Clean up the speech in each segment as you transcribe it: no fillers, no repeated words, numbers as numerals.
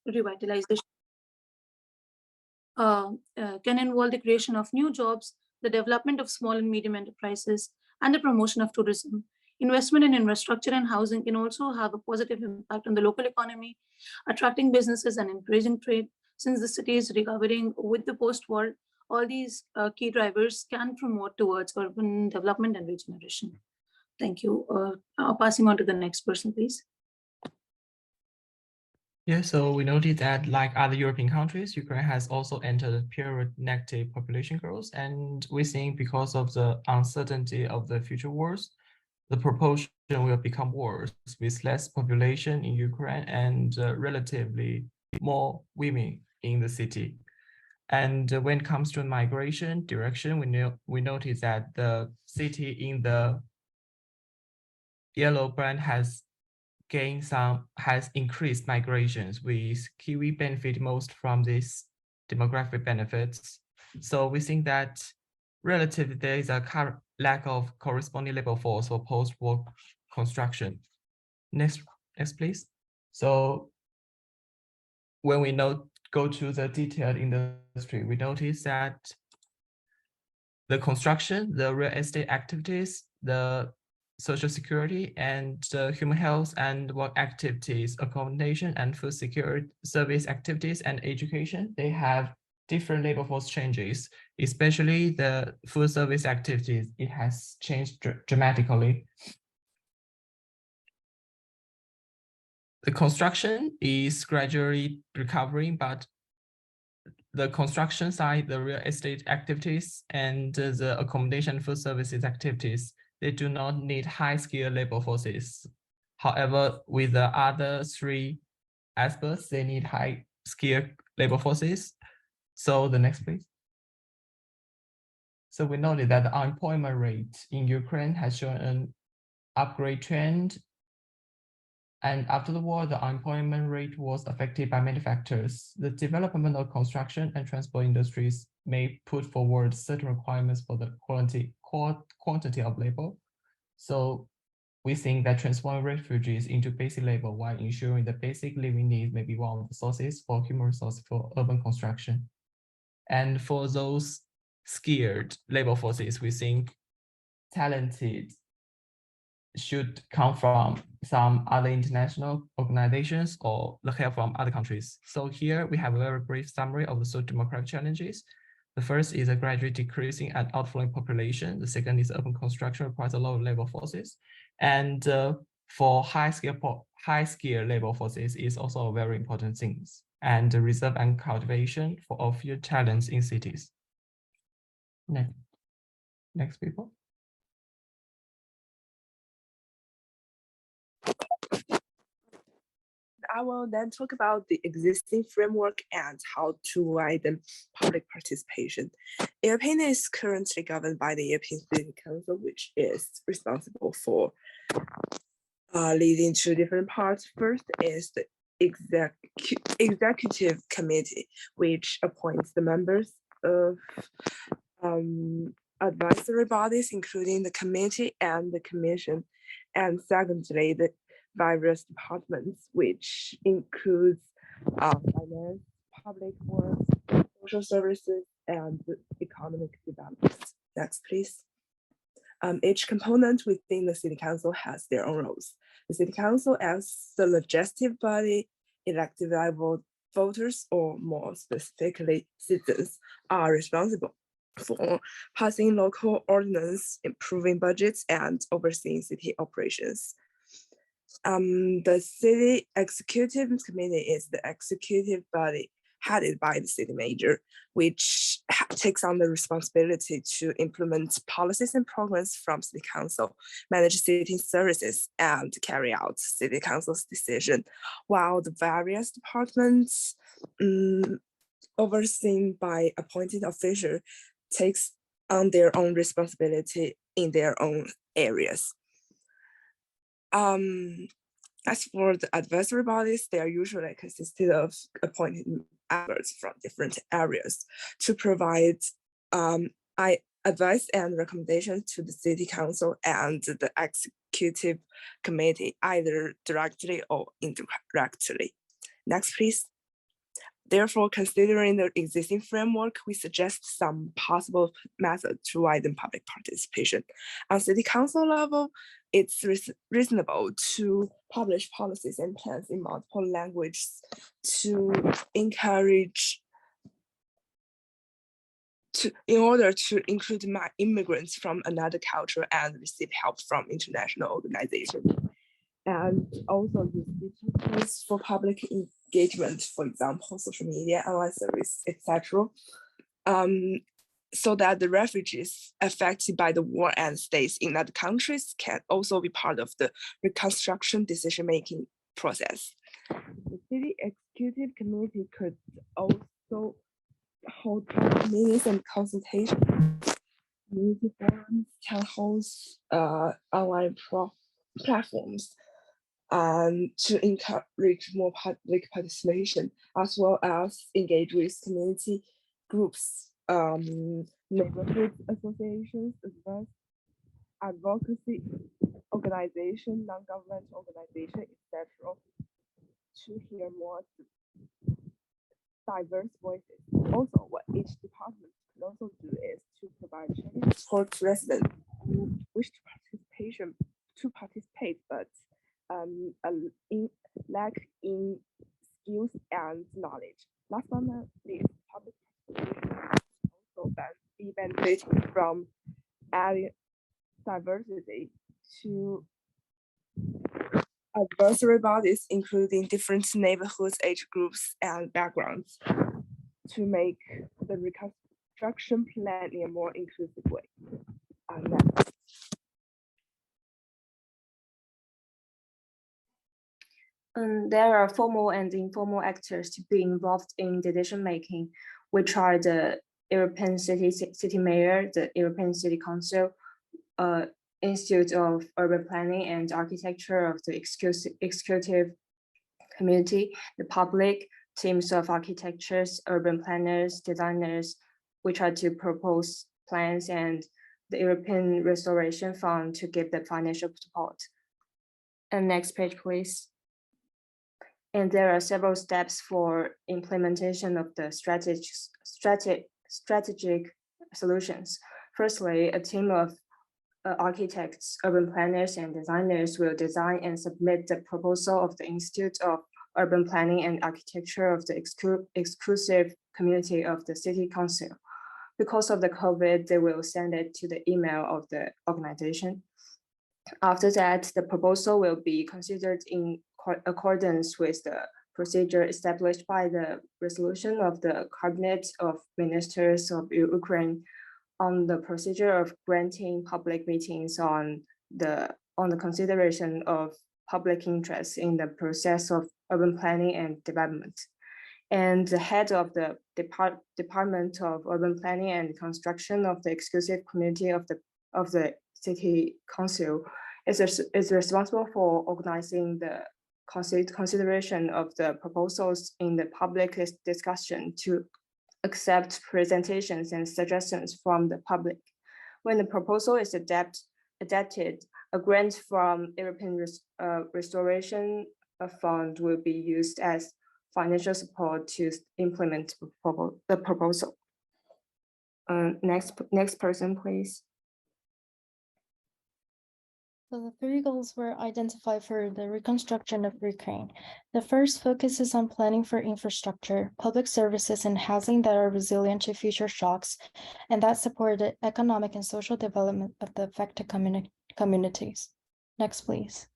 revitalization can involve the creation of new jobs, the development of small and medium enterprises, and the promotion of tourism. Investment in infrastructure and housing can also have a positive impact on the local economy, attracting businesses and encouraging trade. Since the city is recovering with the post war, all these key drivers can promote towards urban development and regeneration. Thank you. Passing on to the next person, please. Yeah, so we noted that like other European countries, Ukraine has also entered a period negative population growth. And we think because of the uncertainty of the future wars, the proportion will become worse with less population in Ukraine and relatively more women in the city. And when it comes to migration direction, we notice that the city in the yellow band has increased migrations, with Kyiv benefit most from these demographic benefits. So we think that relatively there is a lack of corresponding labor force for post-war construction. Next, please. So when we go to the detailed industry, we notice that the construction, the real estate activities, the social security and human health and work activities, accommodation and food security service activities and education, they have different labor force changes, especially the food service activities. It has changed dramatically. The construction is gradually recovering, but the construction side, the real estate activities and the accommodation food services activities, they do not need high-skilled labor forces. However, with the other three aspects, they need high-skilled labor forces. So the next, please. So we noted that the unemployment rate in Ukraine has shown an upgrade trend. And after the war, the unemployment rate was affected by many factors. The development of construction and transport industries may put forward certain requirements for the quantity of labor. So we think that transforming refugees into basic labor while ensuring the basic living needs may be one of the sources for human resources for urban construction. And for those skilled labor forces, we think talented should come from some other international organizations or the help from other countries. So here we have a very brief summary of the social demographic challenges. The first is a gradually decreasing and outflowing population. The second is urban construction requires a lot of labor forces. And for high-skill labor forces is also a very important thing. And the reserve and cultivation for a few talents in cities. Next people. I will then talk about the existing framework and how to widen public participation. European is currently governed by the European City Council, which is responsible for leading two different parts. First is the executive committee, which appoints the members of advisory bodies, including the committee and the commission. And secondly, the various departments, which includes finance, public works, social services, and economic development. Next, please. Each component within the City Council has their own roles. The City Council, as the legislative body, elected voters, or more specifically, citizens, are responsible for passing local ordinance, improving budgets, and overseeing city operations. The City Executive Committee is the executive body headed by the city mayor, which takes on the responsibility to implement policies and programs from City Council, manage city services, and carry out City Council's decision, while the various departments overseen by appointed official takes on their own responsibility in their own areas. As for the advisory bodies, they are usually consisted of appointed experts from different areas to provide advice and recommendations to the City Council and the Executive Committee, either directly or indirectly. Next, please. Therefore, considering the existing framework, we suggest some possible methods to widen public participation. On city council level, it's reasonable to publish policies and plans in multiple languages to encourage in order to include immigrants from another culture and receive help from international organizations. And also use digital tools for public engagement, for example, social media, online service, etc. So that the refugees affected by the war and stays in other countries can also be part of the reconstruction decision-making process. The city executive committee could also hold public meetings and consultations, community forums, town halls, online platforms, to encourage more public participation, as well as engage with community groups, neighborhood associations, advocacy organization, non-governmental organization, etc., to hear more diverse voices. Also, what each department can also do is to provide training support to residents who wish to participate, but lack in skills and knowledge. Last but not least, public participation also be benefiting from adding diversity to advisory bodies, including different neighborhoods, age groups, and backgrounds, to make the reconstruction plan in a more inclusive way. There are formal and informal actors to be involved in decision making, which are the European City Mayor, the European City Council, Institute of Urban Planning and Architecture of the Executive Community, the public, teams of architects, urban planners, designers, which are to propose plans, and the European Restoration Fund to give the financial support. And next page, please. And there are several steps for implementation of the strategic solutions. Firstly, a team of architects, urban planners, and designers will design and submit the proposal of the Institute of Urban Planning and Architecture of the Exclusive Community of the City Council. Because of the COVID, they will send it to the email of the organization. After that, the proposal will be considered in accordance with the procedure established by the resolution of the Cabinet of Ministers of Ukraine on the procedure of granting public meetings on the consideration of public interest in the process of urban planning and development. And the head of the Department of Urban Planning and Construction of the Exclusive Community of the City Council is responsible for organizing the consideration of the proposals in the public discussion, to accept presentations and suggestions from the public. When the proposal is adapted, a grant from European Restoration Fund will be used as financial support to implement the proposal. Next person, please. So the 3 goals were identified for the reconstruction of Ukraine. The first focuses on planning for infrastructure, public services, and housing that are resilient to future shocks, and that support the economic and social development of the affected communities. Next, please.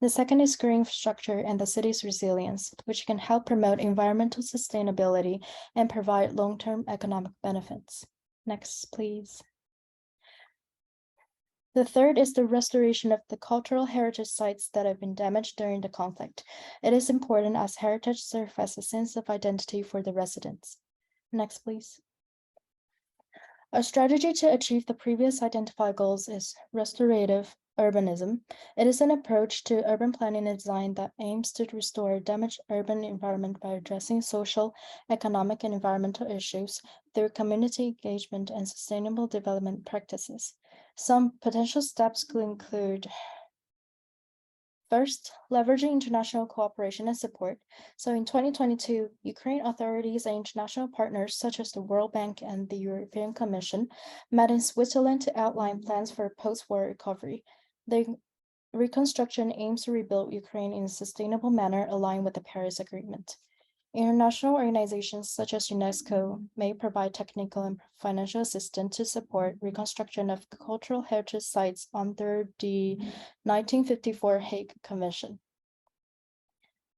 The second is green infrastructure and the city's resilience, which can help promote environmental sustainability and provide long-term economic benefits. Next, please. The third is the restoration of the cultural heritage sites that have been damaged during the conflict. It is important as heritage serves as a sense of identity for the residents. Next, please. A strategy to achieve the previous identified goals is restorative urbanism. It is an approach to urban planning and design that aims to restore damaged urban environment by addressing social, economic, and environmental issues through community engagement and sustainable development practices. Some potential steps could include: First, leveraging international cooperation and support. So in 2022, Ukraine authorities and international partners such as the World Bank and the European Commission met in Switzerland to outline plans for post-war recovery. The reconstruction aims to rebuild Ukraine in a sustainable manner aligned with the Paris Agreement. International organizations such as UNESCO may provide technical and financial assistance to support reconstruction of cultural heritage sites under the 1954 Hague Convention.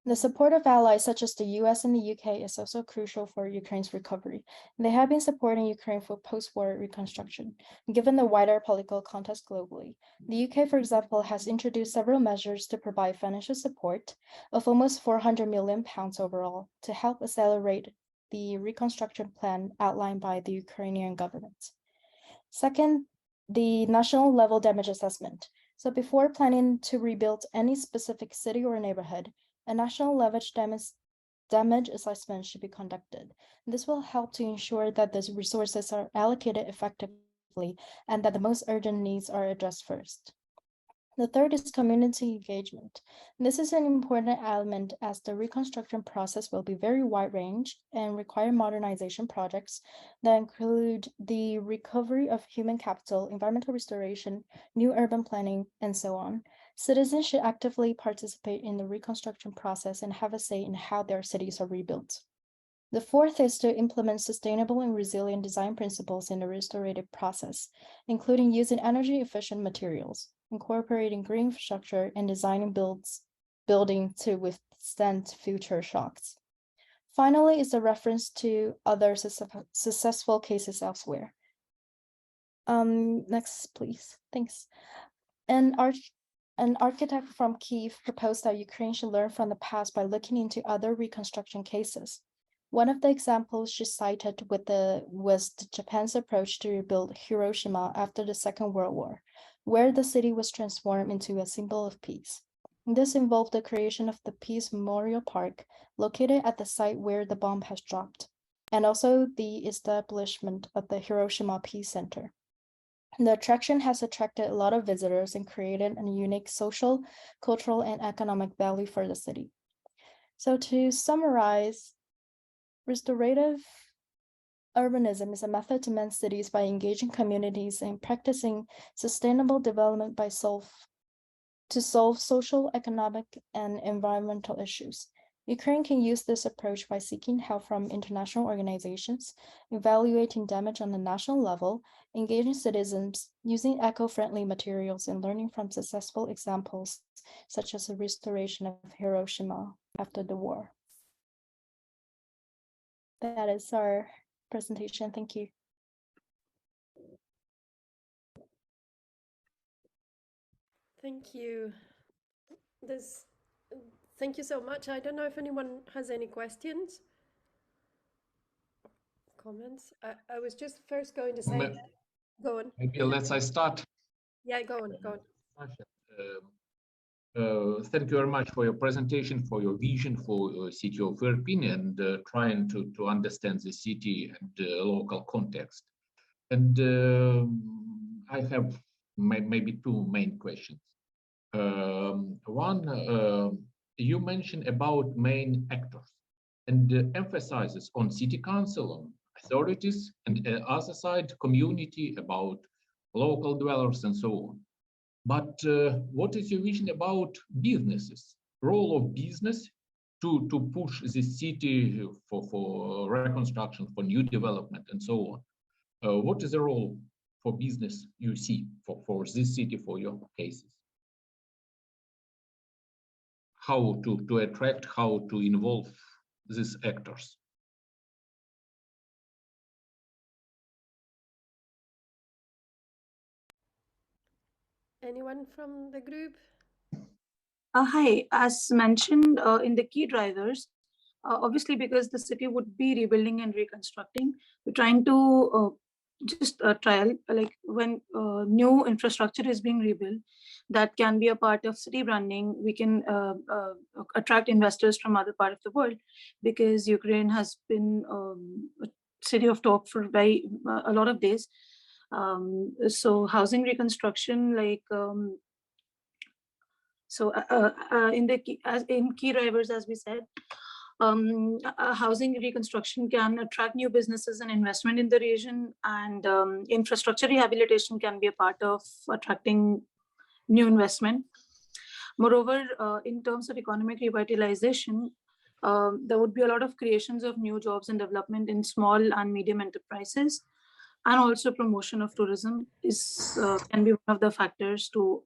The support of allies such as the US and the UK is also crucial for Ukraine's recovery. They have been supporting Ukraine for post-war reconstruction, given the wider political context globally. The UK, for example, has introduced several measures to provide financial support of almost £400 million overall to help accelerate the reconstruction plan outlined by the Ukrainian government. Second, the national level damage assessment. So before planning to rebuild any specific city or neighborhood, a national level damage assessment should be conducted. This will help to ensure that the resources are allocated effectively and that the most urgent needs are addressed first. The third is community engagement. This is an important element as the reconstruction process will be very wide range and require modernization projects that include the recovery of human capital, environmental restoration, new urban planning, and so on. Citizens should actively participate in the reconstruction process and have a say in how their cities are rebuilt. The fourth is to implement sustainable and resilient design principles in the restorative process, including using energy-efficient materials, incorporating green infrastructure, and designing building to withstand future shocks. Finally, is a reference to other successful cases elsewhere. Next, please. Thanks. An architect from Kyiv proposed that Ukraine should learn from the past by looking into other reconstruction cases. One of the examples she cited was Japan's approach to rebuild Hiroshima after the Second World War, where the city was transformed into a symbol of peace. This involved the creation of the Peace Memorial Park, located at the site where the bomb has dropped, and also the establishment of the Hiroshima Peace Center. The attraction has attracted a lot of visitors and created a unique social, cultural, and economic value for the city. So to summarize, restorative urbanism is a method to mend cities by engaging communities and practicing sustainable development to solve social, economic, and environmental issues. Ukraine can use this approach by seeking help from international organizations, evaluating damage on the national level, engaging citizens, using eco-friendly materials, and learning from successful examples, such as the restoration of Hiroshima after the war. That is our presentation. Thank you. Thank you. Thank you so much. I don't know if anyone has any questions, comments. I was just first going to say, go on. Maybe I start. Yeah, go on. Thank you very much for your presentation, for your vision for city of Irpin, and trying to understand the city and local context. And I have maybe two main questions. One, you mentioned about main actors and emphasizes on city council, authorities, and other side community, about local dwellers and so on. But what is your vision about businesses, role of business to push the city for reconstruction, for new development and so on? What is the role for business you see for this city, for your cases? How to attract, how to involve these actors? Anyone from the group? Hi, as mentioned in the key drivers, obviously because the city would be rebuilding and reconstructing, we're trying to just trial, like when new infrastructure is being rebuilt, that can be a part of city branding. We can attract investors from other part of the world, because Ukraine has been a city of talk for a lot of days. So housing reconstruction, like So in key drivers, as we said, housing reconstruction can attract new businesses and investment in the region, and infrastructure rehabilitation can be a part of attracting new investment. Moreover, in terms of economic revitalization, there would be a lot of creations of new jobs and development in small and medium enterprises, and also promotion of tourism can be one of the factors to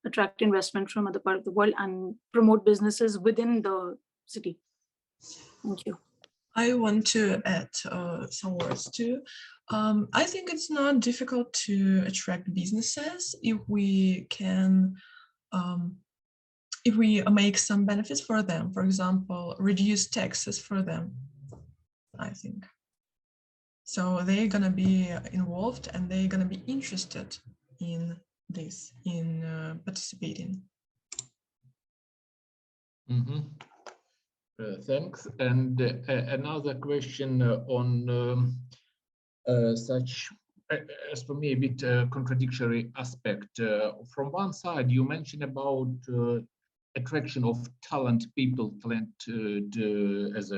attract investment from other part of the world and promote businesses within the city. Thank you. I want to add some words too. I think it's not difficult to attract businesses if we can, if we make some benefits for them. For example, reduce taxes for them, I think. So they're gonna be involved and they're gonna be interested in this, in participating. Mm-hmm. Thanks. And another question on such, as for me, a bit contradictory aspect. From one side, you mentioned about attraction of talent as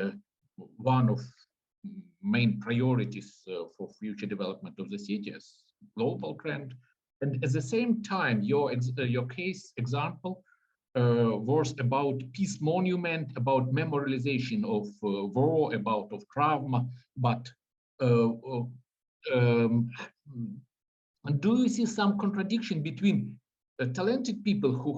one of main priorities for future development of the city as global trend. And at the same time, your case example was about peace monument, about memorialization of war, about of trauma, but do you see some contradiction between talented people who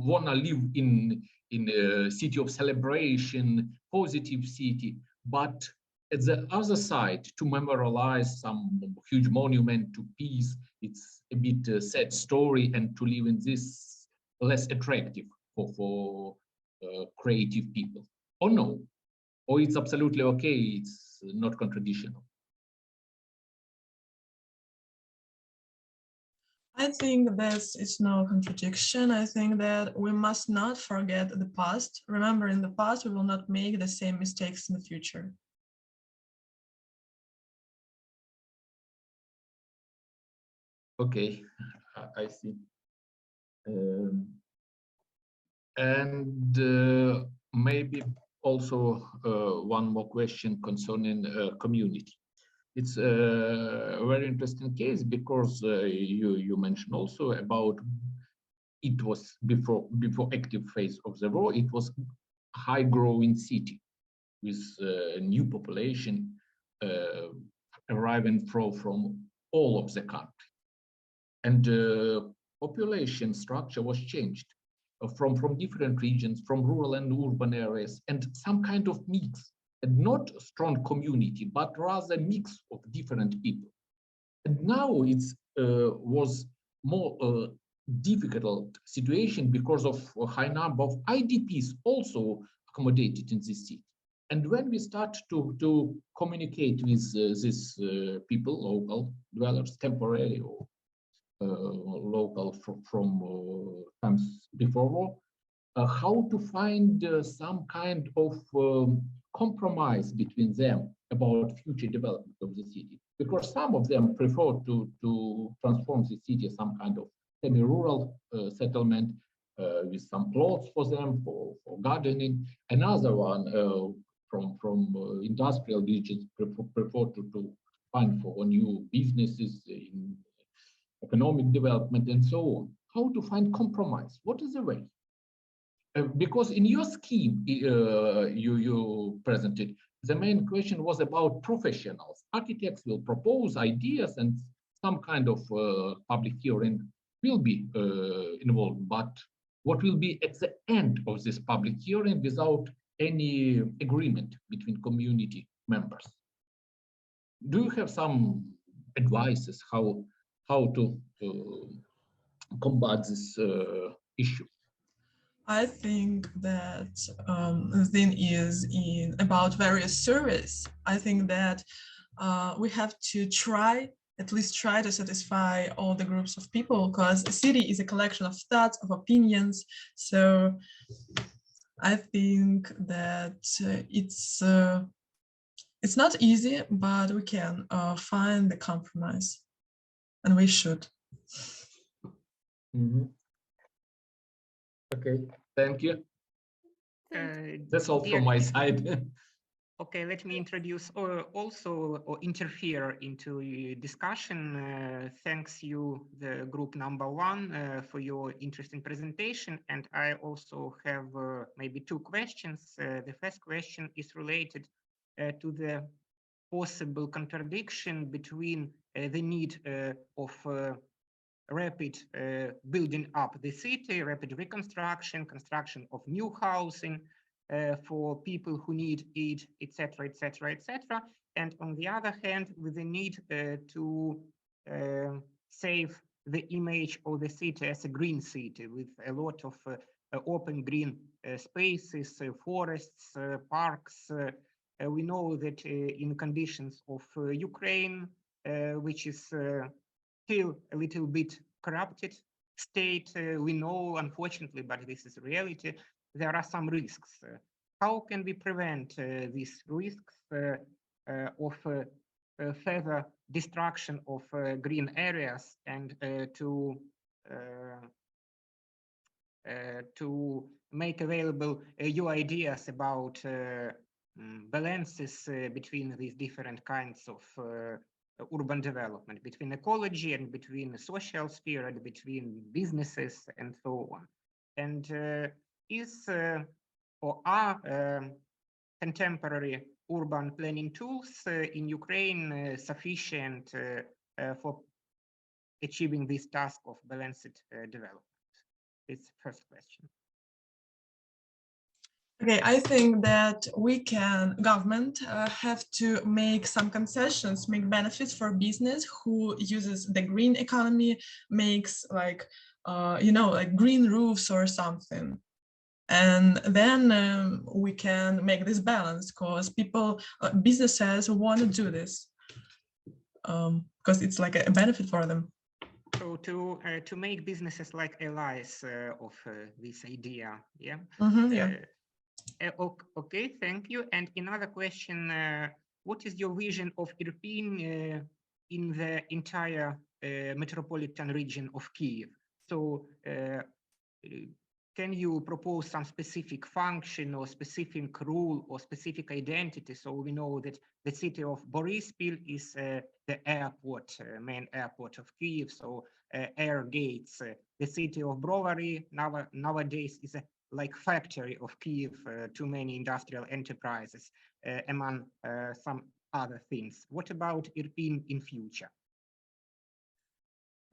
want to live in a city of celebration, positive city, but at the other side, to memorialize some huge monument to peace, it's a bit sad story, and to live in this less attractive for creative people, or no? Or it's absolutely okay, it's not contradictional? I think that it's no contradiction. I think that we must not forget the past. Remember, in the past, we will not make the same mistakes in the future. Okay, I see. And maybe also one more question concerning community. It's a very interesting case because you mentioned also about it was before active phase of the war, it was high growing city with new population arriving from all of the country, and population structure was changed from different regions, from rural and urban areas, and some kind of mix, and not a strong community, but rather mix of different people. And now it's was more difficult situation because of a high number of IDPs also accommodated in this city. And when we start to communicate with these people, local dwellers, temporary or local from times before war, how to find some kind of compromise between them about future development of the city, because some of them prefer to transform the city as some kind of semi-rural settlement with some plots for them for gardening. Another one from industrial regions prefer to find for new businesses in economic development and so on. How to find compromise? What is the way? Because in your scheme you presented, the main question was about professionals. Architects will propose ideas and some kind of public hearing will be involved. But what will be at the end of this public hearing without any agreement between community members? Do you have some advices how to combat this issue? I think that the thing is about various surveys. I think that we have to at least try to satisfy all the groups of people, because a city is a collection of thoughts, of opinions. So I think that it's not easy, but we can find the compromise, and we should. Mm-hmm. Okay, thank you. That's all dear- from my side. Okay, let me introduce or interfere into a discussion. Thanks you, the group number one, for your interesting presentation. And I also have maybe two questions. The first question is related to the possible contradiction between the need of rapid building up the city, rapid reconstruction, construction of new housing, for people who need it, etc., etc., etc. And on the other hand, with the need to save the image of the city as a green city with a lot of open green spaces, forests, parks. We know that in conditions of Ukraine, which is still a little bit corrupted state, we know, unfortunately, but this is reality, there are some risks. How can we prevent these risks of further destruction of green areas and to make available your ideas about balances between these different kinds of urban development, between ecology and between the social sphere and between businesses and so on. And is or are contemporary urban planning tools in Ukraine sufficient for achieving this task of balanced development? It's the first question. Okay, I think that government have to make some concessions, make benefits for business who uses the green economy, makes like, like green roofs or something. And then we can make this balance because businesses want to do this because it's like a benefit for them. So to make businesses like allies of this idea, yeah? Yeah. Okay, thank you. And another question, what is your vision of Irpin in the entire metropolitan region of Kyiv? So can you propose some specific function or specific rule or specific identity? So we know that the city of Boryspil is the airport, main airport of Kyiv, so air gates. The city of Brovary nowadays is a like factory of Kyiv, too many industrial enterprises, among some other things. What about Irpin in future?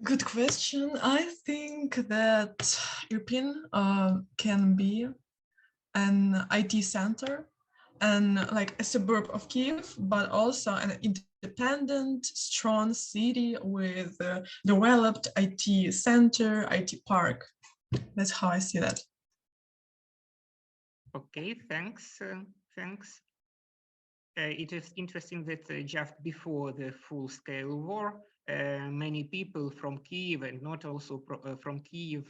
Good question. I think that Irpin can be an IT center and like a suburb of Kyiv, but also an independent, strong city with a developed IT center, IT park. That's how I see that. Okay, thanks. Thanks. It is interesting that just before the full-scale war, many people from Kyiv and not also from Kyiv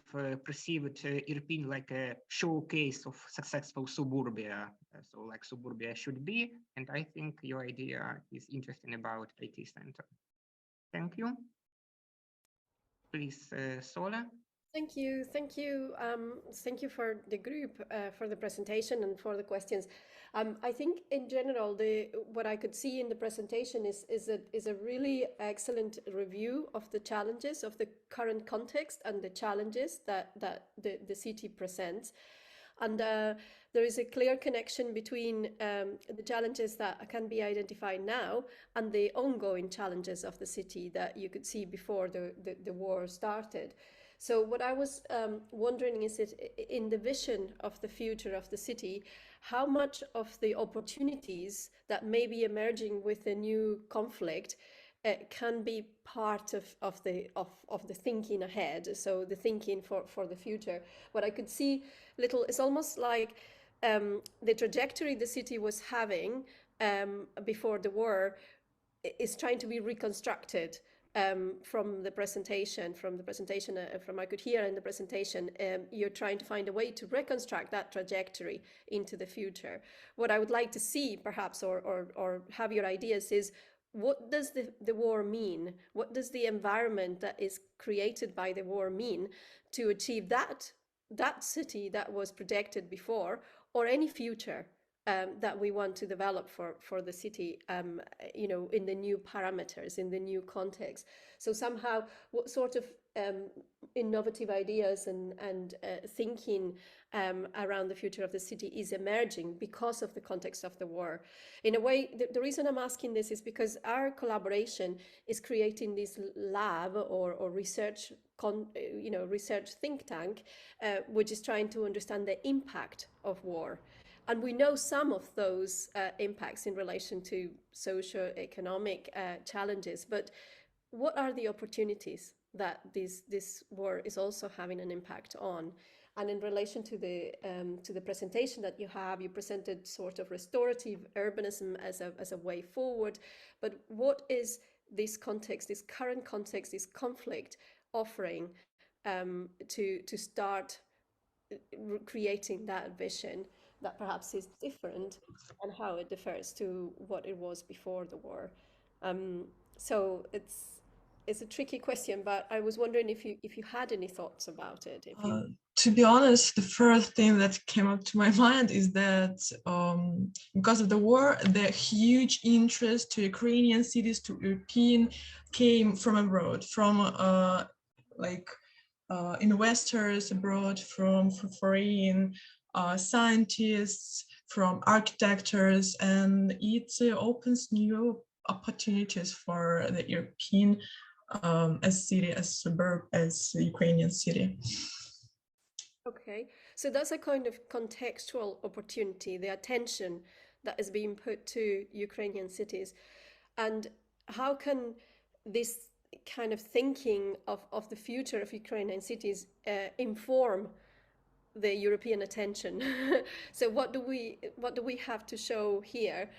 perceived Irpin like a showcase of successful suburbia, so like suburbia should be. And I think your idea is interesting about IT center. Thank you. Please, Sola. Thank you. Thank you. Thank you for the group, for the presentation and for the questions. I think in general, what I could see in the presentation is a really excellent review of the challenges of the current context and the challenges that the city presents. And there is a clear connection between the challenges that can be identified now and the ongoing challenges of the city that you could see before the war started. So what I was wondering is, in the vision of the future of the city, how much of the opportunities that may be emerging with the new conflict can be part of the thinking ahead, so the thinking for the future. What I could see it's almost like the trajectory the city was having before the war is trying to be reconstructed. From the presentation, from I could hear in the presentation, you're trying to find a way to reconstruct that trajectory into the future. What I would like to see, perhaps, or have your ideas is, what does the war mean? What does the environment that is created by the war mean to achieve that that city that was projected before, or any future that we want to develop for the city, you know, in the new parameters, in the new context. So somehow, what sort of innovative ideas and thinking around the future of the city is emerging because of the context of the war? In a way, the reason I'm asking this is because our collaboration is creating this lab or research research think tank, which is trying to understand the impact of war. And we know some of those impacts in relation to socio-economic challenges, but what are the opportunities that this war is also having an impact on? And in relation to the presentation that you presented sort of restorative urbanism as a way forward. But what is this context, this current context, this conflict offering to start creating that vision that perhaps is different, and how it differs to what it was before the war? So it's a tricky question, but I was wondering if you had any thoughts about it. To be honest, the first thing that came up to my mind is that because of the war, the huge interest to Ukrainian cities, to European, came from abroad, from investors abroad, from foreign scientists, from architects, and it opens new opportunities for the European as city, as suburb, as Ukrainian city. Okay, so that's a kind of contextual opportunity, the attention that is being put to Ukrainian cities. And how can this kind of thinking of the future of Ukrainian cities inform the European attention? So what do we have to show here?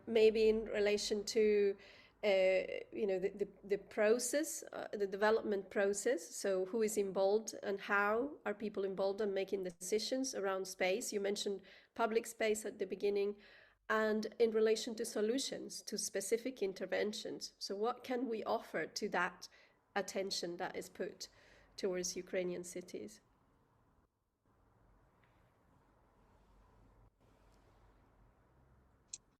Maybe in relation to the process, the development process. So who is involved and how are people involved in making decisions around space? You mentioned public space at the beginning, and in relation to solutions, to specific interventions. So what can we offer to that attention that is put towards Ukrainian cities?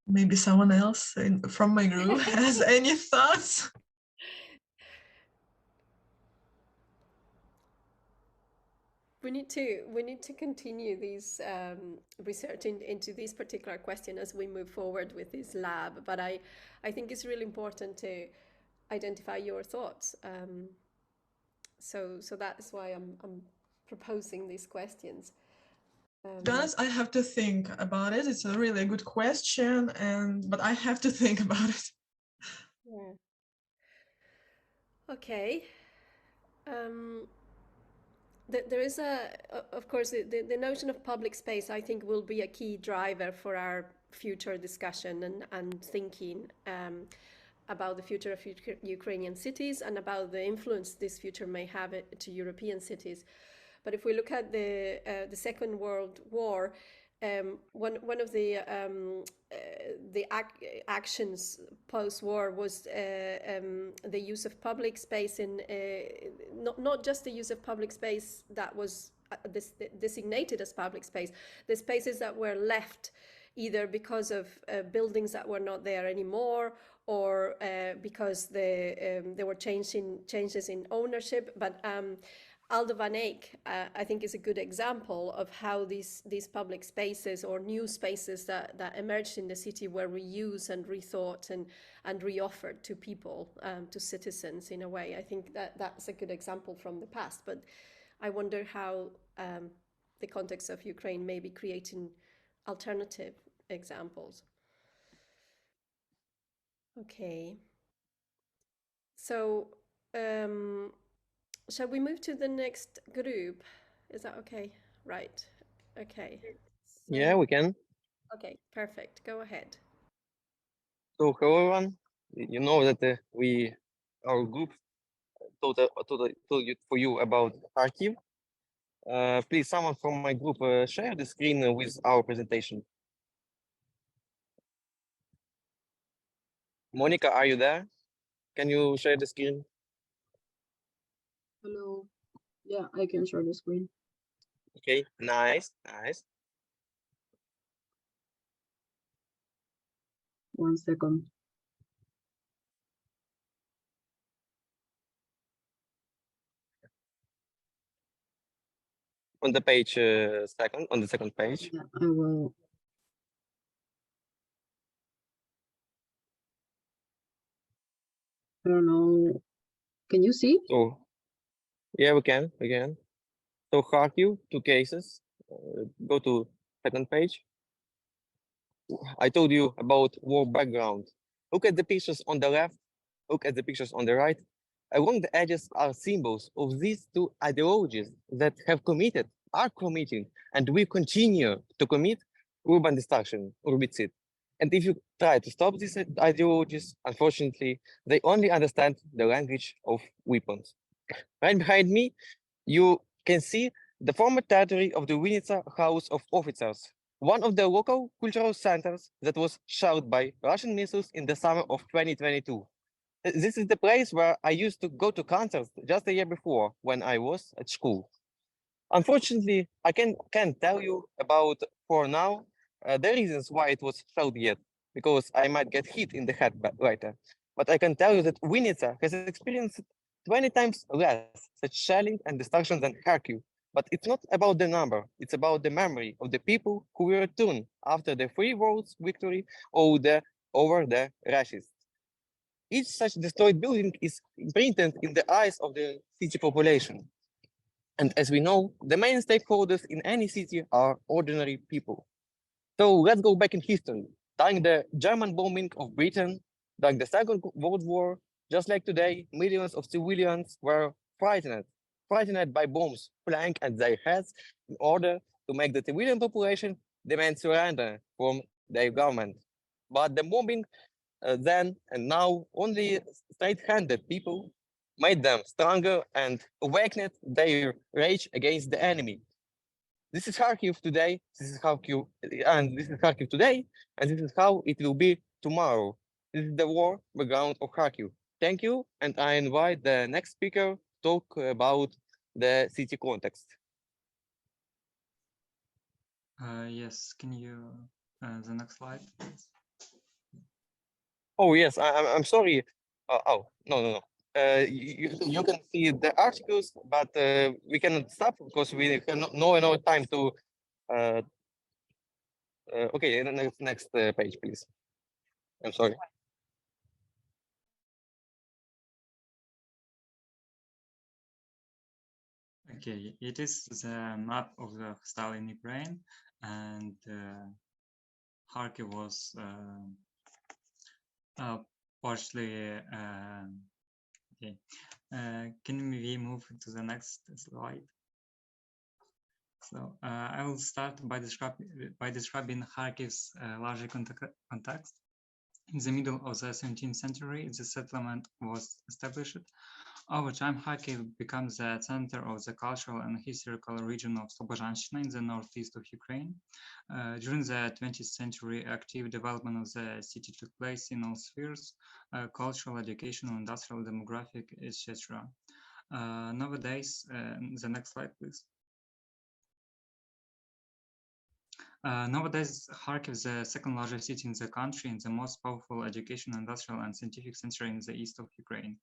Maybe someone else from my group has any thoughts? We need to continue these research into this particular question as we move forward with this lab. But I think it's really important to identify your thoughts. So that's why I'm proposing these questions. Guys, I have to think about it. It's a really good question, but I have to think about it. Yeah. Okay. There is of course, the notion of public space, I think, will be a key driver for our future discussion and thinking about the future of Ukrainian cities and about the influence this future may have to European cities. But if we look at the Second World War, one of the actions post-war was the use of public space in not just the use of public space that was designated as public space, the spaces that were left either because of buildings that were not there anymore, or because there were changes in ownership. But Aldo van Eyck, I think, is a good example of how these public spaces or new spaces that emerged in the city were reused and rethought and reoffered to people, to citizens in a way. I think that's a good example from the past. But I wonder how the context of Ukraine may be creating alternative examples. Okay. So shall we move to the next group? Is that okay? Right. Okay. So, yeah, we can. Okay, perfect. Go ahead. So hello everyone. You know that our group told you about Kyiv. Please, someone from my group share the screen with our presentation. Monica, are you there? Can you share the screen? Hello. Yeah, I can share the screen. Okay, nice, nice. 1 second. On the page on the second page. Yeah, I will. I don't know. Can you see? So yeah, we can. So Kharkiv, 2 cases. Go to second page. I told you about war background. Look at the pictures on the left. Look at the pictures on the right. Along the edges are symbols of these two ideologies that have committed, are committing, and will continue to commit urban destruction, urbicide. And if you try to stop these ideologies, unfortunately, they only understand the language of weapons. Right behind me, you can see the former territory of the Vinnytsia House of Officers, one of the local cultural centers that was shelled by Russian missiles in the summer of 2022. This is the place where I used to go to concerts just a year before when I was at school. Unfortunately, I can't tell you about for now the reasons why it was shelled yet, because I might get hit in the head later. But I can tell you that Vinnytsia has experienced 20 times less such shelling and destruction than Kharkiv. But it's not about the number, it's about the memory of the people who will return after the Free World's victory over the Russians. Each such destroyed building is imprinted in the eyes of the city population. And as we know, the main stakeholders in any city are ordinary people. So let's go back in history. During the German bombing of Britain, during the Second World War, just like today, millions of civilians were frightened by bombs flying at their heads in order to make the civilian population demand surrender from their government. But the bombing then and now only straight-handed people made them stronger and awakened their rage against the enemy. This is Kharkiv today, this is Kharkiv today, and this is how it will be tomorrow. This is the war background of Kharkiv. Thank you, and I invite the next speaker to talk about the city context. Yes, can you, the next slide, please? Oh yes, I'm sorry. Oh no. You can see the articles, but we cannot stop because we cannot no time to. Okay, next page, please. I'm sorry. Okay, it is the map of the hostile in Ukraine, and Kharkiv was partially. Okay, can we move to the next slide? So I will start by describing Kharkiv's larger context. In the middle of the 17th century, the settlement was established. Over time, Kharkiv becomes the center of the cultural and historical region of Slobozhanщина in the northeast of Ukraine. During the 20th century, active development of the city took place in all spheres, cultural, educational, industrial, demographic, etc. Nowadays, the next slide, please. Nowadays, Kharkiv is the second largest city in the country and the most powerful educational, industrial, and scientific center in the east of Ukraine.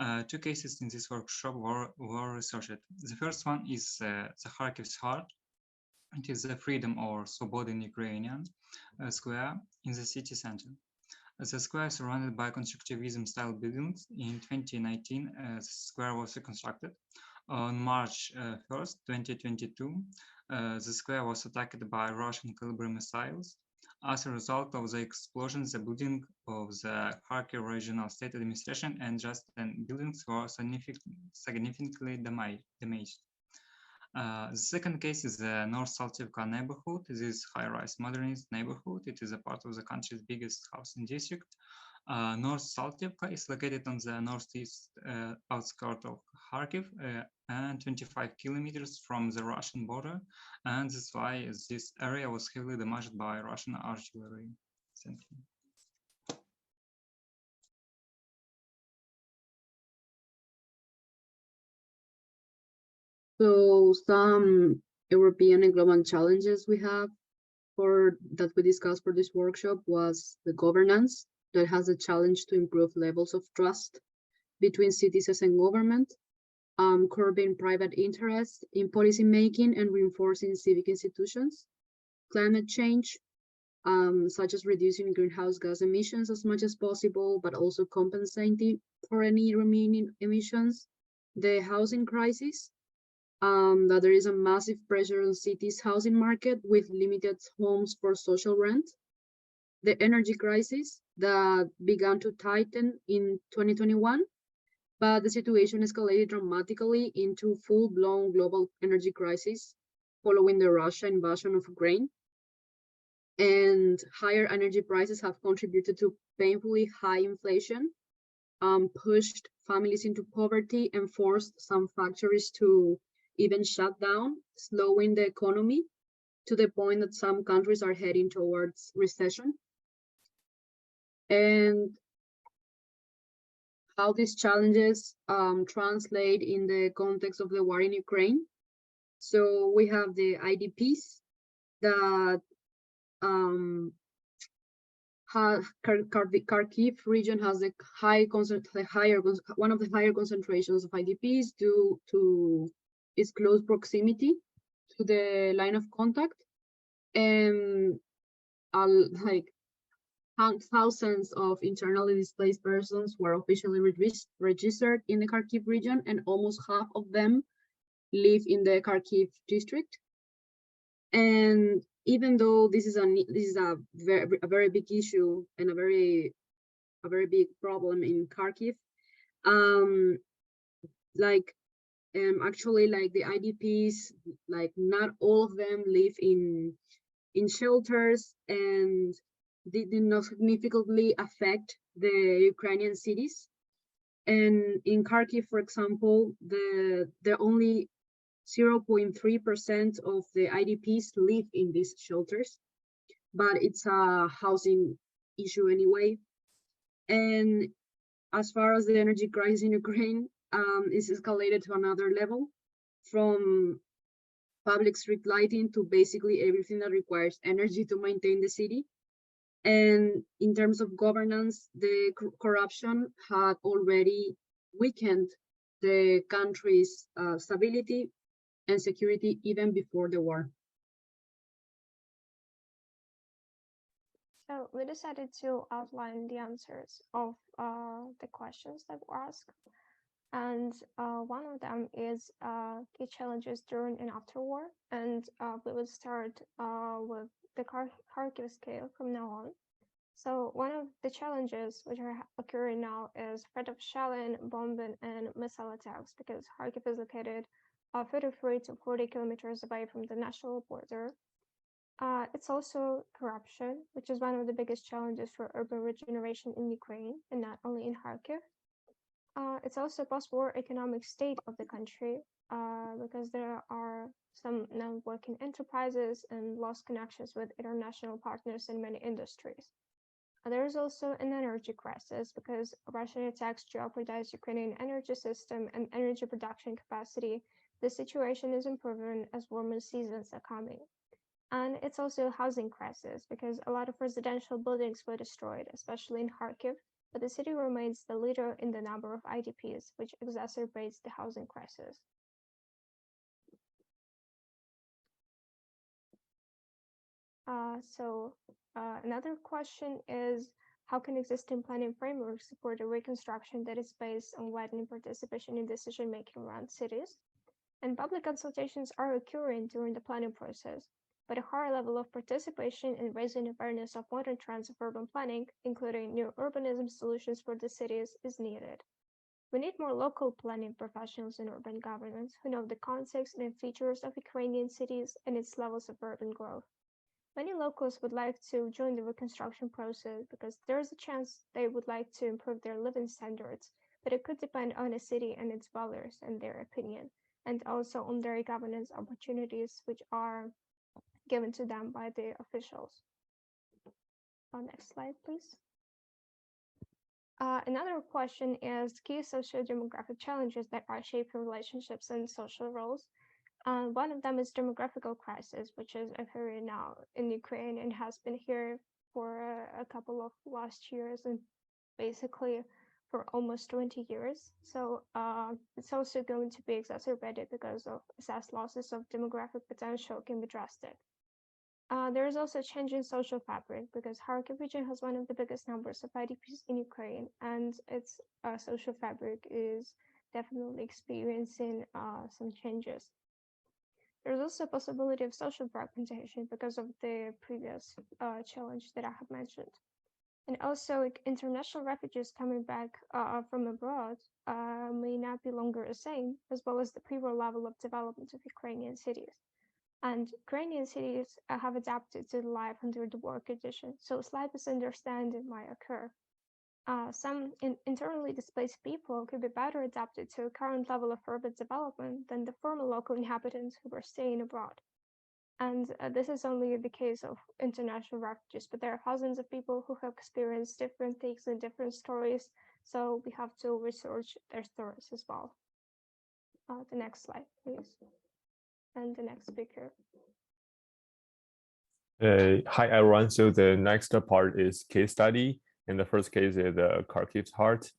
2 cases in this workshop were researched. The first one is the Kharkiv's heart. It is the Freedom or Svoboda in Ukrainian square in the city center. The square is surrounded by constructivism style buildings. In 2019, the square was reconstructed. On March 1st, 2022, the square was attacked by Russian caliber missiles. As a result of the explosion, the building of the Kharkiv Regional State Administration and just 10 buildings were significantly damaged. The second case is the North Saltivka neighborhood. This is high-rise modernist neighborhood. It is a part of the country's biggest housing district. North Saltivka is located on the northeast outskirts of Kharkiv and 25 kilometers from the Russian border, and that's why this area was heavily damaged by Russian artillery. Thank you. So some European and global challenges we have that we discussed for this workshop was the governance that has a challenge to improve levels of trust between citizens and government, curbing private interest in policy making and reinforcing civic institutions, climate change, such as reducing greenhouse gas emissions as much as possible, but also compensating for any remaining emissions, the housing crisis, that there is a massive pressure on cities' housing market with limited homes for social rent, the energy crisis that began to tighten in 2021, but the situation escalated dramatically into full-blown global energy crisis following the Russia invasion of Ukraine. And higher energy prices have contributed to painfully high inflation, pushed families into poverty, and forced some factories to even shut down, slowing the economy to the point that some countries are heading towards recession. And how these challenges translate in the context of the war in Ukraine. So we have the IDPs that Kyiv region has one of the higher concentrations of IDPs due to its close proximity to the line of contact, and like thousands of internally displaced persons were officially registered in the Kharkiv region, and almost half of them live in the Kharkiv district. And even though this is a very big issue and a very big problem in Kharkiv, actually, like the IDPs, like not all of them live in shelters, and they did not significantly affect the Ukrainian cities. And in Kharkiv, for example, the only 0.3% of the IDPs live in these shelters, but it's a housing issue anyway. And as far as the energy crisis in Ukraine, is escalated to another level, from public street lighting to basically everything that requires energy to maintain the city. And in terms of governance, the corruption had already weakened the country's stability and security even before the war. So we decided to outline the answers of the questions that were asked. And one of them is key challenges during and after war. And we will start with the Kharkiv scale from now on. So one of the challenges which are occurring now is threat of shelling, bombing, and missile attacks, because Kharkiv is located 33 to 40 kilometers away from the national border. It's also corruption, which is one of the biggest challenges for urban regeneration in Ukraine, and not only in Kharkiv. It's also post-war economic state of the country, because there are some non-working enterprises and lost connections with international partners in many industries. There is also an energy crisis, because Russian attacks jeopardize Ukrainian energy system and energy production capacity. The situation is improving as warmer seasons are coming. And it's also a housing crisis, because a lot of residential buildings were destroyed, especially in Kharkiv, but the city remains the leader in the number of IDPs, which exacerbates the housing crisis. Another question is, how can existing planning frameworks support a reconstruction that is based on widening participation in decision-making around cities? And public consultations are occurring during the planning process, but a higher level of participation in raising awareness of modern trends of urban planning, including new urbanism solutions for the cities, is needed. We need more local planning professionals in urban governance who know the context and features of Ukrainian cities and its levels of urban growth. Many locals would like to join the reconstruction process because there is a chance they would like to improve their living standards, but it could depend on a city and its dwellers and their opinion, and also on their governance opportunities which are given to them by the officials. Next slide, please. Another question is key socio-demographic challenges that are shaping relationships and social roles. One of them is demographical crisis, which is occurring now in Ukraine and has been here for a couple of last years and basically for almost 20 years. So it's also going to be exacerbated because of assessed losses of demographic potential can be drastic. There is also a change in social fabric because Kharkiv region has one of the biggest numbers of IDPs in Ukraine, and its social fabric is definitely experiencing some changes. There's also a possibility of social fragmentation because of the previous challenge that I have mentioned. And also international refugees coming back from abroad may not be longer the same, as well as the pre-war level of development of Ukrainian cities. And Ukrainian cities have adapted to life under the war conditions, so slight misunderstanding might occur. Some internally displaced people could be better adapted to a current level of urban development than the former local inhabitants who were staying abroad. And this is only the case of international refugees, but there are thousands of people who have experienced different things and different stories, so we have to research their stories as well. The next slide, please. And the next speaker. Hi, everyone. So the next part is case study. And the first case is the Kharkiv's heart.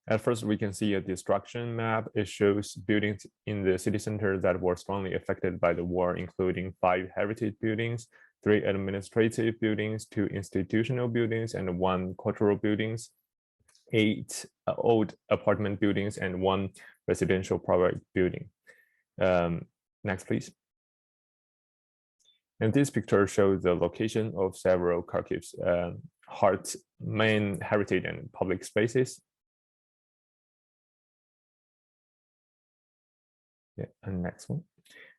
At first, we can see a destruction map. It shows buildings in the city center that were strongly affected by the war, including 5 heritage buildings, 3 administrative buildings, 2 institutional buildings, and 1 cultural buildings, 8 old apartment buildings, and 1 residential private building. Next, please. And this picture shows the location of several Kharkiv's heart's main heritage and public spaces. Yeah, and next one.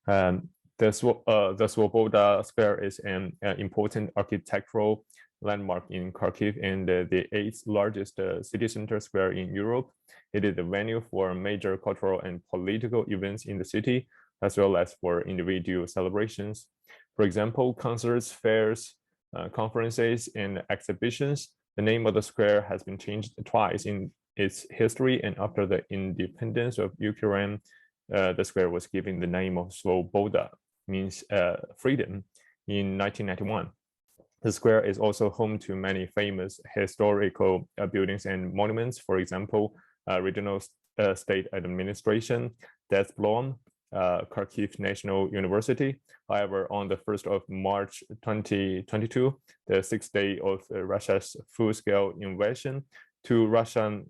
The Svoboda Square is an important architectural landmark in Kharkiv and the 8th largest city center square in Europe. It is the venue for major cultural and political events in the city, as well as for individual celebrations. For example, concerts, fairs, conferences, and exhibitions. The name of the square has been changed twice in its history, and after the independence of Ukraine, the square was given the name of Svoboda, means freedom, in 1991. The square is also home to many famous historical buildings and monuments. For example, regional state administration, Dezblom, Kharkiv National University. However, on the 1st of March 2022, the 6th day of Russia's full-scale invasion, 2 Russian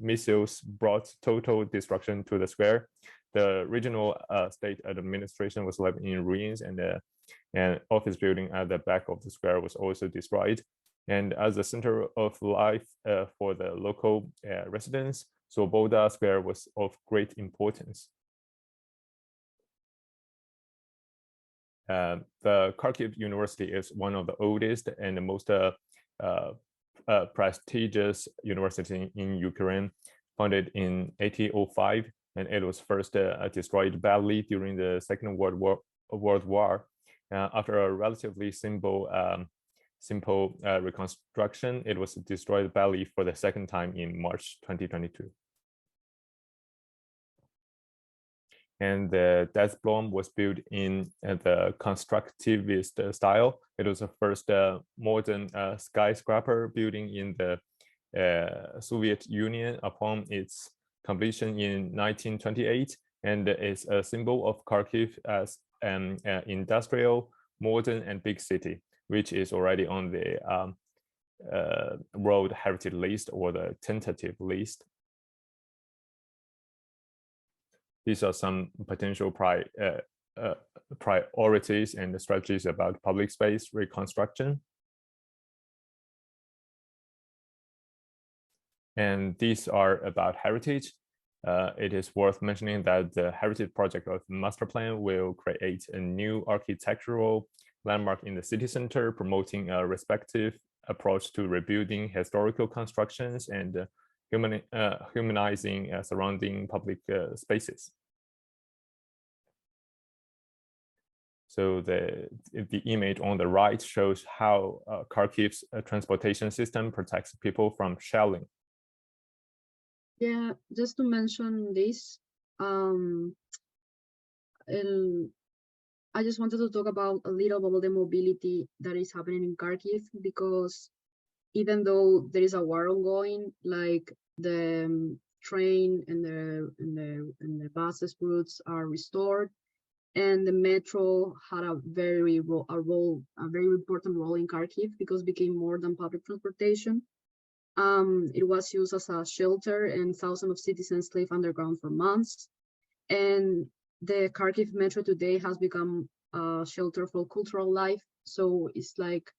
missiles brought total destruction to the square. The regional state administration was left in ruins, and an office building at the back of the square was also destroyed. And as a center of life for the local residents, Svoboda Square was of great importance. The Kharkiv University is one of the oldest and the most prestigious university in Ukraine, founded in 1805, and it was first destroyed badly during the Second World War. After a relatively simple reconstruction, it was destroyed badly for the second time in March 2022. And the Dezblom was built in the constructivist style. It was the first modern skyscraper building in the Soviet Union upon its completion in 1928, and is a symbol of Kharkiv as an industrial, modern, and big city, which is already on the World Heritage List or the tentative list. These are some potential priorities and strategies about public space reconstruction. And these are about heritage. It is worth mentioning that the heritage project of the master plan will create a new architectural landmark in the city center, promoting a respective approach to rebuilding historical constructions and humanizing surrounding public spaces. So the image on the right shows how Kharkiv's transportation system protects people from shelling. Yeah, just to mention this, I just wanted to talk about a little about the mobility that is happening in Kharkiv, because even though there is a war ongoing, like the train and the buses routes are restored, and the metro had a very important role in Kharkiv because it became more than public transportation. It was used as a shelter, and thousands of citizens lived underground for months. And the Kharkiv metro today has become a shelter for cultural life. So it's like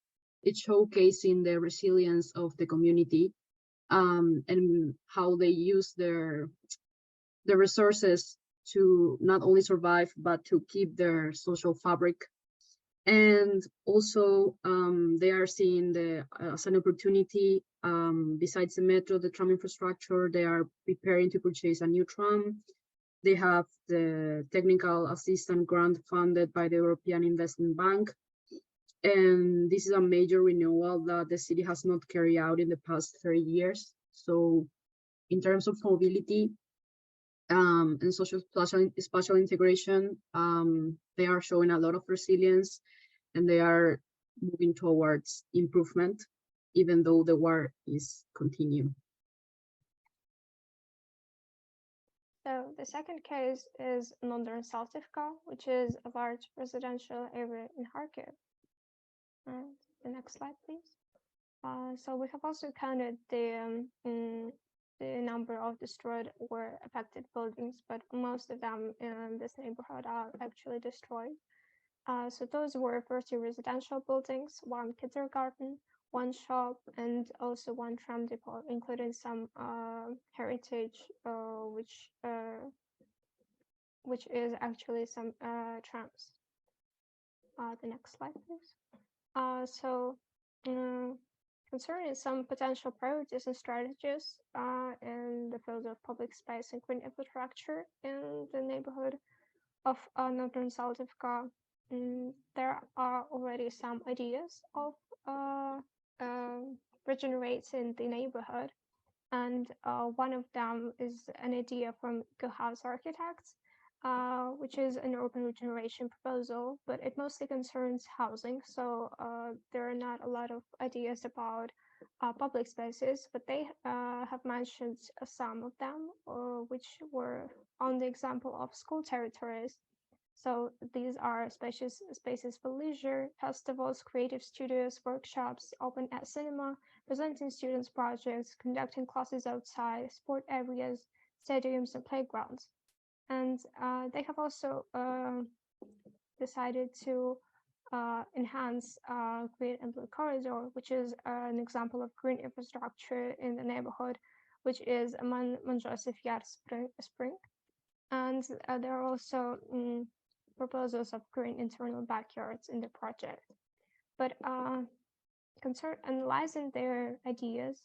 it's showcasing the resilience of the community, and how they use their resources to not only survive, but to keep their social fabric. And also they are seeing as an opportunity, besides the metro, the tram infrastructure, they are preparing to purchase a new tram. They have the technical assistance grant funded by the European Investment Bank. And this is a major renewal that the city has not carried out in the past 30 years. So in terms of mobility and social spatial integration, they are showing a lot of resilience, and they are moving towards improvement, even though the war is continuing. So the second case is Northern Saltivka, which is a large residential area in Kharkiv. And the next slide, please. So we have also counted the number of destroyed or affected buildings, but most of them in this neighborhood are actually destroyed. So those were 30 residential buildings, 1 kindergarten, 1 shop, and also 1 tram depot, including some heritage, which is actually some trams. The next slide, please. Concerning some potential priorities and strategies in the field of public space and green infrastructure in the neighborhood of Northern Saltivka, there are already some ideas of regenerating the neighborhood, and one of them is an idea from House Architects, which is an urban regeneration proposal, but it mostly concerns housing. So there are not a lot of ideas about public spaces, but they have mentioned some of them, which were on the example of school territories. So these are spaces for leisure, festivals, creative studios, workshops, open air cinema, presenting students' projects, conducting classes outside, sport areas, stadiums, and playgrounds. And they have also decided to enhance Green and Blue Corridor, which is an example of green infrastructure in the neighborhood, which is Joseph Yar Spring. And there are also proposals of green internal backyards in the project. But analyzing their ideas,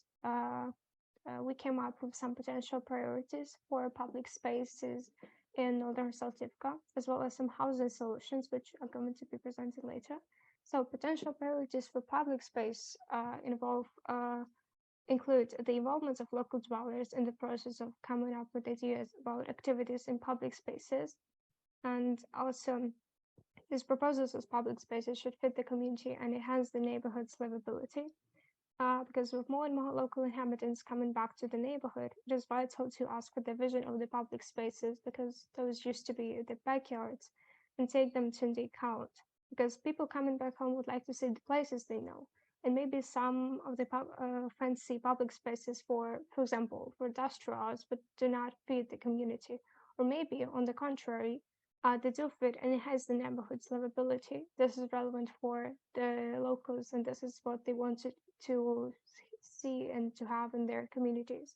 we came up with some potential priorities for public spaces in Northern Saltivka, as well as some housing solutions, which are going to be presented later. So potential priorities for public space include the involvement of local dwellers in the process of coming up with ideas about activities in public spaces. And also, these proposals as public spaces should fit the community and enhance the neighborhood's livability. Because with more and more local inhabitants coming back to the neighborhood, it is vital to ask for the vision of the public spaces, because those used to be the backyards, and take them into account. Because people coming back home would like to see the places they know, and maybe some of the fancy public spaces, for example, for industrials, but do not fit the community. Or maybe, on the contrary, they do fit and enhance the neighborhood's livability. This is relevant for the locals, and this is what they wanted to see and to have in their communities.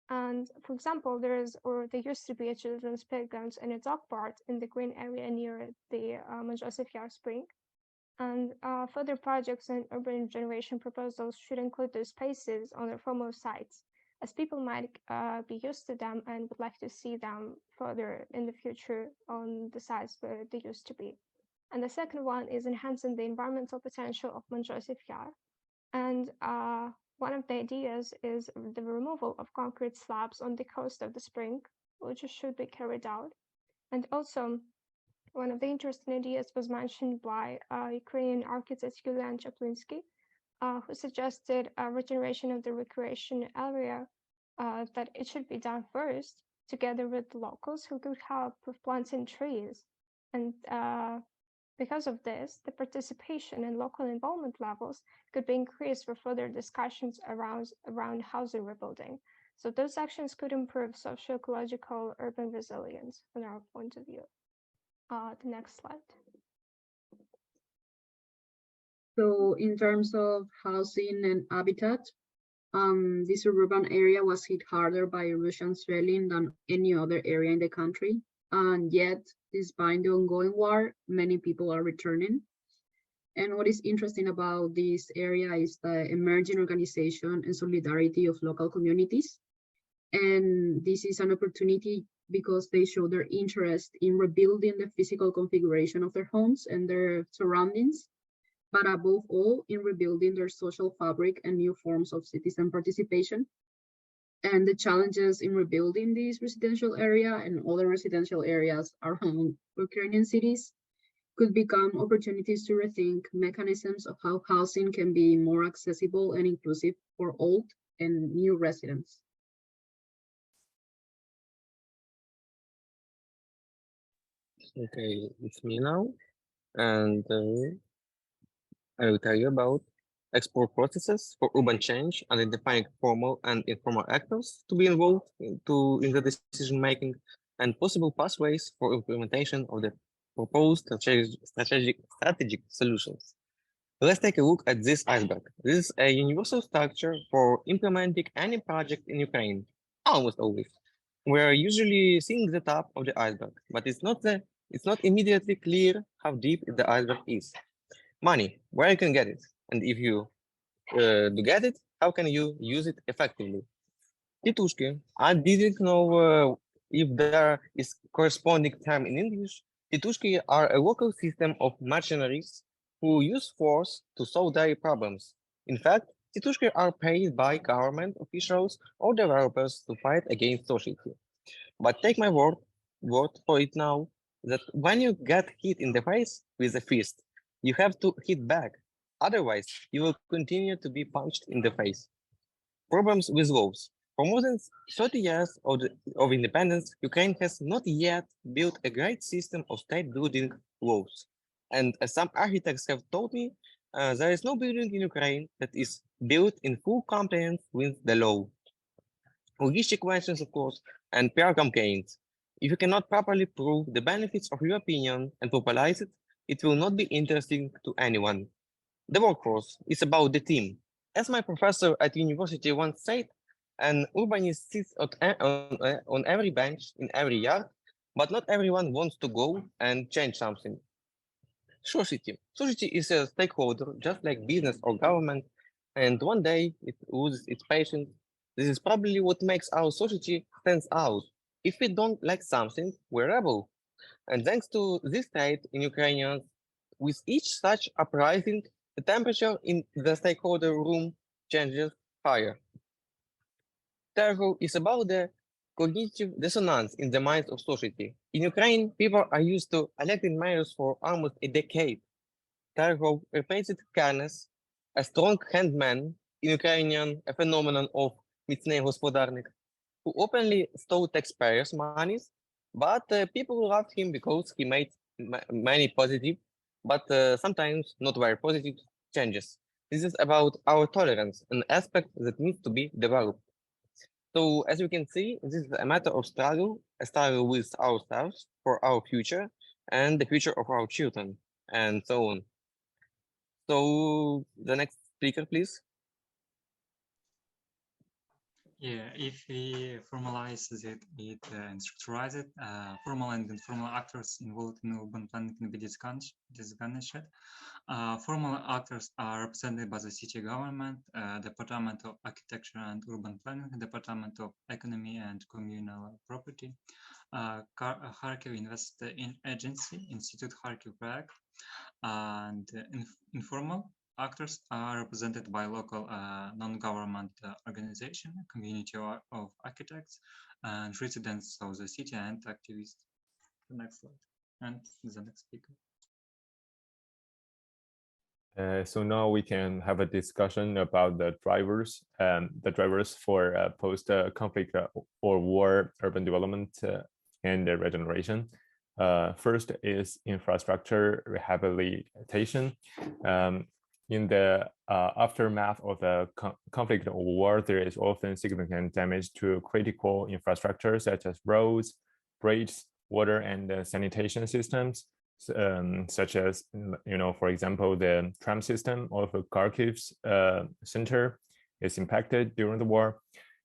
And for example, there used to be a children's playground and a dog park in the green area near the Joseph Yar Spring. And further projects and urban regeneration proposals should include those spaces on their former sites, as people might be used to them and would like to see them further in the future on the sites where they used to be. And the second one is enhancing the environmental potential of Joseph Yar. And one of the ideas is the removal of concrete slabs on the coast of the spring, which should be carried out. And also, One of the interesting ideas was mentioned by Ukrainian architect Yulian Chaplinsky, who suggested a regeneration of the recreation area, that it should be done first, together with locals who could help with planting trees. And because of this, the participation and local involvement levels could be increased for further discussions around housing rebuilding. So those actions could improve socio-ecological urban resilience from our point of view. The next slide. So in terms of housing and habitat, this urban area was hit harder by Russian shelling than any other area in the country. And yet, despite the ongoing war, many people are returning. And what is interesting about this area is the emerging organization and solidarity of local communities. And this is an opportunity because they show their interest in rebuilding the physical configuration of their homes and their surroundings, but above all, in rebuilding their social fabric and new forms of citizen participation. And the challenges in rebuilding this residential area and other residential areas around Ukrainian cities could become opportunities to rethink mechanisms of how housing can be more accessible and inclusive for old and new residents. Okay, it's me now, and I will tell you about export processes for urban change, identifying formal and informal actors to be involved in the decision making, and possible pathways for implementation of the proposed strategic solutions. Let's take a look at this iceberg. This is a universal structure for implementing any project in Ukraine, almost always. We're usually seeing the top of the iceberg, but it's not immediately clear how deep the iceberg is. Money, where you can get it, and if you do get it, how can you use it effectively? Titushki, I didn't know if there is corresponding term in English. Titushki are a local system of mercenaries who use force to solve their problems. In fact, Titushki are paid by government officials or developers to fight against society. But take my word for it now that when you get hit in the face with a fist, you have to hit back. Otherwise, you will continue to be punched in the face. Problems with laws. For more than 30 years of independence, Ukraine has not yet built a great system of state building laws. And as some architects have told me, there is no building in Ukraine that is built in full compliance with the law. Logistic questions, of course, and PR campaigns. If you cannot properly prove the benefits of your opinion and popularize it, it will not be interesting to anyone. The workforce is about the team. As my professor at university once said, an urbanist sits on every bench in every yard, but not everyone wants to go and change something. Society. Society is a stakeholder, just like business or government, and one day it loses its patience. This is probably what makes our society stands out. If we don't like something, we're rebel. And thanks to this trait in Ukrainians, with each such uprising, the temperature in the stakeholder room changes higher. Therefore, it's about the cognitive dissonance in the minds of society. In Ukraine, people are used to electing mayors for almost a decade. Therefore, replaced kindness, a strong handman in Ukrainian, a phenomenon of міцний господарник, who openly stole taxpayers' monies, but people loved him because he made many positive, but sometimes not very positive changes. This is about our tolerance, an aspect that needs to be developed. So as you can see, this is a matter of struggle, a struggle with ourselves for our future and the future of our children, and so on. So the next speaker, please. Yeah, if we formalize it and structurize it, formal and informal actors involved in urban planning can be discussed. Formal actors are represented by the city government, Department of Architecture and Urban Planning, Department of Economy and Communal Property, Kharkiv Investment Agency, Institute Kharkiv Prague, and informal actors are represented by local non-government organization, community of architects, and residents of the city and activists. The next slide. And the next speaker. So now we can have a discussion about the drivers for post-conflict or war urban development and regeneration. First is infrastructure rehabilitation. In the aftermath of the conflict or war, there is often significant damage to critical infrastructure such as roads, bridges, water, and sanitation systems. Such as, for example, the tram system of Kharkiv's center is impacted during the war.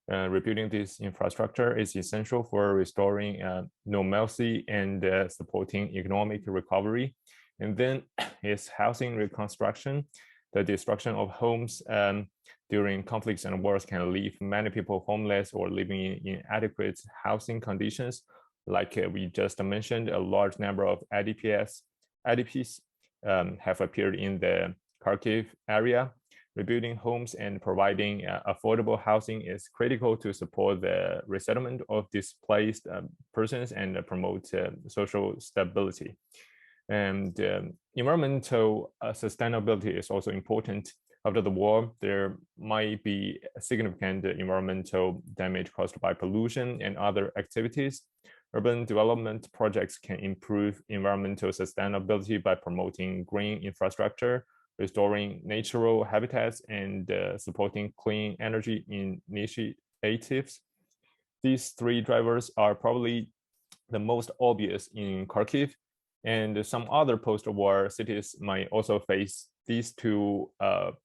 Rebuilding this infrastructure is essential for restoring normalcy and supporting economic recovery. And then is housing reconstruction. The destruction of homes during conflicts and wars can leave many people homeless or living in inadequate housing conditions. Like we just mentioned, a large number of IDPs have appeared in the Kharkiv area. Rebuilding homes and providing affordable housing is critical to support the resettlement of displaced persons and promote social stability. And environmental sustainability is also important. After the war, there might be significant environmental damage caused by pollution and other activities. Urban development projects can improve environmental sustainability by promoting green infrastructure, restoring natural habitats, and supporting clean energy initiatives. These three drivers are probably the most obvious in Kharkiv, and some other post-war cities might also face these two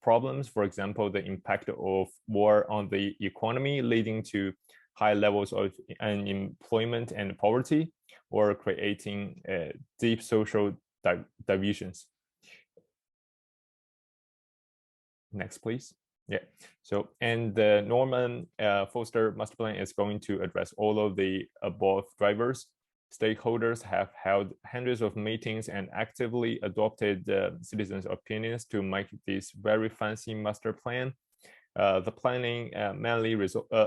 problems. For example, the impact of war on the economy, leading to high levels of unemployment and poverty, or creating deep social divisions. Next, please. Yeah. So, and the Norman Foster Master Plan is going to address all of the above drivers. Stakeholders have held hundreds of meetings and actively adopted citizens' opinions to make this very fancy master plan. The planning mainly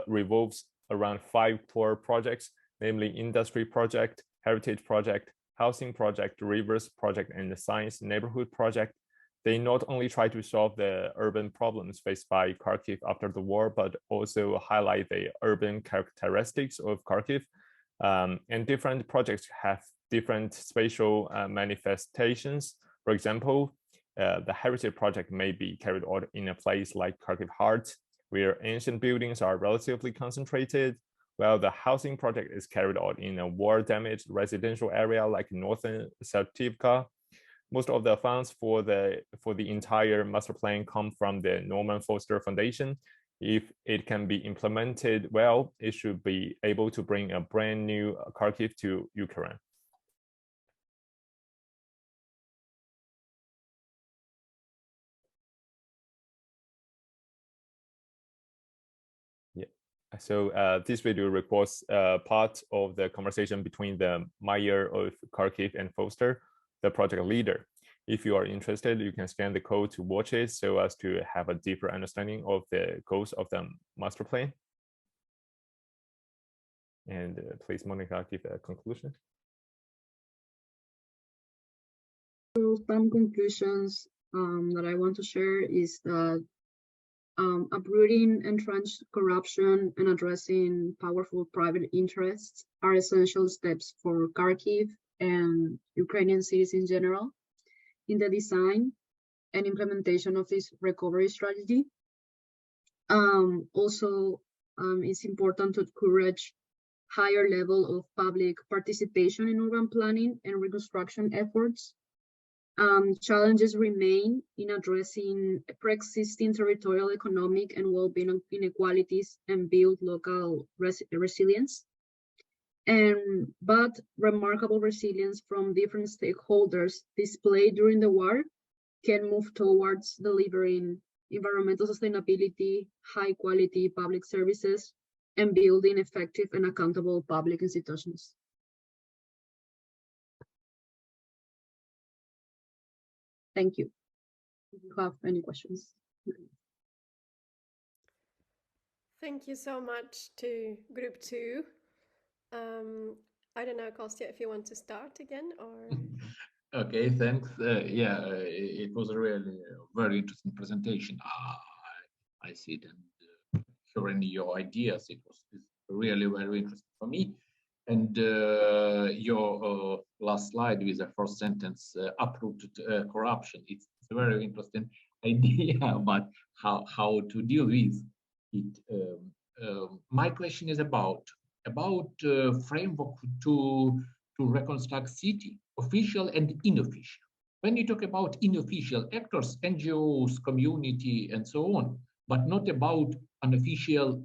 revolves around 5 core projects, namely industry project, heritage project, housing project, rivers project, and the science neighborhood project. They not only try to solve the urban problems faced by Kharkiv after the war, but also highlight the urban characteristics of Kharkiv. And different projects have different spatial manifestations. For example, the heritage project may be carried out in a place like Kharkiv Heart, where ancient buildings are relatively concentrated, while the housing project is carried out in a war-damaged residential area like northern Sertivka. Most of the funds for the entire master plan come from the Norman Foster Foundation. If it can be implemented well, it should be able to bring a brand new Kharkiv to Ukraine. Yeah. So this video records part of the conversation between the mayor of Kharkiv and Foster, the project leader. If you are interested, you can scan the code to watch it so as to have a deeper understanding of the goals of the master plan. And please, Monica, give a conclusion. So some conclusions that I want to share is that uprooting entrenched corruption and addressing powerful private interests are essential steps for Kharkiv and Ukrainian cities in general in the design and implementation of this recovery strategy. Also, it's important to encourage higher level of public participation in urban planning and reconstruction efforts. Challenges remain in addressing pre-existing territorial, economic, and well-being inequalities and build local resilience. But remarkable resilience from different stakeholders displayed during the war can move towards delivering environmental sustainability, high-quality public services, and building effective and accountable public institutions. Thank you. If you have any questions. Thank you so much to Group 2. I don't know, Kostya, if you want to start again or. Okay, thanks. Yeah, it was a really very interesting presentation. I see it, and hearing your ideas, it was really very interesting for me. And your last slide with the first sentence, uprooted corruption. It's a very interesting idea, but how to deal with it. My question is about framework to reconstruct city, official and unofficial. When you talk about unofficial actors, NGOs, community, and so on, but not about unofficial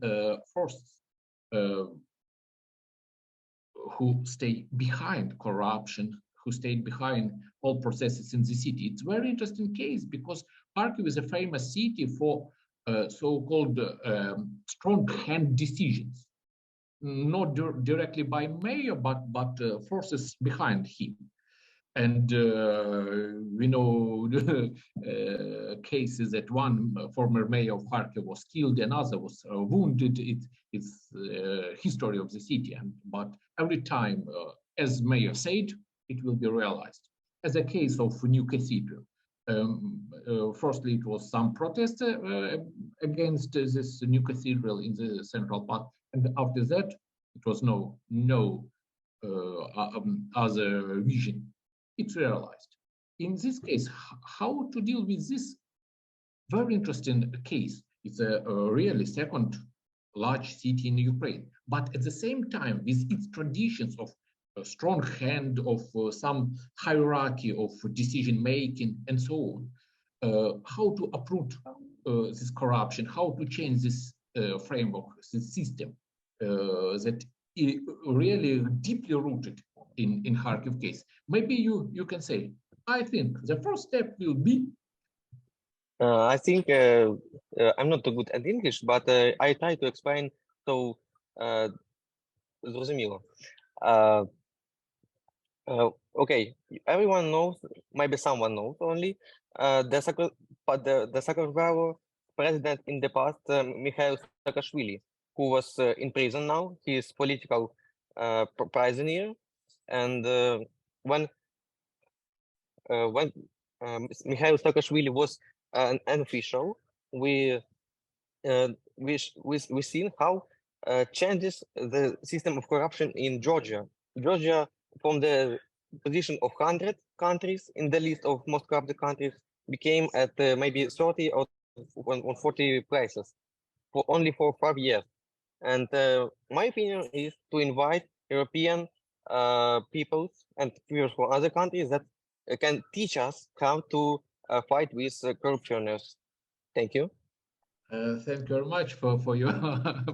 forces who stay behind corruption, who stay behind all processes in the city. It's a very interesting case because Kharkiv is a famous city for so-called strong hand decisions, not directly by mayor, but forces behind him. And we know cases that one former mayor of Kharkiv was killed, another was wounded. It's history of the city. But every time, as mayor said, it will be realized. As a case of New Cathedral, firstly, it was some protest against this New Cathedral in the central part. And after that, it was no other vision. It's realized. In this case, how to deal with this very interesting case? It's a really second large city in Ukraine, but at the same time, with its traditions of a strong hand, of some hierarchy of decision making, and so on. How to uproot this corruption? How to change this framework, this system that is really deeply rooted in Kharkiv case? Maybe you can say, I think the first step will be. I think I'm not too good at English, but I try to explain so зрозуміло. Okay, everyone knows, maybe someone knows only, the Sakartvelo president in the past, Mikhail Saakashvili, who was in prison now. He is political prisoner. And when Mikhail Saakashvili was an official, we seen how changes the system of corruption in Georgia. Georgia, from the position of 100 countries in the list of most corrupt countries, became at maybe 30 or 40 places for only 5 years. And my opinion is to invite European peoples and peers from other countries that can teach us how to fight with corruptioners. Thank you. Thank you very much for your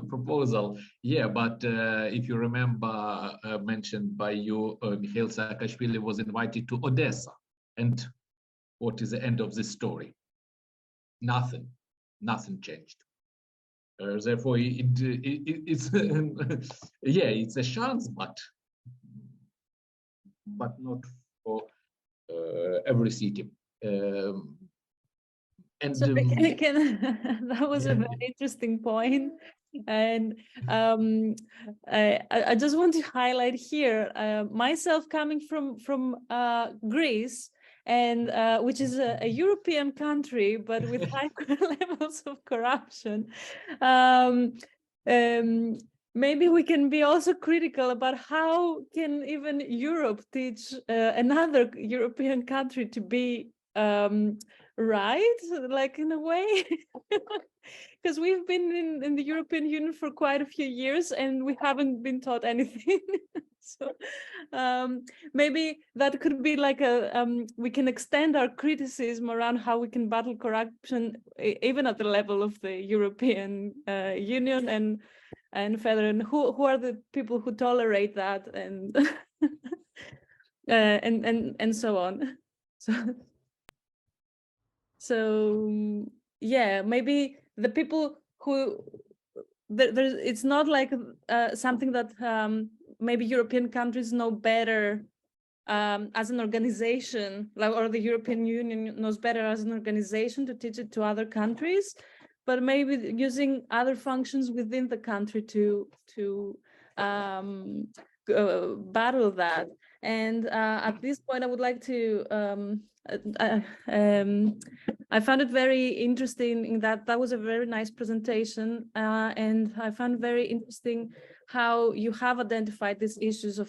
proposal. Yeah, but if you remember, mentioned by you, Mikhail Saakashvili was invited to Odessa. And what is the end of this story? Nothing changed. Therefore, it's yeah, it's a chance, but not for every city. And so that was a very interesting point. And I just want to highlight here, myself coming from Greece, and which is a European country, but with high levels of corruption. Maybe we can be also critical about how can even Europe teach another European country to be right, like in a way, because we've been in the European Union for quite a few years and we haven't been taught anything. So maybe that could be like we can extend our criticism around how we can battle corruption even at the level of the European Union and federal, and who are the people who tolerate that, and and so on. So yeah, maybe the people who it's not like something that maybe European countries know better as an organization, or the European Union knows better as an organization to teach it to other countries, but maybe using other functions within the country to battle that. And at this point, I would like to, I found it very interesting in that was a very nice presentation. And I found very interesting how you have identified these issues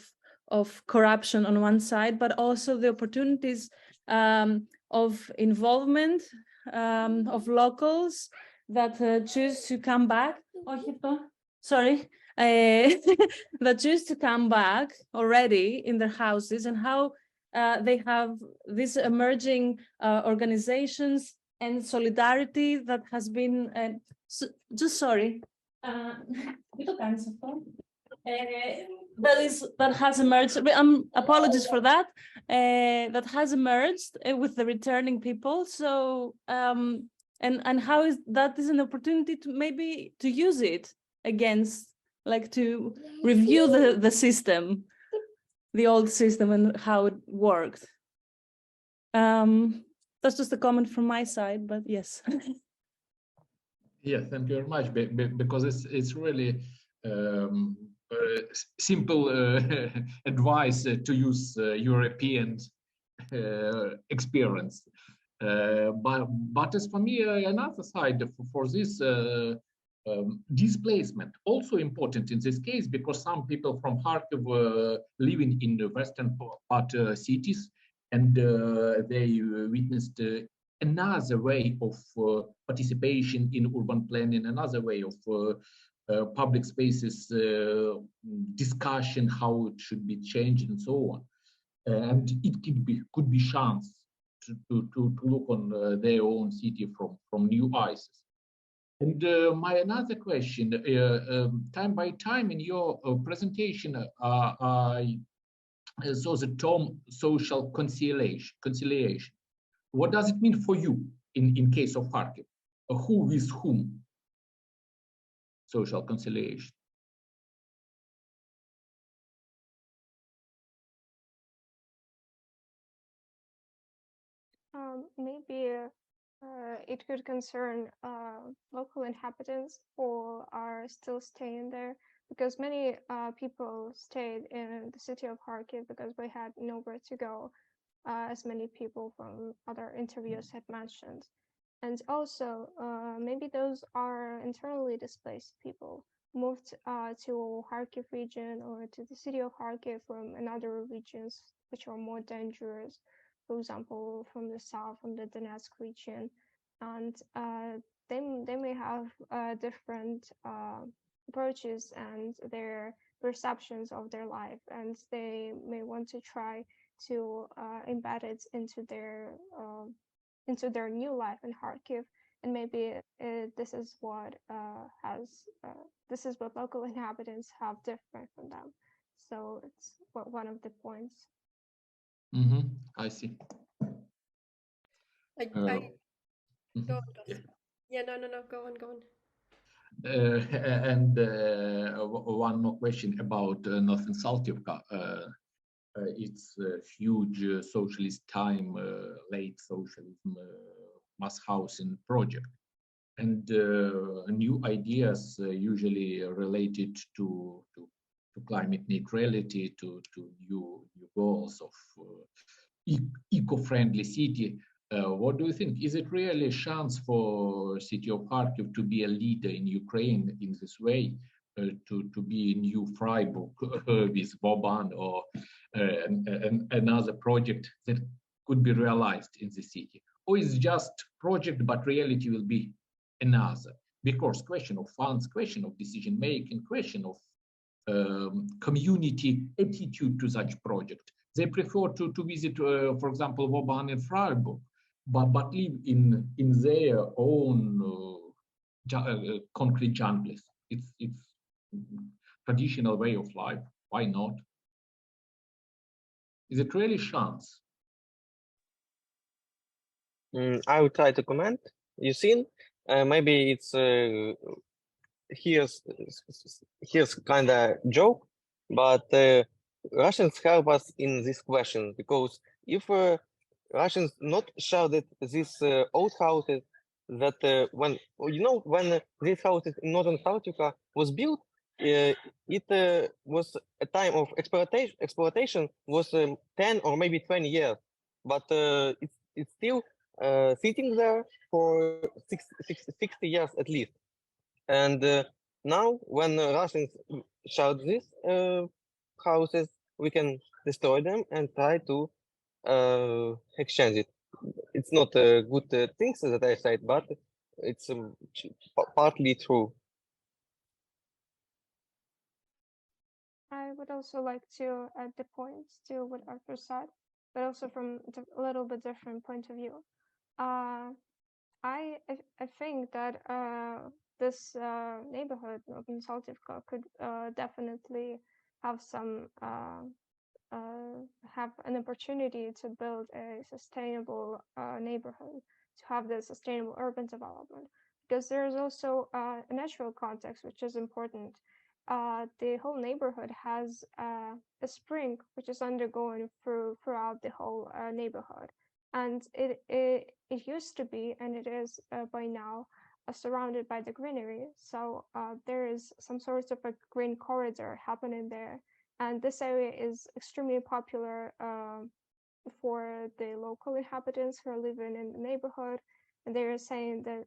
of corruption on one side, but also the opportunities of involvement of locals that choose to come back. Sorry. That choose to come back already in their houses, and how they have these emerging organizations and solidarity that has been that has emerged. Apologies for that. That has emerged with the returning people. So and how is that is an opportunity to maybe to use it against, like, to review the system, the old system, and how it worked. That's just a comment from my side, but yes. Yeah, thank you very much. Because it's really simple advice to use European experience. But as for me, another side for this displacement also important in this case, because some people from Kharkiv were living in the western part cities, and they witnessed another way of participation in urban planning, another way of public spaces discussion, how it should be changed and so on. And it could be chance to look on their own city from new eyes. And my another question, time by time in your presentation, I saw the term social conciliation. What does it mean for you in case of Kharkiv? Who with whom? Social conciliation. Maybe it could concern local inhabitants who are still staying there, because many people stayed in the city of Kharkiv because we had nowhere to go, as many people from other interviews had mentioned. And also, maybe those are internally displaced people moved to Kharkiv region or to the city of Kharkiv from another regions which are more dangerous, for example, from the south, from the Donetsk region. And they may have different approaches and their perceptions of their life, and they may want to try to embed it into their new life in Kharkiv. And maybe this is what local inhabitants have different from them. So it's one of the points. I see. Go on. Yeah, no, go on. And one more question about Northern Saltivka. It's a huge socialist time, late socialism, mass housing project, and new ideas usually related to climate neutrality, to new goals of eco-friendly city. What do you think? Is it really a chance for city of Kharkiv to be a leader in Ukraine in this way, to be a new Freiburg with Voban, or another project that could be realized in the city? Or is it just project, but reality will be another? Because question of funds, question of decision making, question of community attitude to such project. They prefer to visit, for example, Voban and Freiburg, but live in their own concrete jungles. It's traditional way of life. Why not? Is it really chance? I will try to comment. You seen? Maybe it's here's kind of joke, but Russians help us in this question, because if Russians not showed these old houses that when these houses in Northern Saltivka was built, it was a time of exploitation was 10 or maybe 20 years, but it's still sitting there for 60 years at least. And now when Russians shot these houses, we can destroy them and try to exchange it. It's not a good things that I said, but it's partly true. I would also like to add the points to what Arthur said, but also from a little bit different point of view. I think that this neighborhood, Saltivka, could definitely have some have an opportunity to build a sustainable neighborhood, to have the sustainable urban development, because there is also a natural context which is important. The whole neighborhood has a spring which is undergoing throughout the whole neighborhood, and it used to be, and it is by now, surrounded by the greenery. So there is some sort of a green corridor happening there, and this area is extremely popular for the local inhabitants who are living in the neighborhood, and they are saying that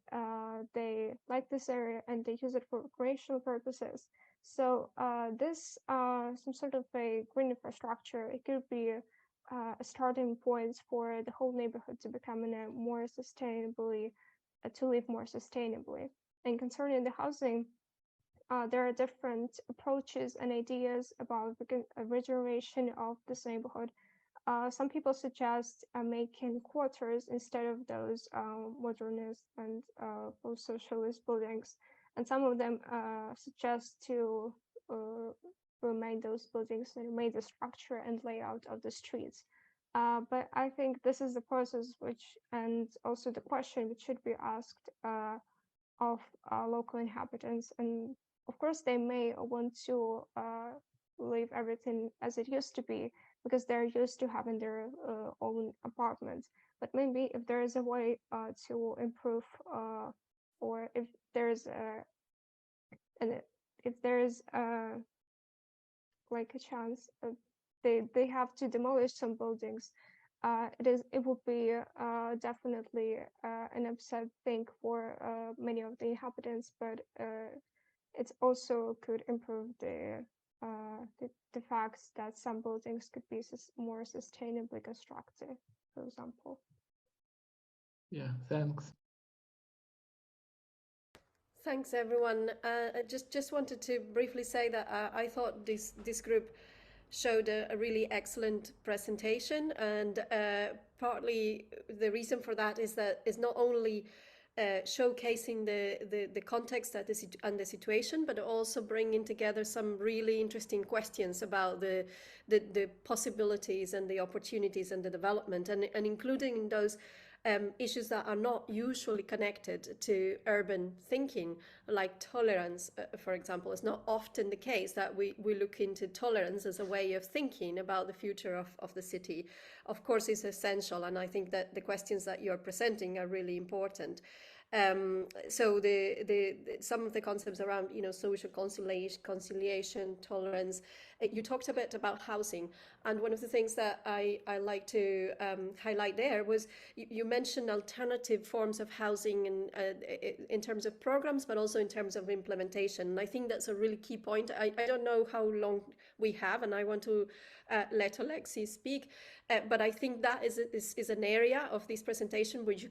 they like this area and they use it for recreational purposes. So this some sort of a green infrastructure, it could be a starting point for the whole neighborhood to become in a more sustainably, to live more sustainably. And concerning the housing, there are different approaches and ideas about the regeneration of this neighborhood. Some people suggest making quarters instead of those modernist and post-socialist buildings, and some of them suggest to remain those buildings and remain the structure and layout of the streets. But I think this is the process which, and also the question which should be asked of local inhabitants. And of course, they may want to leave everything as it used to be, because they're used to having their own apartments. But maybe if there is a way to improve, or if there's like a chance, they have to demolish some buildings, it would be definitely an upset thing for many of the inhabitants, but it also could improve the facts that some buildings could be more sustainably constructed, for example. Yeah, thanks. Thanks, everyone. I just wanted to briefly say that I thought this group showed a really excellent presentation, and partly the reason for that is that it's not only showcasing the context and the situation, but also bringing together some really interesting questions about the possibilities and the opportunities and the development, and including in those issues that are not usually connected to urban thinking, like tolerance, for example. It's not often the case that we look into tolerance as a way of thinking about the future of the city. Of course, it's essential, and I think that the questions that you're presenting are really important. So some of the concepts around, social conciliation, tolerance. You talked a bit about housing, and one of the things that I like to highlight there was you mentioned alternative forms of housing, and in terms of programs, but also in terms of implementation. And I think that's a really key point. I don't know how long we have, and I want to let Alexi speak, but I think that is an area of this presentation which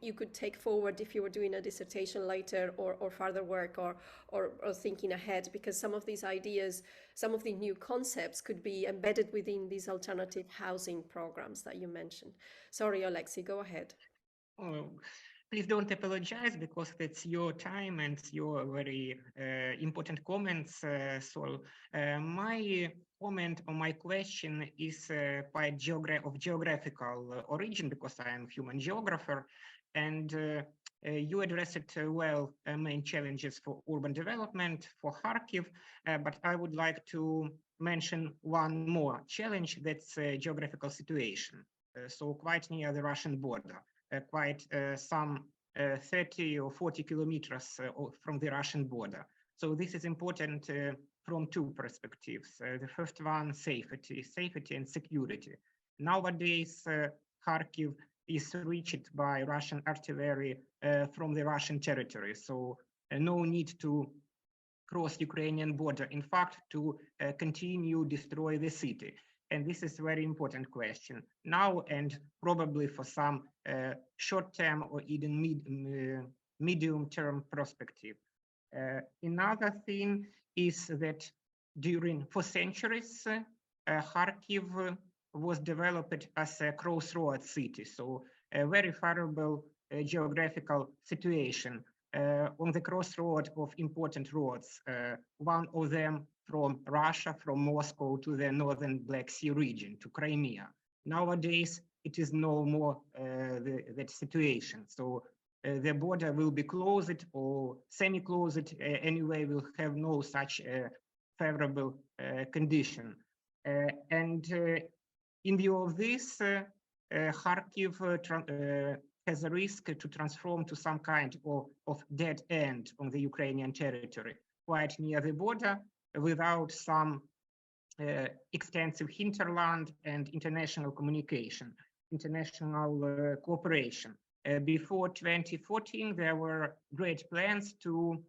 you could take forward if you were doing a dissertation later, or further work, or thinking ahead, because some of these ideas, some of the new concepts could be embedded within these alternative housing programs that you mentioned. Sorry, Alexi, go ahead. Oh, please don't apologize, because it's your time and your very important comments. So my comment or my question is quite of geographical origin, because I am a human geographer, and you addressed well main challenges for urban development for Kharkiv, but I would like to mention one more challenge, that's geographical situation. So quite near the Russian border, quite some 30 or 40 kilometers from the Russian border. So this is important from two perspectives. The first one, safety and security. Nowadays, Kharkiv is reached by Russian artillery from the Russian territory. So no need to cross Ukrainian border, in fact, to continue destroy the city. And this is a very important question now and probably for some short-term or even medium-term perspective. Another thing is that for centuries, Kharkiv was developed as a crossroads city, so a very favorable geographical situation on the crossroad of important roads, one of them from Russia, from Moscow to the northern Black Sea region, to Crimea. Nowadays, it is no more that situation. So the border will be closed or semi-closed, anyway, will have no such favorable condition. And in view of this, Kharkiv has a risk to transform to some kind of dead end on the Ukrainian territory, quite near the border, without some extensive hinterland and international communication, international cooperation. Before 2014, there were great plans to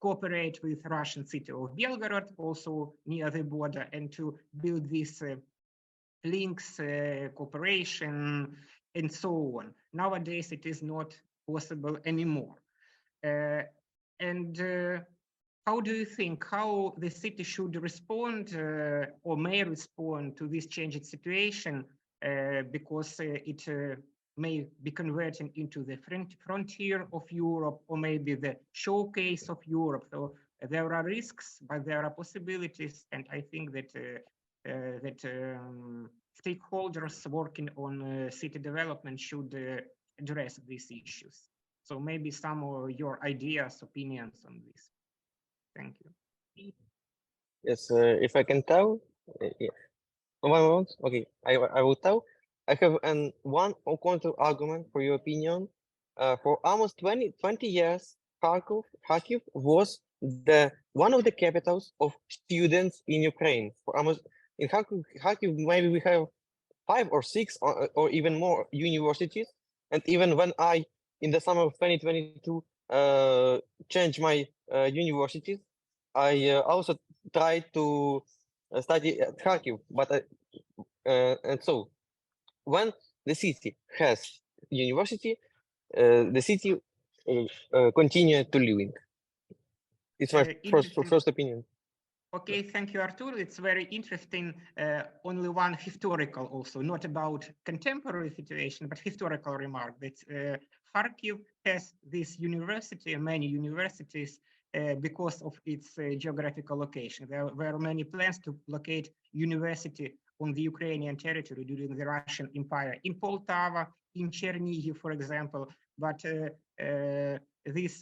cooperate with Russian city of Belgorod, also near the border, and to build these links, cooperation, and so on. Nowadays, it is not possible anymore. How do you think how the city should respond or may respond to this changed situation because it may be converting into the frontier of Europe or maybe the showcase of Europe? So there are risks, but there are possibilities, and I think that stakeholders working on city development should address these issues. So maybe some of your ideas, opinions on this. Thank you. Yes, if I can tell, yeah. 1 moment. Okay, I will tell. I have one counter argument for your opinion. For almost 20 years, Kharkiv was one of the capitals of students in Ukraine. For almost in Kharkiv, maybe we have 5 or 6 or even more universities. And even when I, in the summer of 2022, changed my universities, I also tried to study at Kharkiv. But and so, when the city has university, the city continue to living. It's my first opinion. Okay, thank you, Artur. It's very interesting. Only one historical also, not about contemporary situation, but historical remark that Kharkiv has this university, many universities, because of its geographical location. There were many plans to locate university on the Ukrainian territory during the Russian Empire, in Poltava, in Chernihiv, for example, but these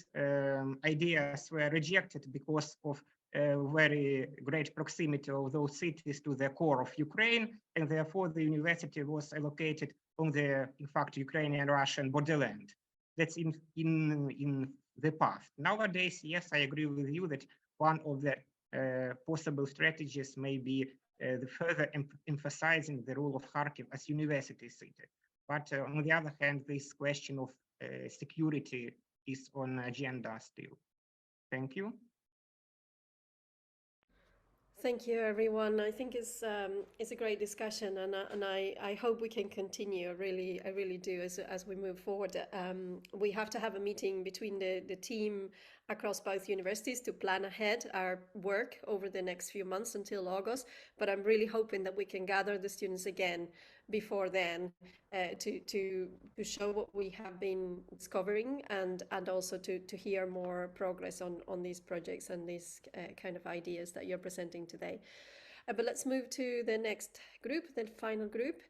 ideas were rejected because of very great proximity of those cities to the core of Ukraine, and therefore the university was allocated on the, in fact, Ukrainian-Russian borderland. That's in the past. Nowadays, yes, I agree with you that one of the possible strategies may be the further emphasizing the role of Kharkiv as university city. But on the other hand, this question of security is on agenda still. Thank you. Thank you, everyone. I think it's a great discussion, and I hope we can continue. I really do as we move forward. We have to have a meeting between the team across both universities to plan ahead our work over the next few months until August. But I'm really hoping that we can gather the students again before then to show what we have been discovering and also to hear more progress on these projects and these kind of ideas that you're presenting today. But let's move to the next group, the final group.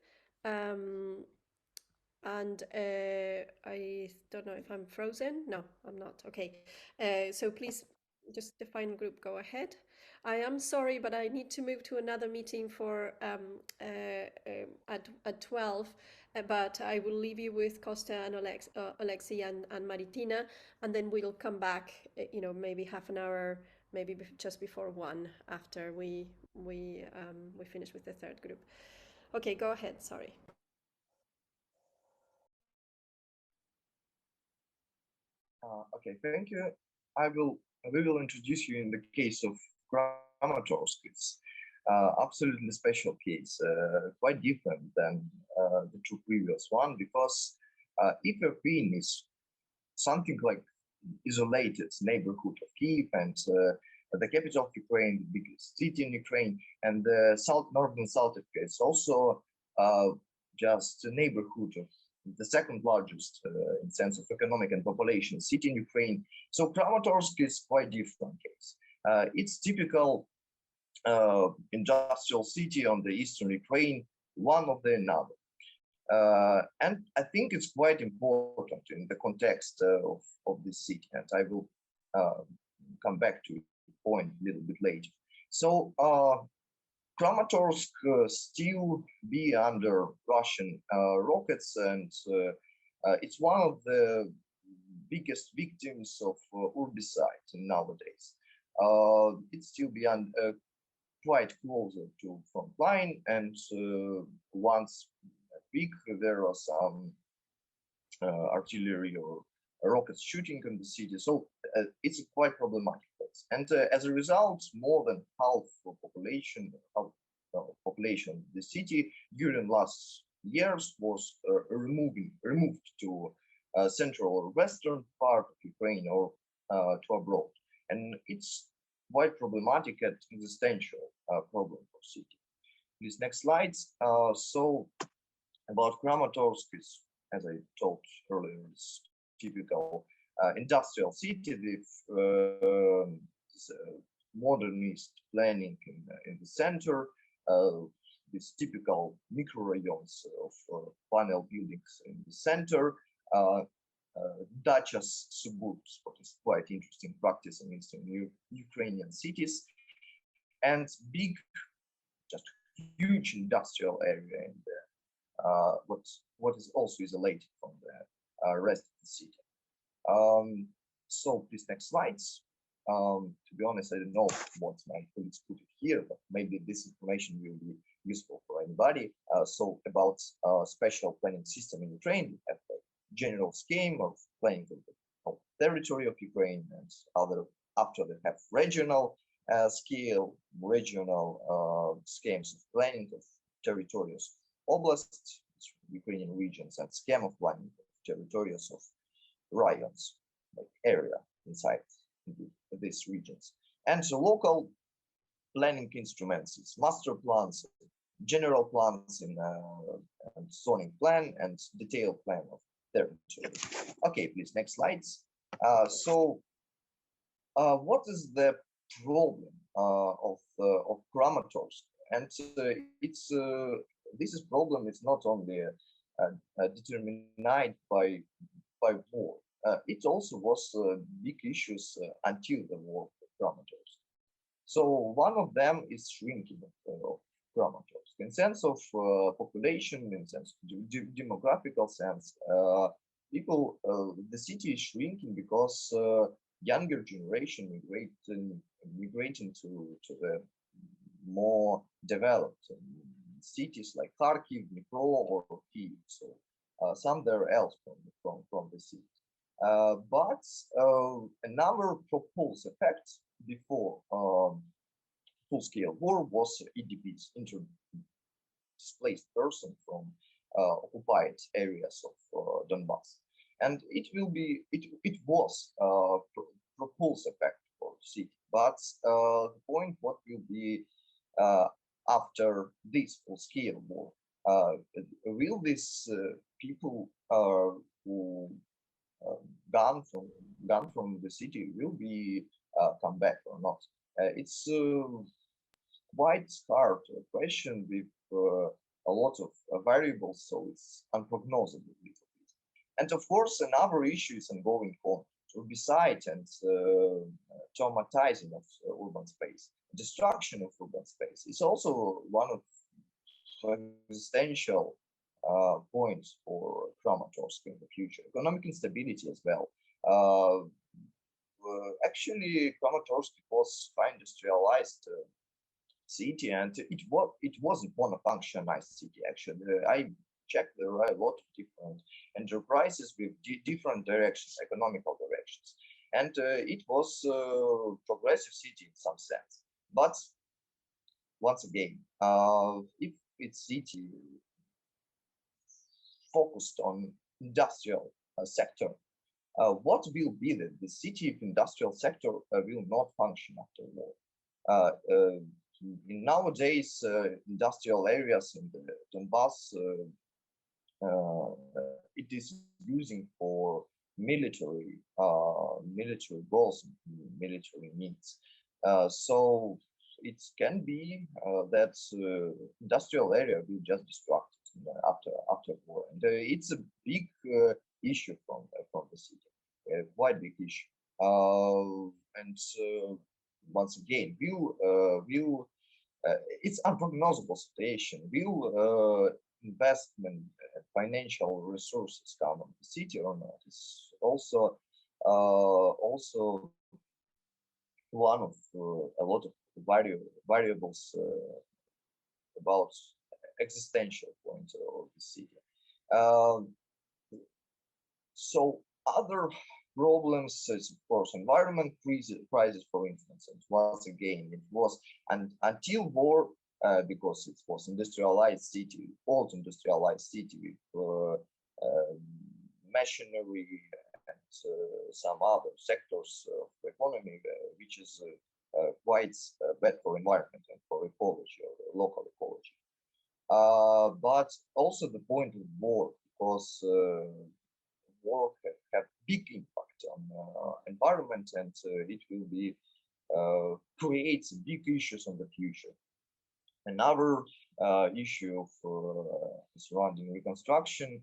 And I don't know if I'm frozen. No, I'm not. Okay. So please just the final group go ahead. I am sorry, but I need to move to another meeting for at 12. But I will leave you with Costa and Alexi and Maritina, and then we'll come back. Maybe half an hour, maybe just before 1, after we finish with the third group. Okay, go ahead. Sorry. Okay, thank you. We will introduce you in the case of Kramatorsk. It's absolutely special case, quite different than the 2 previous one, because if Irpin is something like isolated neighborhood of Kyiv and the capital of Ukraine, the biggest city in Ukraine, and the northern Saltivka is also just a neighborhood of the second largest in sense of economic and population city in Ukraine. So Kramatorsk is quite different case. It's typical industrial city on the eastern Ukraine, one of the another. And I think it's quite important in the context of this city, and I will come back to the point a little bit later. So Kramatorsk still be under Russian rockets, and it's one of the biggest victims of urbicide nowadays. It's still be quite closer to front line, and once a week there are some artillery or rockets shooting in the city. So it's a quite problematic place. And as a result, more than half of population of the city during last years was removed to central or western part of Ukraine or to abroad. And it's quite problematic and existential problem for city. Please, next slides. So about Kramatorsk is, as I told earlier, is typical industrial city with modernist planning in the center, these typical microrayons of panel buildings in the center, dachas suburbs, what is quite interesting practice in Eastern Ukrainian cities, and big, just huge industrial area in there, what is also isolated from the rest of the city. So please, next slides. To be honest, I don't know what my colleagues put it here, but maybe this information will be useful for anybody. So about special planning system in Ukraine, we have a general scheme of planning the territory of Ukraine, and after they have regional scale, regional schemes of planning of territories, oblasts, Ukrainian regions, and scheme of planning of territories of rayons, like area inside these regions. And so local planning instruments, it's master plans, general plans, and zoning plan, and detailed plan of territory. Okay, please, next slides. So what is the problem of Kramatorsk? And this problem is not only determined by war. It also was big issues until the war of Kramatorsk. So one of them is shrinking of Kramatorsk in sense of population, in sense of demographical sense. The city is shrinking because younger generation migrating to the more developed cities like Kharkiv, Dnipro, or Kyiv. So somewhere else from the city. But another proposed effect before full-scale war was EDPs, displaced person from occupied areas of Donbass, and it was proposed effect for the city. But the point, what will be after this full-scale war? Will these people who gone from the city will be come back or not? It's quite hard question with a lot of variables, so it's unprognosable. And of course, another issue is ongoing urbicide and traumatizing of urban space. Destruction of urban space is also one of existential points for Kramatorsk in the future. Economic instability as well. Actually, Kramatorsk was quite industrialized city, and it wasn't monofunctionized city. Actually, I checked, there are a lot of different enterprises with different directions, economical directions, and it was a progressive city in some sense. But once again, if it's city focused on industrial sector, what will be the city if industrial sector will not function after war? In nowadays, industrial areas in the Donbass, it is using for military goals, military needs. So it can be that industrial area will just destruct after war, and it's a big issue from the city, a quite big issue. And once again, it's unprognosable situation. Will investment, financial resources come on the city or not? It's also one of a lot of variables about existential point of the city. So other problems is of course environment crisis, for instance. And once again, it was until war, because it was industrialized city, old industrialized city with machinery and some other sectors of the economy, which is quite bad for environment and for ecology or local ecology. But also the point of war, because war have big impact on environment, and it will be creates big issues in the future. Another issue of surrounding reconstruction,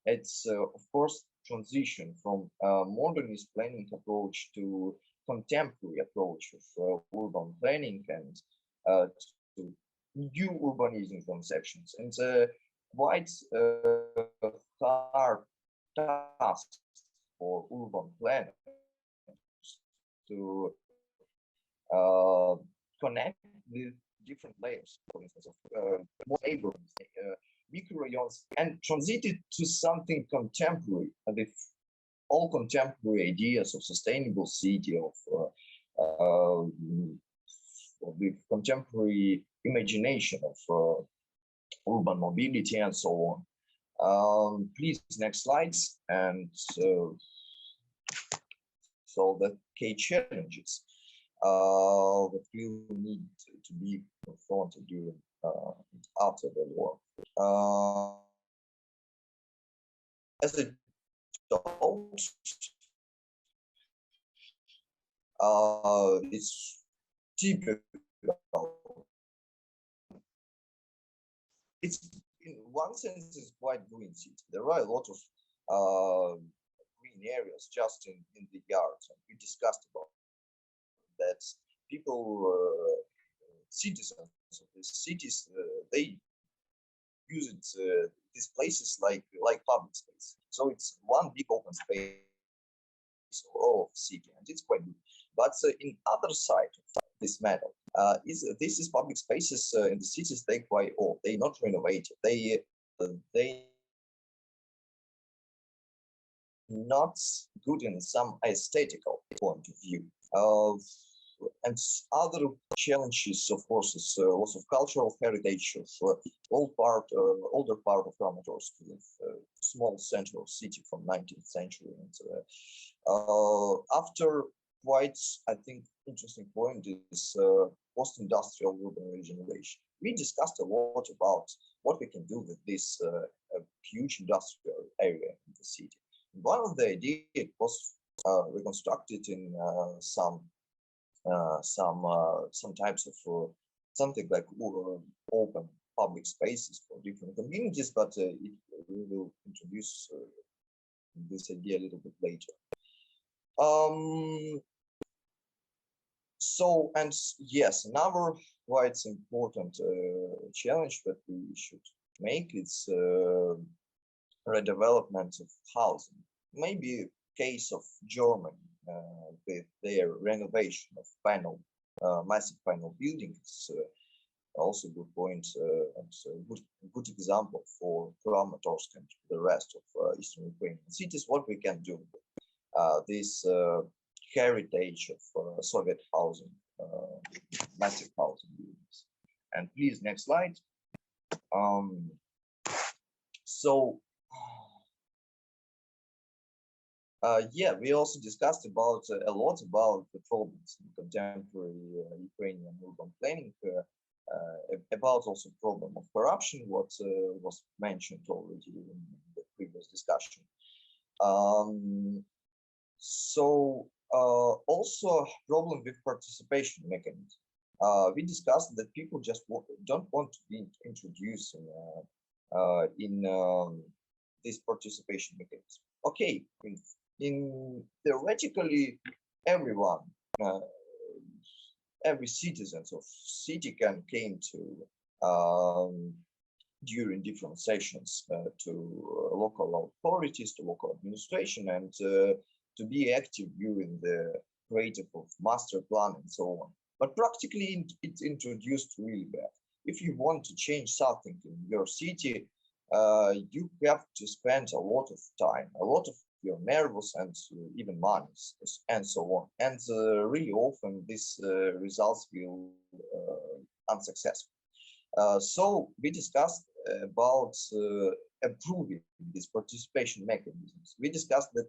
it's of course transition from modernist planning approach to contemporary approach of urban planning and to new urbanism conceptions, and quite hard task for urban planners to connect the different layers, for instance, of more neighborhoods, microrayons, and transit it to something contemporary with all contemporary ideas of sustainable city, of with contemporary imagination of urban mobility and so on. Please, next slides. And so the key challenges that we will need to be confronted during after the war. As I told, it's typical. It's in one sense it's quite green city. There are a lot of green areas just in the yards, and we discussed about that. People, citizens of the cities, they use it these places like public space. So it's one big open space of city, and it's quite good. But in other side of this medal, this is public spaces in the cities. They quite old. They not renovated. They not good in some aesthetical point of view. And other challenges, of course, is loss of cultural heritage of older part of Kramatorsk, with small central city from 19th century. And after quite, I think, interesting point is post-industrial urban regeneration. We discussed a lot about what we can do with this huge industrial area in the city. And one of the ideas was reconstructed in some types of something like open public spaces for different communities, but we will introduce this idea a little bit later. So, and yes, another quite important challenge that we should make is redevelopment of housing. Maybe case of Germany with their renovation of massive panel buildings, also good point and good example for Kramatorsk and the rest of Eastern Ukrainian cities. What we can do with this heritage of Soviet housing, massive housing buildings. And please, next slide. Yeah, we also discussed about a lot about the problems in contemporary Ukrainian urban planning, about also problem of corruption, what was mentioned already in the previous discussion. Also problem with participation mechanism. We discussed that people just don't want to be introduced in this participation mechanism. Okay, in theoretically, everyone, every citizen of city can came to during different sessions to local authorities, to local administration, and to be active during the creative of master plan and so on. But practically, it's introduced really bad. If you want to change something in your city, you have to spend a lot of time, a lot of your nerves and even money and so on. And really often these results will unsuccessful. So we discussed about improving these participation mechanisms. We discussed that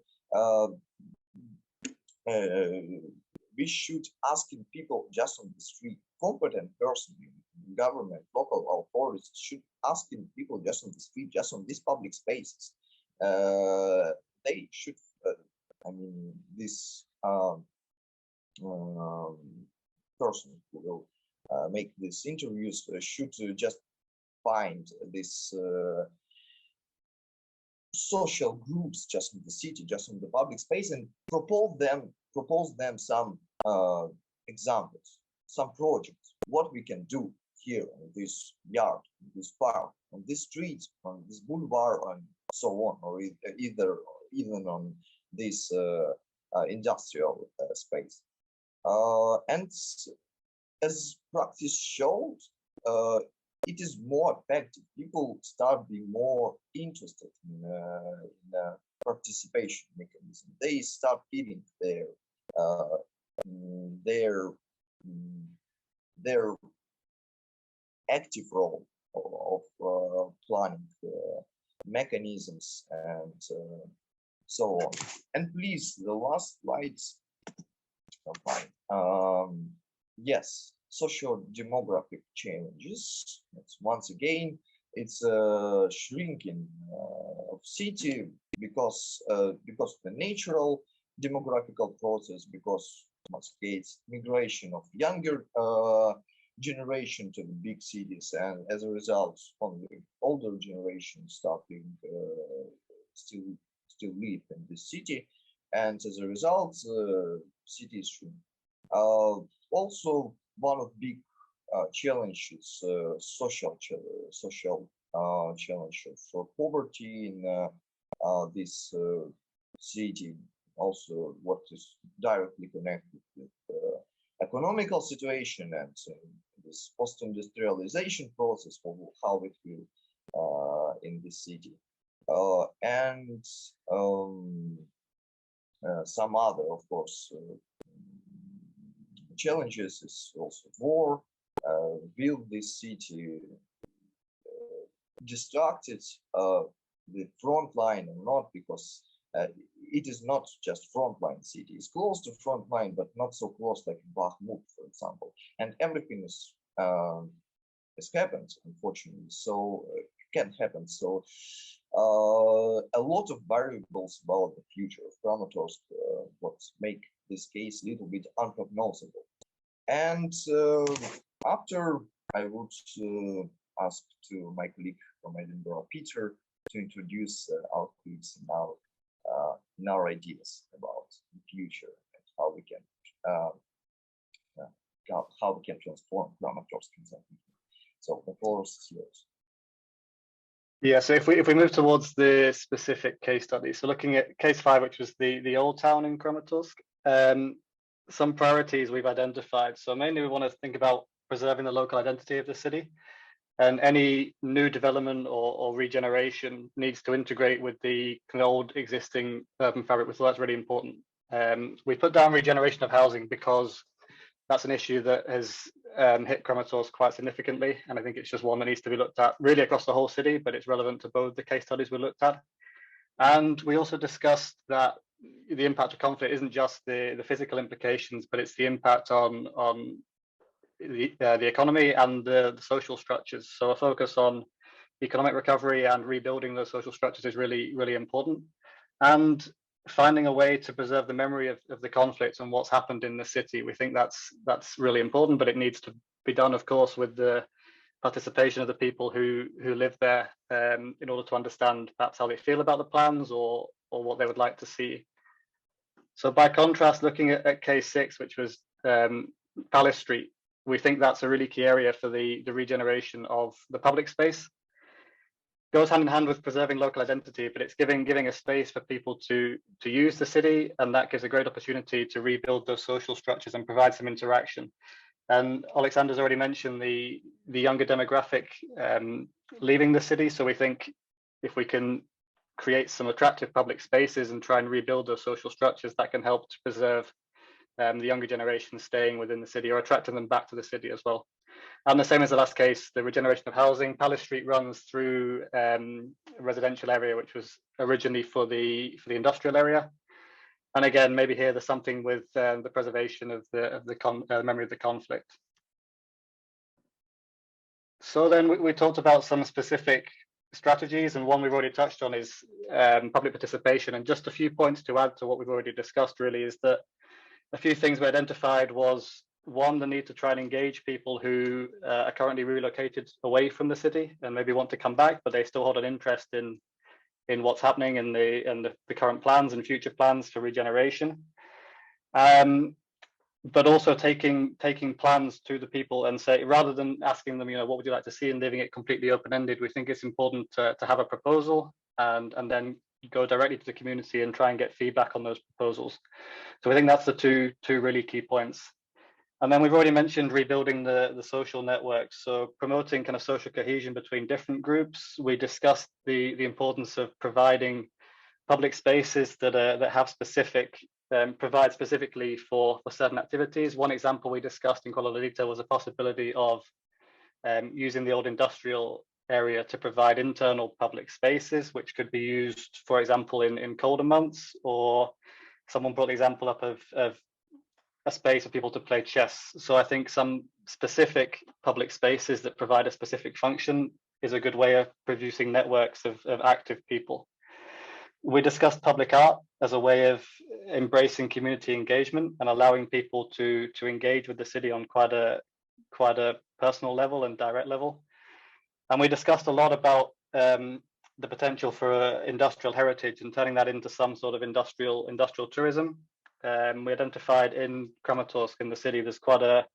we should asking people just on the street, competent person in government, local authorities should asking people just on the street, just on these public spaces. They should, I mean, this person who will make these interviews should just find this social groups just in the city, just in the public space, and propose them some examples, some projects, what we can do here in this yard, in this park, on this street, on this boulevard, and so on, or even on this industrial space. And as practice showed, it is more effective. People start being more interested in participation mechanism. They start feeling their active role of planning mechanisms and so on. And please, the last slides. Yes, socio-demographic changes. Once again, it's a shrinking of city because of the natural demographical process, because cascades migration of younger generation to the big cities, and as a result, only older generation starting still live in the city, and as a result, cities shrink. Also, one of big challenges, social challenge for poverty in this city. Also, what is directly connected with economical situation and this post-industrialization process of how it will in the city, and some other, of course, challenges is also war. Will this city distracted the front line or not? Because it is not just frontline city. It's close to front line, but not so close like Bakhmut, for example. And everything is has happened, unfortunately. So can happen. So a lot of variables about the future of Kramatorsk what make this case a little bit unprognosable. And after I would ask to my colleague from Edinburgh, Peter, to introduce our colleagues in our in our ideas about the future and how we can transform Kramatorsk in something. So the floor is yours. Yeah, so if we move towards the specific case study, so looking at case 5, which was the old town in Kramatorsk, some priorities we've identified. So mainly we want to think about preserving the local identity of the city, and any new development or regeneration needs to integrate with the kind of old existing urban fabric, so that's really important. We put down regeneration of housing because that's an issue that has hit Kramatorsk quite significantly, and I think it's just one that needs to be looked at really across the whole city, but it's relevant to both the case studies we looked at. And we also discussed that the impact of conflict isn't just the physical implications, but it's the impact on the economy and the social structures. So a focus on economic recovery and rebuilding those social structures is really, really important. And finding a way to preserve the memory of the conflict and what's happened in the city. We think that's really important, but it needs to be done, of course, with the participation of the people who live there, in order to understand perhaps how they feel about the plans or what they would like to see. So by contrast, looking at case 6, which was Palace Street, we think that's a really key area for the regeneration of the public space. Goes hand in hand with preserving local identity, but it's giving a space for people to use the city, and that gives a great opportunity to rebuild those social structures and provide some interaction. And Alexander's already mentioned the younger demographic leaving the city, so we think if we can create some attractive public spaces and try and rebuild those social structures, that can help to preserve the younger generation staying within the city or attracting them back to the city as well. And the same as the last case, the regeneration of housing. Palace Street runs through a residential area, which was originally for the industrial area. And again, maybe here there's something with the preservation of the memory of the conflict. So then we talked about some specific strategies, and one we've already touched on is public participation. And just a few points to add to what we've already discussed really is that a few things we identified was, one, the need to try and engage people who are currently relocated away from the city and maybe want to come back, but they still hold an interest in what's happening in the current plans and future plans for regeneration. But also taking plans to the people and say, rather than asking them, what would you like to see, and leaving it completely open-ended, we think it's important to have a proposal and then go directly to the community and try and get feedback on those proposals. So I think that's the two really key points. And then we've already mentioned rebuilding the social networks. So promoting kind of social cohesion between different groups. We discussed the importance of providing public spaces that have specific, provide specifically for certain activities. One example we discussed in quite a lot of detail was a possibility of using the old industrial area to provide internal public spaces, which could be used, for example, in colder months, or someone brought the example up of a space for people to play chess. So I think some specific public spaces that provide a specific function is a good way of producing networks of active people. We discussed public art as a way of embracing community engagement and allowing people to engage with the city on quite a personal level and direct level. And we discussed a lot about the potential for industrial heritage and turning that into some sort of industrial tourism. We identified in Kramatorsk, in the city, there's quite a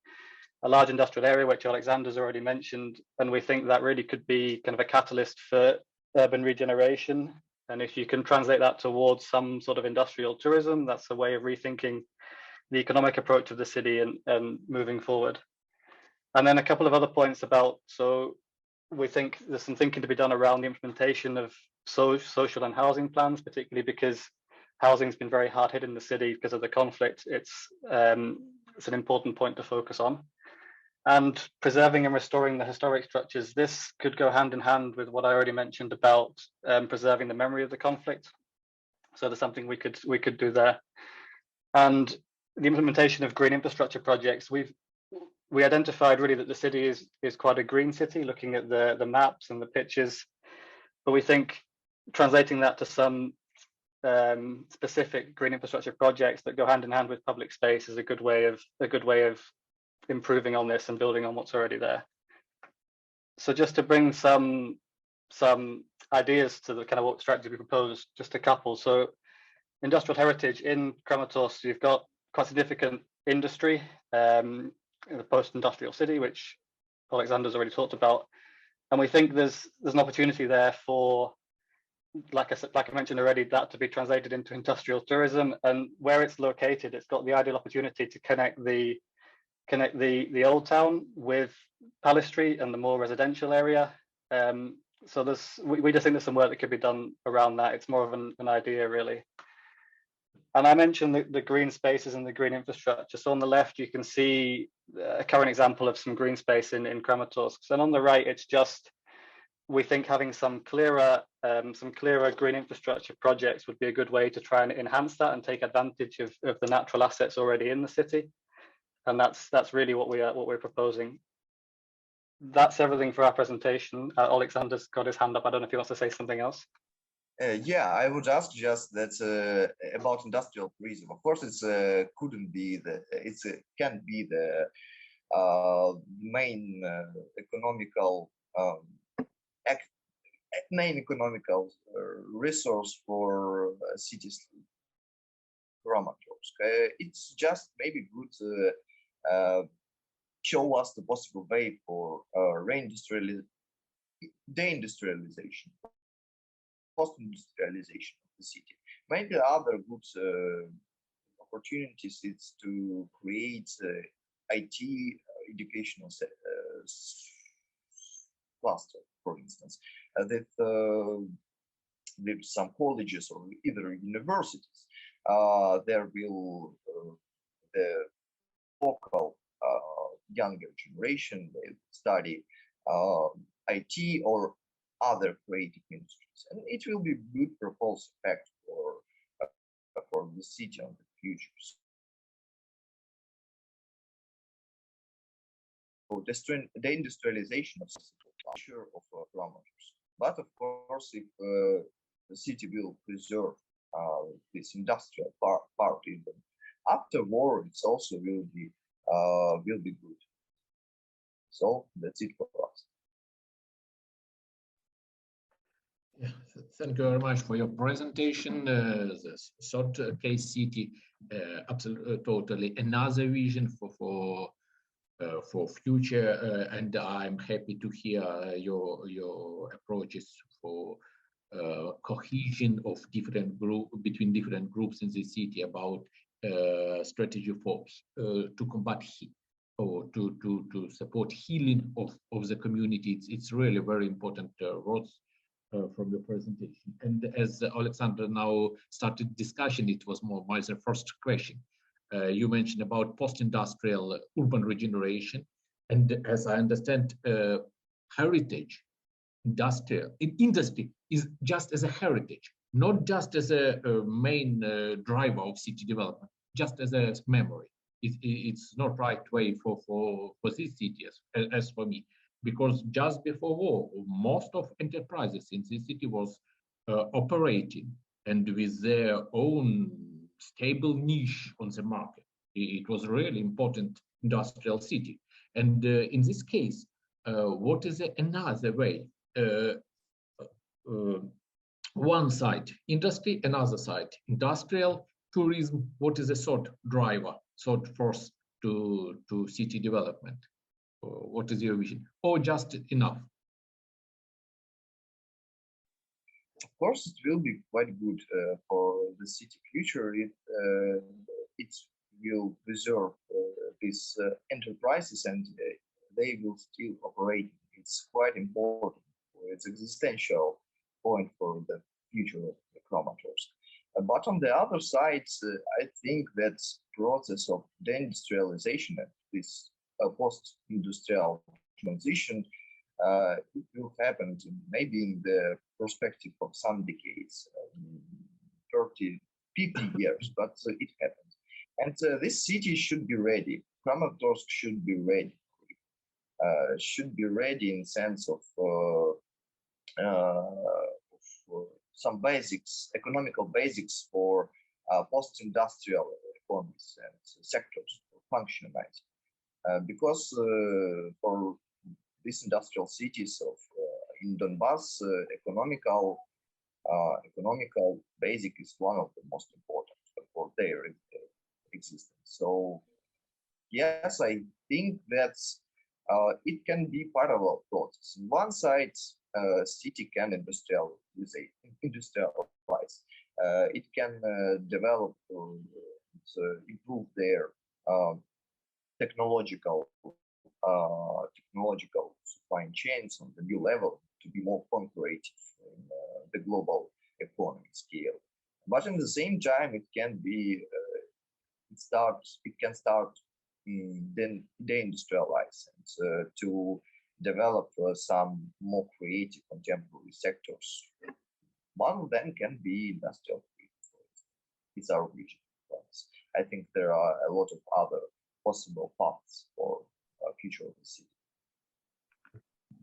large industrial area, which Alexander's already mentioned, and we think that really could be kind of a catalyst for urban regeneration. And if you can translate that towards some sort of industrial tourism, that's a way of rethinking the economic approach of the city and moving forward. And then a couple of other points about, so we think there's some thinking to be done around the implementation of social and housing plans, particularly because housing's been very hard hit in the city because of the conflict. It's an important point to focus on. And preserving and restoring the historic structures, this could go hand in hand with what I already mentioned about preserving the memory of the conflict. So there's something we could do there. And the implementation of green infrastructure projects, we identified really that the city is quite a green city, looking at the maps and the pictures. But we think translating that to some specific green infrastructure projects that go hand in hand with public space is a good way of improving on this and building on what's already there. So just to bring some ideas to the kind of what strategy we proposed, just a couple. So industrial heritage in Kramatorsk, you've got quite significant industry in the post-industrial city, which Alexander's already talked about. And we think there's an opportunity there for, like I mentioned already, that to be translated into industrial tourism. And where it's located, it's got the ideal opportunity to connect the old town with Palace Street and the more residential area. So we just think there's some work that could be done around that. It's more of an idea, really. And I mentioned the green spaces and the green infrastructure. So on the left, you can see a current example of some green space in Kramatorsk. And on the right, it's just, we think having some clearer green infrastructure projects would be a good way to try and enhance that and take advantage of the natural assets already in the city. And that's really what we're proposing. That's everything for our presentation. Alexander's got his hand up. I don't know if he wants to say something else. Yeah, I would ask just that about industrial tourism. Of course, it's couldn't be the can't be the main economical resource for cities. Kramatorsk. It's just maybe good to show us the possible way for deindustrialization, post-industrialization of the city. Maybe other good opportunities is to create IT educational cluster, for instance, with some colleges or either universities. There will the local younger generation will study IT or other creative industries, and it will be good propulsive effect for the city in the future. So the industrialization of the culture of Kramatorsk. But of course, if the city will preserve this industrial part even after war, it's also will be good. So that's it for us. Yeah, thank you very much for your presentation. The third case city, absolutely, totally another vision for future, and I'm happy to hear your approaches for cohesion of between different groups in the city about strategy for to combat or to support healing of the community. It's really very important words from your presentation. And as Alexander now started discussion, it was more my first question. You mentioned about post-industrial urban regeneration, and as I understand, heritage industry is just as a heritage, not just as a main driver of city development, just as a memory. It's not right way for this city as for me, because just before war, most of enterprises in this city was operating and with their own stable niche on the market. It was a really important industrial city. And in this case, what is another way? One side industry, another side industrial tourism. What is the third driver, third force to city development? What is your vision, or just enough? Of course, it will be quite good for the city future if it will preserve these enterprises and they will still operate. It's quite important. It's existential point for the future of the Kramatorsk. But on the other side, I think that process of deindustrialization and this post-industrial transition, it will happen maybe in the perspective of some decades, 30, 50 years, but it happened. And this city should be ready. Kramatorsk should be ready. Should be ready in sense of some basics, economical basics for post-industrial economies and sectors functioning. Because for these industrial cities of in Donbass, economical basic is one of the most important. their existence. So yes, I think that it can be part of our process. On one side, city can industrialize. It can develop, improve their technological supply chains on the new level to be more competitive in the global economy scale. But at the same time, it can be it can start then deindustrialize and to develop some more creative contemporary sectors. One of them can be industrial. It's our vision. I think there are a lot of other possible paths for future of the city.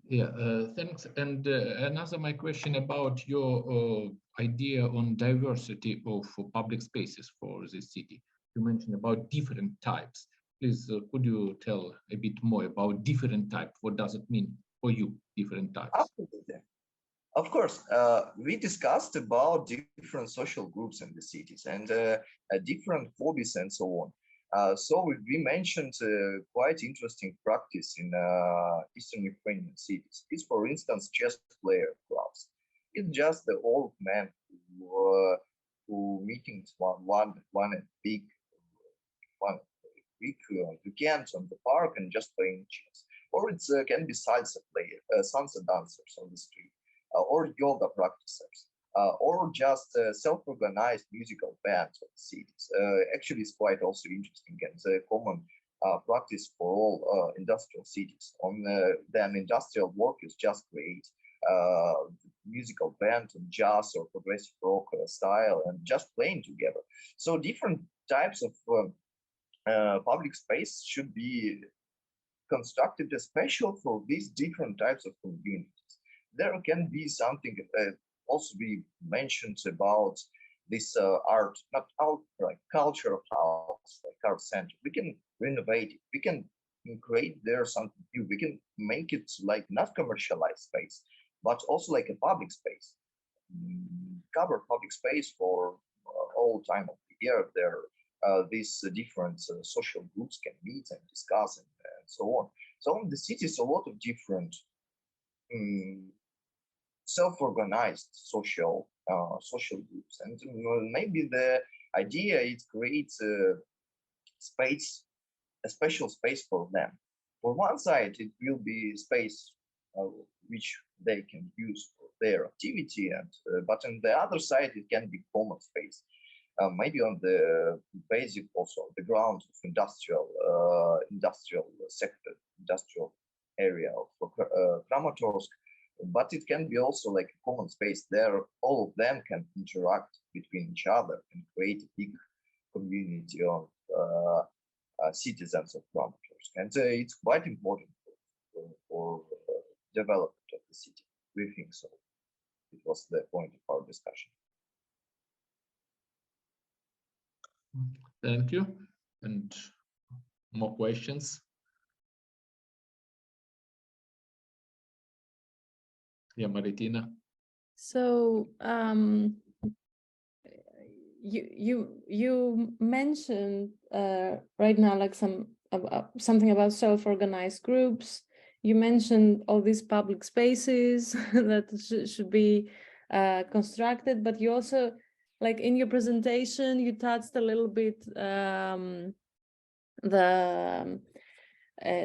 Yeah, thanks. And another my question about your idea on diversity of public spaces for the city. You mentioned about different types. Please, could you tell a bit more about different types? What does it mean for you, different types? Absolutely. Of course, we discussed about different social groups in the cities and different hobbies and so on. So we mentioned quite interesting practice in Eastern Ukrainian cities. It's, for instance, chess player clubs. It's just the old men who meeting one big weekend on the park and just playing chess. Or it can be salsa dancers on the street, or yoga practitioners, or just self-organized musical bands of the cities. Actually, it's quite also interesting and a common practice for all industrial cities. On then industrial workers just create musical band and jazz or progressive rock style and just playing together. So different types of public space should be constructed especially for these different types of communities. There can be something also we mentioned about this art, not art, like culture house, like art center. We can renovate it. We can create there something new. We can make it like not commercialized space, but also like a public space. Cover public space for all time of the year. There, these different social groups can meet and discuss and so on. So in the cities, a lot of different self-organized social groups, and maybe the idea is create space, a special space for them. For one side, it will be space which they can use for their activity, and but on the other side, it can be common space. Maybe on the basic, also on the ground of industrial sector, industrial area of Kramatorsk, but it can be also like a common space there. All of them can interact between each other and create a big community of citizens of Kramatorsk, and it's quite important for development of the city. We think so. It was the point of our discussion. Thank you. And more questions? Yeah, Maritina. So you mentioned right now like something about self-organized groups. You mentioned all these public spaces that should be constructed, but you also, like in your presentation, you touched a little bit the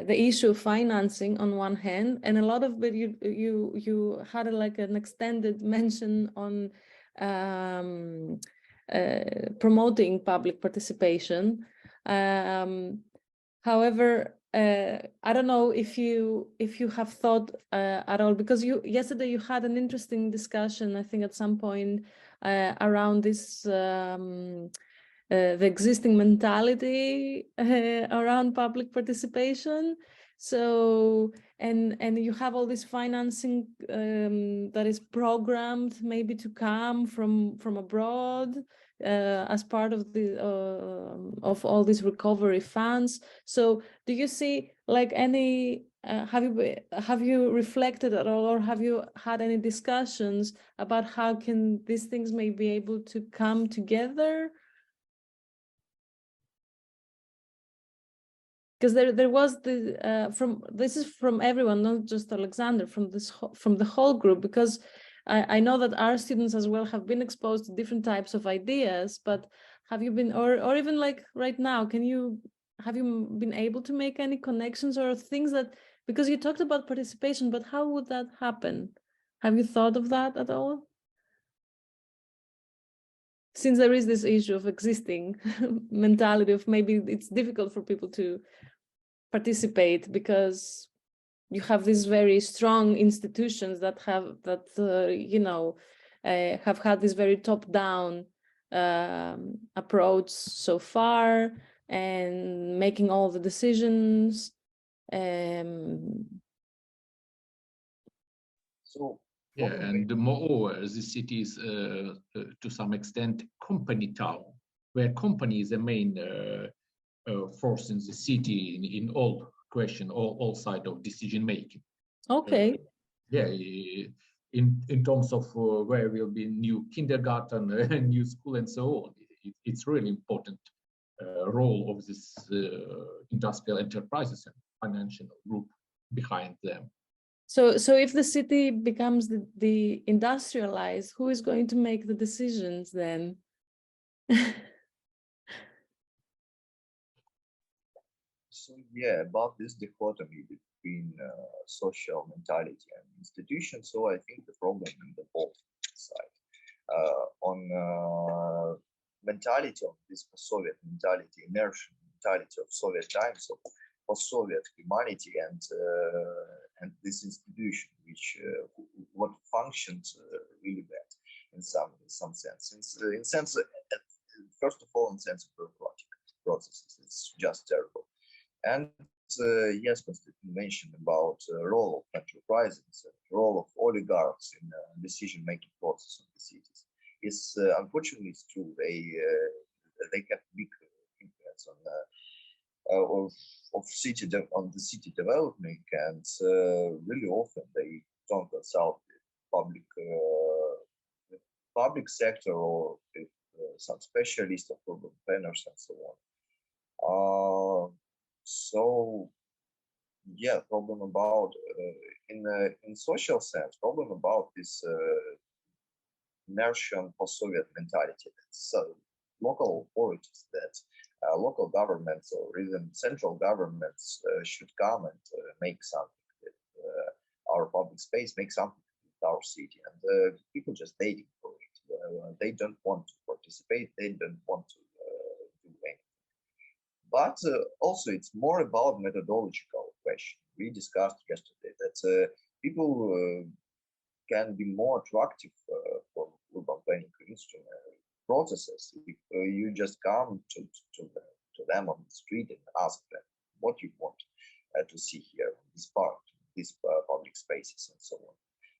issue of financing on one hand, and a lot of it you had like an extended mention on promoting public participation. However, I don't know if you have thought at all, because yesterday you had an interesting discussion, I think at some point around this the existing mentality around public participation. So and you have all this financing that is programmed maybe to come from abroad as part of the of all these recovery funds. So do you see like any have you reflected at all, or have you had any discussions about how can these things may be able to come together? because there was the this is from everyone, not just Alexander, from the whole group, because I know that our students as well have been exposed to different types of ideas, but have you been, or even like right now, have you been able to make any connections or things that, because you talked about participation, but how would that happen? Have you thought of that at all? Since there is this issue of existing mentality of maybe it's difficult for people to participate because you have these very strong institutions that have have had this very top-down approach so far and making all the decisions. So yeah, and moreover, the city is to some extent company town, where company is the main force in the city in all question, all side of decision making. Okay. Yeah, in terms of where will be new kindergarten, new school, and so on. It's really important role of this industrial enterprises and financial group behind them. So if the city becomes the industrialized, who is going to make the decisions then? So yeah, about this dichotomy between social mentality and institutions. So I think the problem in the both side on mentality of this Soviet mentality, inertial mentality of Soviet times, of post-Soviet humanity, and this institution, which what functions really bad in some sense. In sense, first of all, in sense of bureaucratic processes, it's just terrible. And yes, Konstantin mentioned about the role of enterprises, the role of oligarchs in decision-making process of the cities. Is unfortunately it's true. They have big influence on on the city development, and really often they don't consult the public sector or with, some specialists of urban planners and so on. So yeah, problem about in social sense, problem about this inertial post-Soviet mentality. So local authorities, that local governments or even central governments should come and make something with our public space, make something with our city, and people just waiting for it. They don't want to participate. They don't want to do anything. But also, it's more about methodological question. We discussed yesterday that people can be more attractive for urban planning processes if you just come to them on the street and ask them what you want to see here in this park, these public spaces, and so on.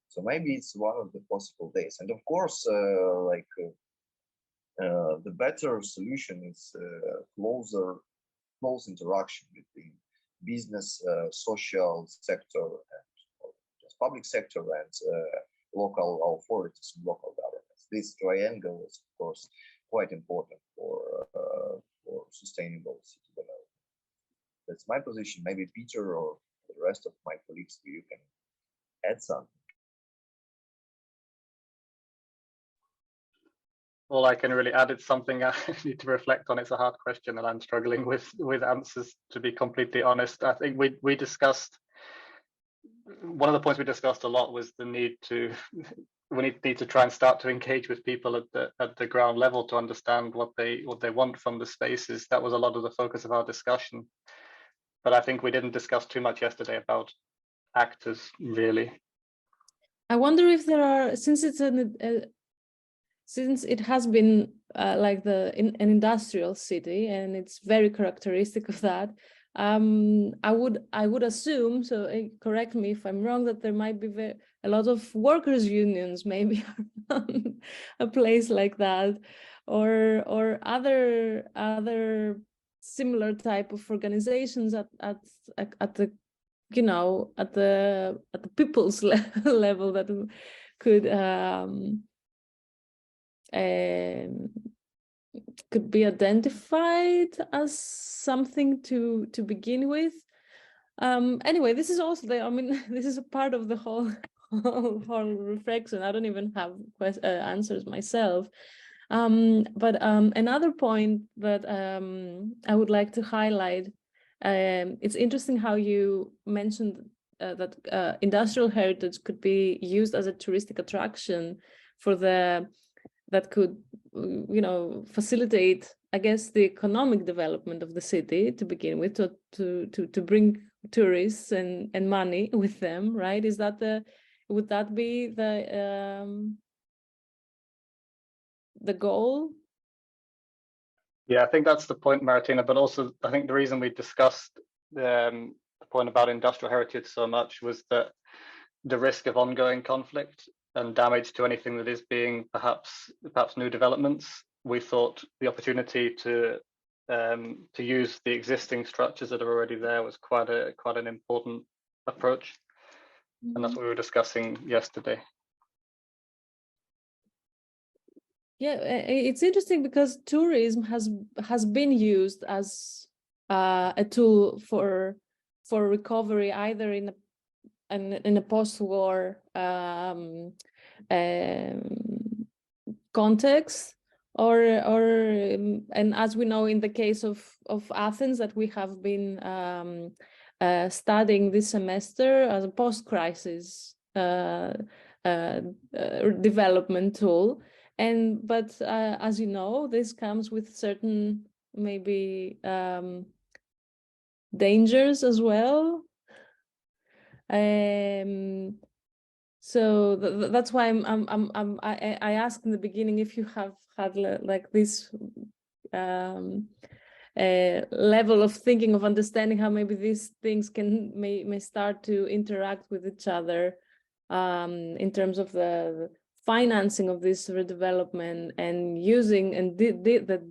So maybe it's one of the possible days. And of course, the better solution is close interaction between business, social sector, and just public sector, and local authorities and local governments. This triangle is, of course, quite important for sustainable city development. That's my position. Maybe Peter or the rest of my colleagues, you can add something. All I can really add is something I need to reflect on. It's a hard question and I'm struggling with answers, to be completely honest. I think we discussed, one of the points we discussed a lot was the need to try and start to engage with people at the ground level to understand what they want from the spaces. That was a lot of the focus of our discussion. But I think we didn't discuss too much yesterday about actors, really. I wonder if there are, since it has been like an industrial city, and it's very characteristic of that. I would assume, so correct me if I'm wrong, that there might be a lot of workers' unions maybe around a place like that, or other similar type of organizations at the at the people's level that could could be identified as something to begin with. Anyway, this is also I mean, this is a part of the whole reflection. I don't even have answers myself. But another point that I would like to highlight, it's interesting how you mentioned that industrial heritage could be used as a touristic attraction for that could, you know, facilitate, I guess, the economic development of the city to begin with, to bring tourists and money with them, right? Is that would that be the goal? Yeah, I think that's the point, Maritina, but also I think the reason we discussed the point about industrial heritage so much was that the risk of ongoing conflict and damage to anything that is being perhaps new developments. We thought the opportunity to use the existing structures that are already there was quite an important approach, and that's what we were discussing yesterday. Yeah, it's interesting because tourism has been used as a tool for recovery, either in a post-war context, or and as we know in the case of Athens that we have been studying this semester, as a post-crisis development tool. But as you know, this comes with certain maybe dangers as well. So that's why I asked in the beginning if you have had like this level of thinking, of understanding how maybe these things may start to interact with each other in terms of the financing of this redevelopment and using and the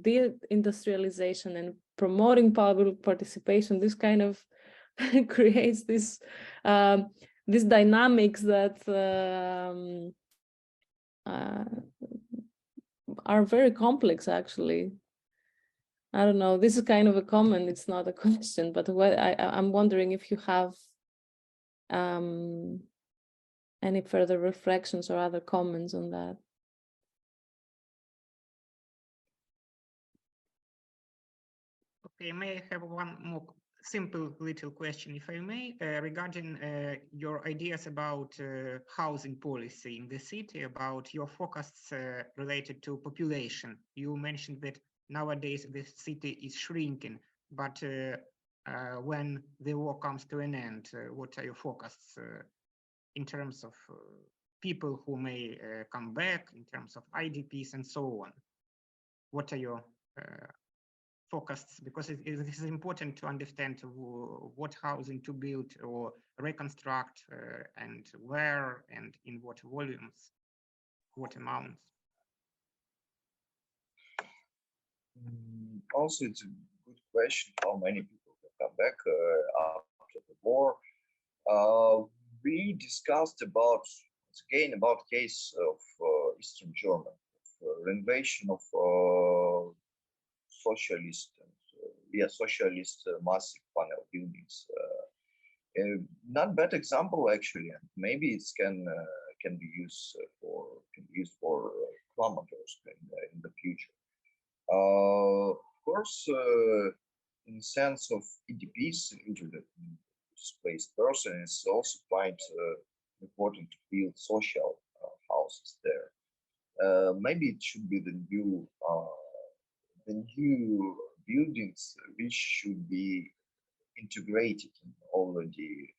deindustrialization and promoting public participation. This kind of creates this these dynamics that are very complex, actually. I don't know, this is kind of a comment, it's not a question, but what I'm wondering if you have any further reflections or other comments on that. Okay, may I have one more simple little question, if I may, regarding your ideas about housing policy in the city, about your focus related to population. You mentioned that nowadays the city is shrinking, but when the war comes to an end, what are your focus in terms of people who may come back, in terms of IDPs and so on? What are your focus? Because this is important to understand what housing to build or reconstruct, and where and in what volumes, what amounts. Also, it's a good question. How many people will come back after the war? We discussed about case of Eastern Germany, of renovation of socialist massive panel buildings. Not bad example, actually, and maybe it can be used for Kramatorsk in the future. Of course, in the sense of EDPs, displaced person, it's also quite important to build social houses there. Maybe it should be the new buildings which should be integrated already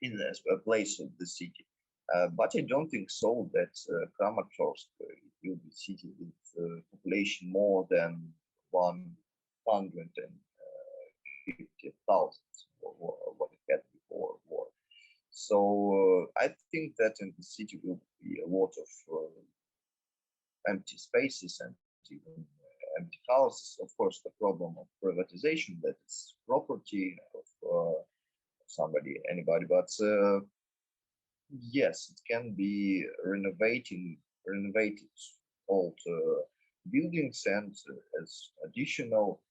in a place of the city. But I don't think so that Kramatorsk will be city with population more than 150,000, what it had before war. So I think that in the city will be a lot of empty spaces and even empty houses. Of course, the problem of privatization, that is property of anybody, but yes, it can be renovated old buildings, and as additional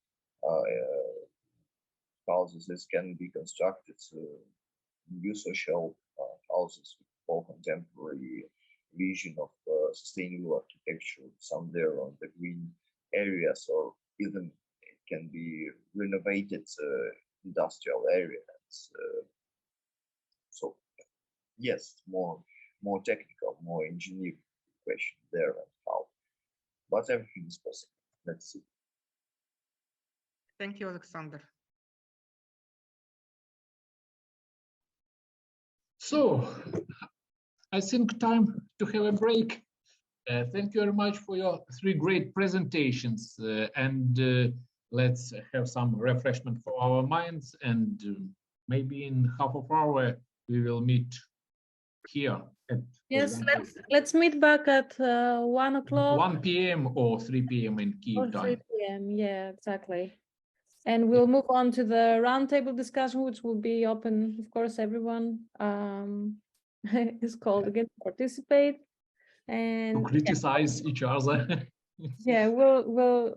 houses this can be constructed, new social houses with more contemporary vision of sustainable architecture, some there on the green areas, or even it can be renovated industrial areas. So yes, more technical, more engineering question there and how, but everything is possible. Let's see. Thank you, Alexander. So I think time to have a break. Thank you very much for your 3 great presentations, and let's have some refreshment for our minds, and maybe in half of an hour we will meet here at, yes, let's meet back at 1 o'clock. 1 p.m. or 3 p.m. in Kyiv time. 3 p.m. Yeah, exactly. And we'll move on to the roundtable discussion, which will be open, of course, everyone is called again to participate and to criticize each other. Yeah, we'll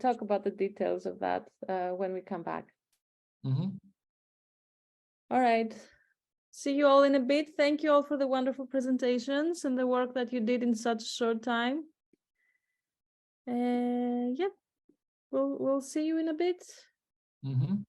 talk about the details of that when we come back. Mm-hmm. All right. See you all in a bit. Thank you all for the wonderful presentations and the work that you did in such a short time. Yeah, we'll see you in a bit. Mm-hmm.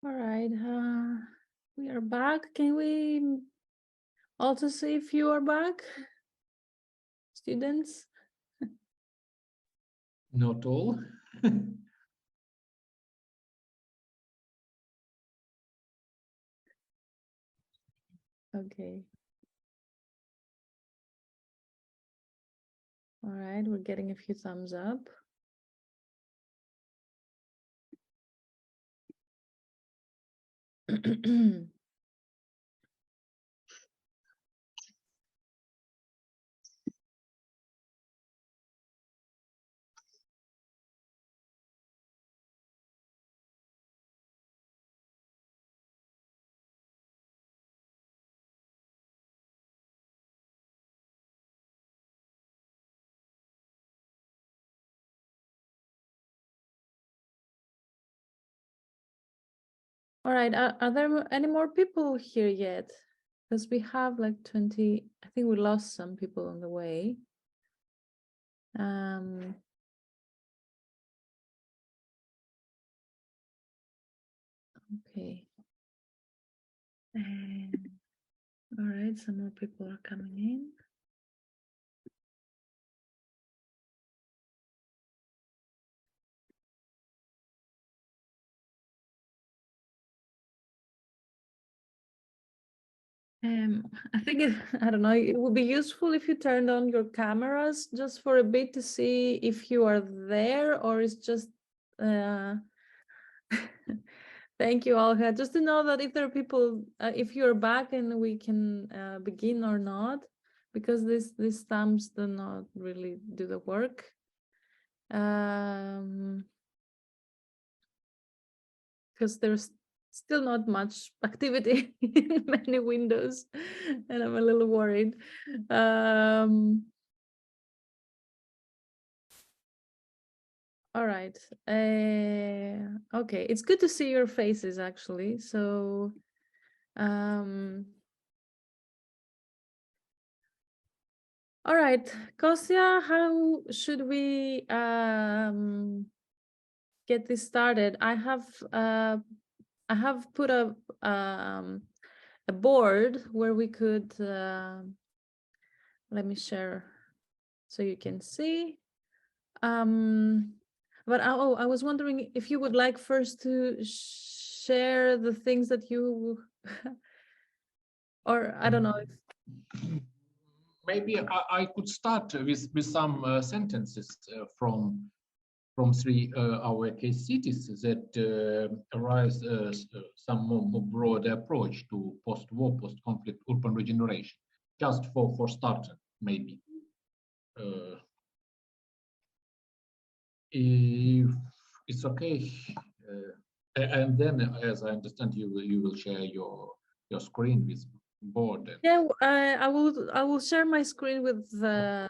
All right, we are back. Can we also see if you are back, students? Not all. Okay. All right, we're getting a few thumbs up. All right, are there any more people here yet? Because we have like 20, I think we lost some people on the way. Okay. All right, some more people are coming in. I think I don't know, it would be useful if you turned on your cameras just for a bit to see if you are there, or it's just thank you, Olga. Just to know that if there are people, if you're back and we can begin or not, because these thumbs do not really do the work. Because there's still not much activity in many windows, and I'm a little worried. All right. Okay, it's good to see your faces actually. So, all right, Kostya, how should we get this started? I have put a board where we could let me share so you can see. But I was wondering if you would like first to share the things that you or I don't know if maybe I could start with some sentences from 3 our case cities that arise some more broad approach to post-war, post-conflict urban regeneration, just for starter, maybe. If it's okay. And then, as I understand, you will share your screen with board. Yeah, I will share my screen with the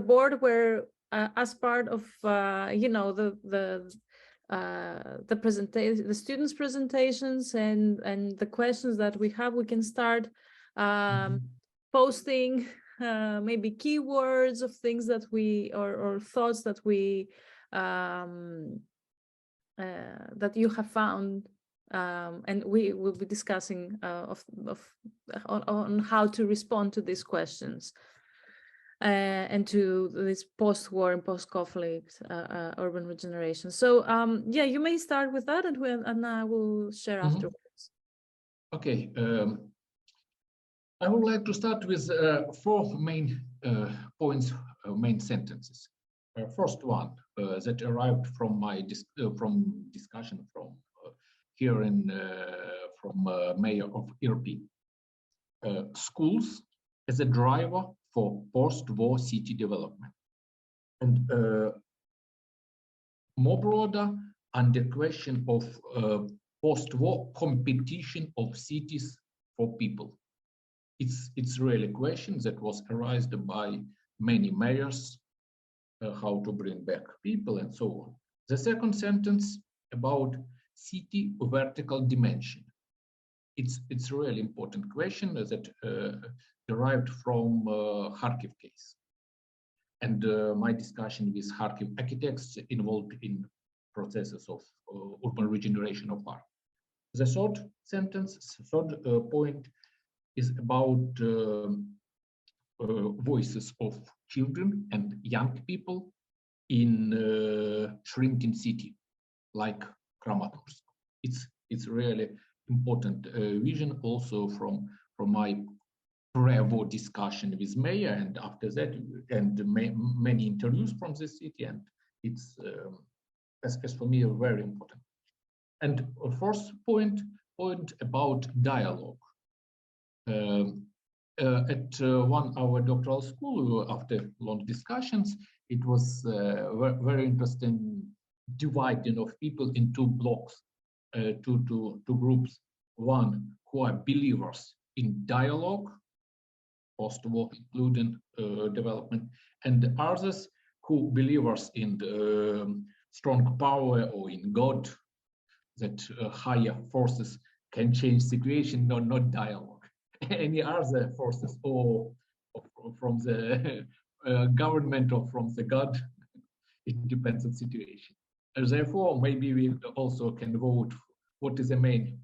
board where, as part of you know, the presentation, the students' presentations and the questions that we have, we can start posting maybe keywords of things that we or thoughts that we that you have found, and we will be discussing on how to respond to these questions and to this post-war and post-conflict urban regeneration. So yeah, you may start with that, and I will share afterwards. Okay, I would like to start with 4 main points, main sentences. First one that arrived from my discussion from hearing from Mayor of Irpin. Schools as a driver for post-war city development, and more broader under question of post-war competition of cities for people. It's really a question that was raised by many mayors, how to bring back people and so on. The second sentence about city vertical dimension. It's a really important question that derived from Kharkiv case. And my discussion with Kharkiv architects involved in processes of urban regeneration of art. The third sentence, third point is about voices of children and young people in shrinking city like Kramatorsk. It's really important vision also from my pre-war discussion with mayor, and after that, and many interviews from the city, and it's as for me very important. And first point about dialogue. At 1 hour doctoral school, after long discussions, it was very interesting dividing of people in 2 blocks, two groups. One who are believers in dialogue, post-war including development, and others who believers in the strong power or in God, that higher forces can change situation, not dialogue. Any other forces or from the government or from the God, it depends on situation. And therefore, maybe we also can vote what is the main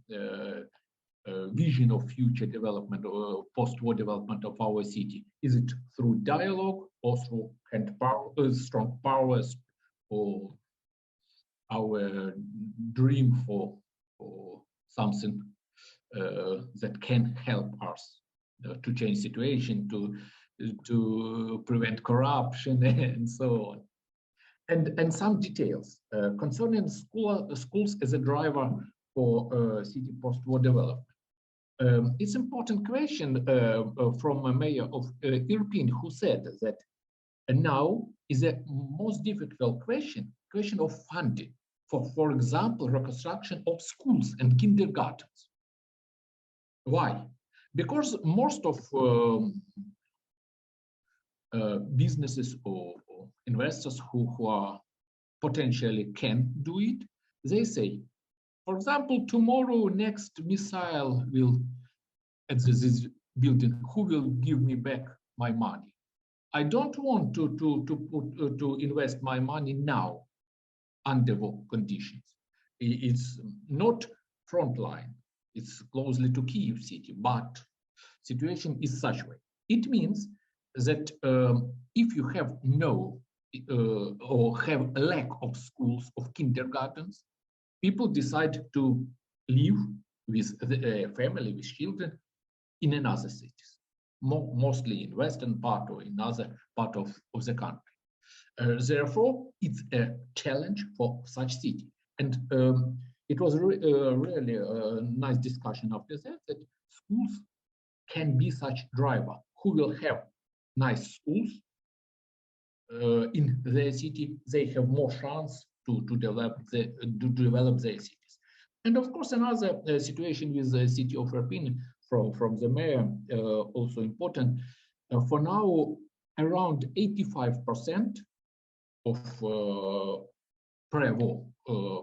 vision of future development or post-war development of our city. Is it through dialogue or through strong powers, or our dream for something that can help us to change situation, to prevent corruption and so on. And some details concerning schools as a driver for city post-war development. It's important question from a mayor of Irpin, who said that now is a most difficult question of funding for example, reconstruction of schools and kindergartens. Why? Because most of businesses or investors who are potentially can do it, they say, for example, tomorrow next missile will at this building, who will give me back my money? I don't want to invest my money now under war conditions. It's not frontline. It's closely to Kyiv city, but situation is such way. It means that if you have no or have a lack of schools, of kindergartens, people decide to live with the family, with children in another cities, mostly in western part or in other part of the country. Therefore, it's a challenge for such city. And it was really a nice discussion after that schools can be such driver who will have nice schools in their city. They have more chance to develop their cities. And of course, another situation with the city of Irpin from the mayor, also important. For now, around 85% of pre-war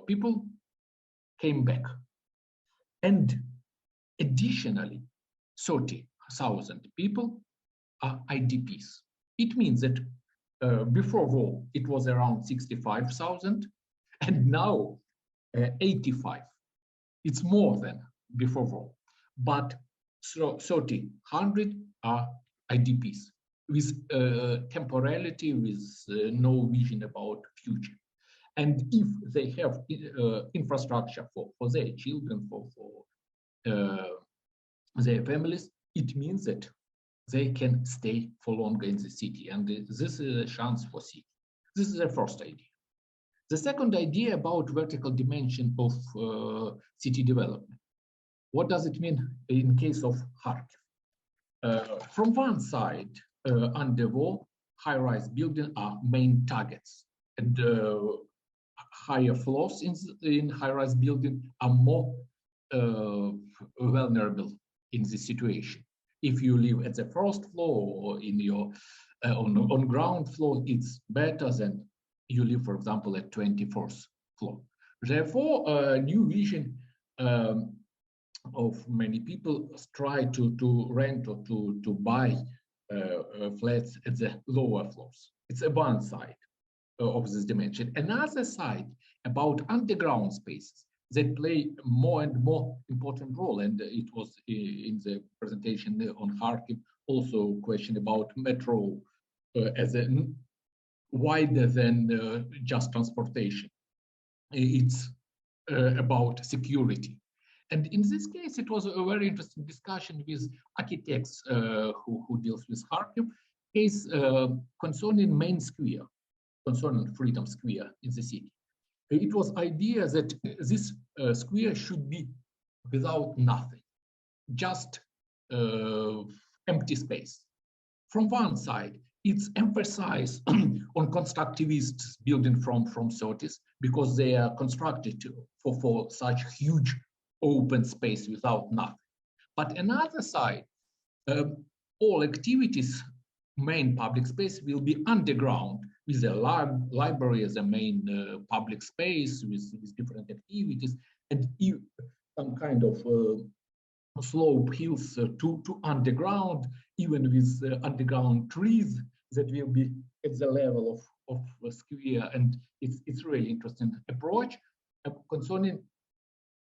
people came back. And additionally, 30,000 people are IDPs. It means that before war, it was around 65,000, and now 85. It's more than before war. But 3,000 are IDPs with temporality, with no vision about future. And if they have infrastructure for their children, for their families, it means that they can stay for longer in the city. And this is a chance for city. This is the first idea. The second idea about vertical dimension of city development. What does it mean in case of Kharkiv? From one side, under war, high-rise buildings are main targets, and higher floors in high-rise building are more vulnerable in this situation. If you live at the first floor or in your on ground floor, it's better than you live, for example, at 24th floor. Therefore, a new vision of many people try to rent or to buy flats at the lower floors. It's a one side of this dimension. Another side about underground spaces that play more and more important role. And it was in the presentation on Kharkiv also a question about metro as a wider than just transportation. It's about security. And in this case, it was a very interesting discussion with architects who deals with Kharkiv, case concerning main square, concerning Freedom Square in the city. It was idea that this square should be without nothing, just empty space. From one side, it's emphasized on constructivist building from 30s because they are constructed for such huge open space without nothing. But another side, all activities, main public space will be underground with a library as a main public space with different activities, and some kind of slope hills to underground, even with underground trees that will be at the level of a square. And it's really interesting approach concerning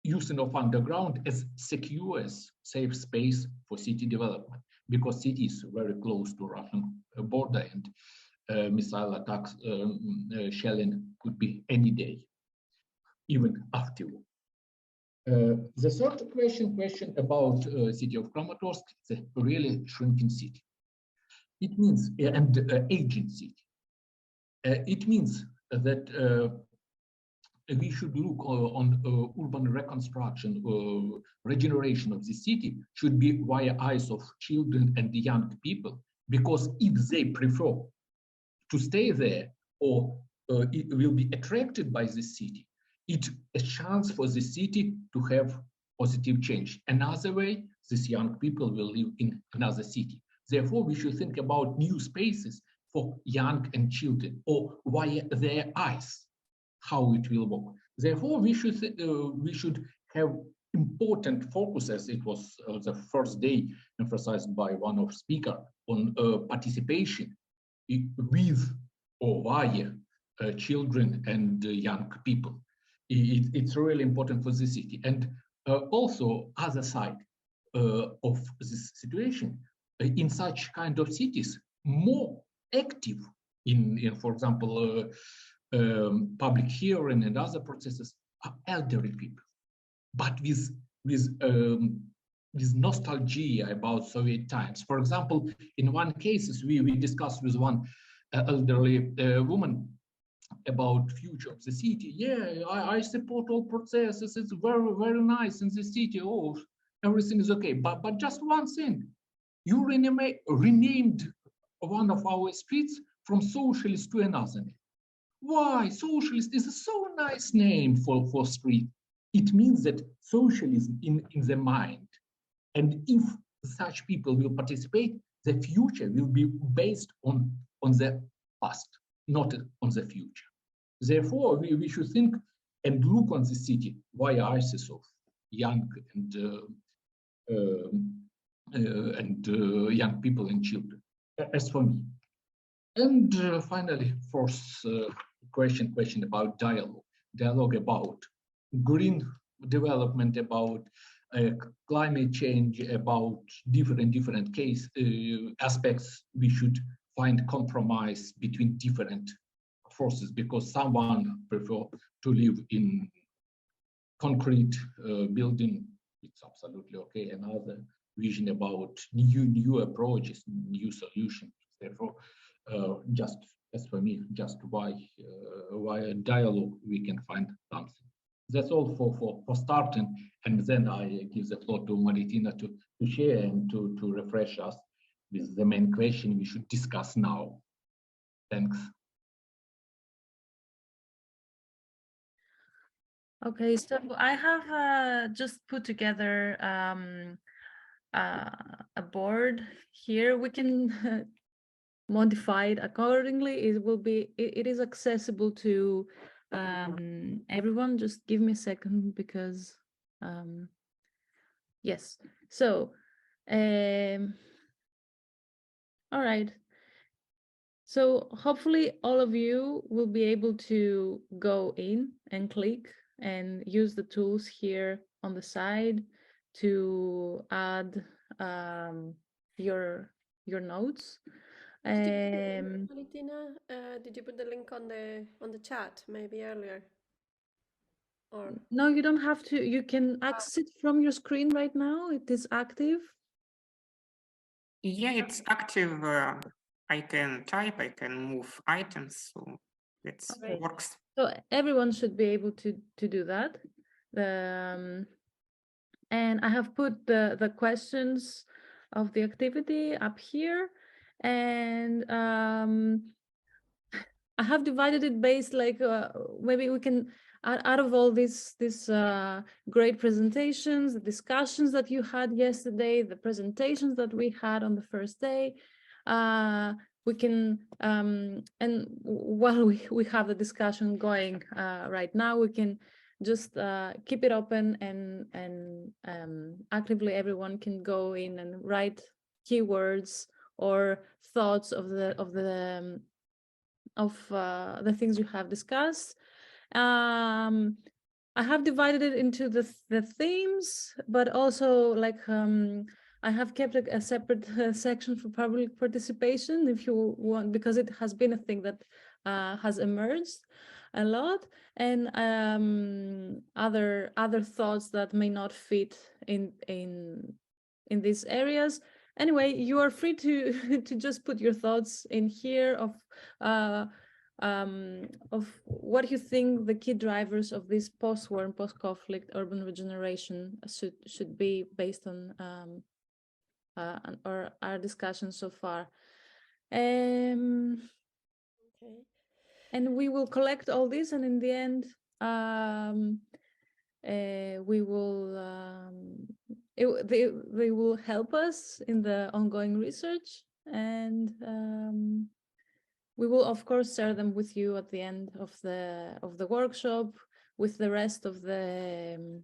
using of underground as secure, as safe space for city development, because city is very close to Russian border, and missile attacks, shelling could be any day, even after war. The third question about city of Kramatorsk, the really shrinking city. It means, and aging city. It means that we should look on urban reconstruction, regeneration of the city should be via eyes of children and young people, because if they prefer to stay there or it will be attracted by the city, it's a chance for the city to have positive change. Another way, these young people will live in another city. Therefore, we should think about new spaces for young and children, or via their eyes, how it will work. Therefore, we should have important focus, as it was the first day emphasized by one of speakers, on participation with or via children and young people. It's really important for the city. And also, other side of this situation, in such kind of cities, more active in for example, public hearing and other processes are elderly people, but with nostalgia about Soviet times. For example, in one case, we discussed with one elderly woman about future of the city. Yeah, I support all processes. It's very, very nice in the city. Oh, everything is okay. But just one thing, you renamed one of our streets from socialist to another name. Why? Socialist is a so nice name for street. It means that socialism in the mind. And if such people will participate, the future will be based on the past, not on the future. Therefore, we should think and look on the city via eyes of young and young people and children, as for me. And finally, fourth question about dialogue about green development, about climate change, about different case aspects. We should find compromise between different forces, because someone prefer to live in concrete building. It's absolutely okay. Another vision about new approaches, new solutions. Therefore, just as for me, just via dialogue we can find something. That's all for starting, and then I give the floor to Maritina to share and to refresh us with the main question we should discuss now. Thanks. Okay, so I have just put together a board here. We can modify it accordingly. It is accessible to everyone. Just give me a second, because yes. So all right. So hopefully all of you will be able to go in and click and use the tools here on the side to add your notes. Maritina, did you put the link on the chat maybe earlier? Or no, you don't have to. You can access it from your screen right now. It is active. Yeah, it's active. I can type, I can move items, so it works. So everyone should be able to do that. And I have put the questions of the activity up here, and I have divided it based like maybe we can out of all these great presentations, the discussions that you had yesterday, the presentations that we had on the first day, we can and while we have the discussion going right now, we can just keep it open, and actively everyone can go in and write keywords or thoughts of the things you have discussed. I have divided it into the themes, but also like I have kept a separate section for public participation if you want, because it has been a thing that has emerged a lot, and other thoughts that may not fit in these areas. Anyway, you are free to just put your thoughts in here of what you think the key drivers of this post-war and post-conflict urban regeneration should be based on or our discussion so far. Okay. And we will collect all this, and in the end, we will they will help us in the ongoing research, and we will of course share them with you at the end of the workshop with the rest of the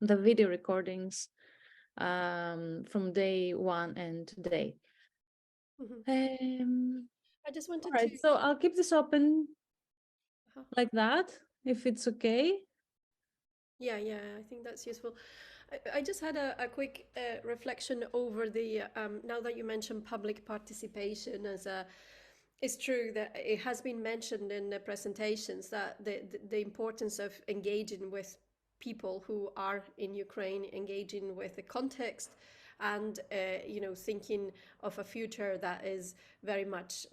video recordings from day one and today. I just wanted to. So I'll keep this open like that, if it's okay. Yeah, I think that's useful. I just had a quick reflection over the now that you mentioned public participation as a. It's true that it has been mentioned in the presentations that the importance of engaging with people who are in Ukraine, engaging with the context, and thinking of a future that is very much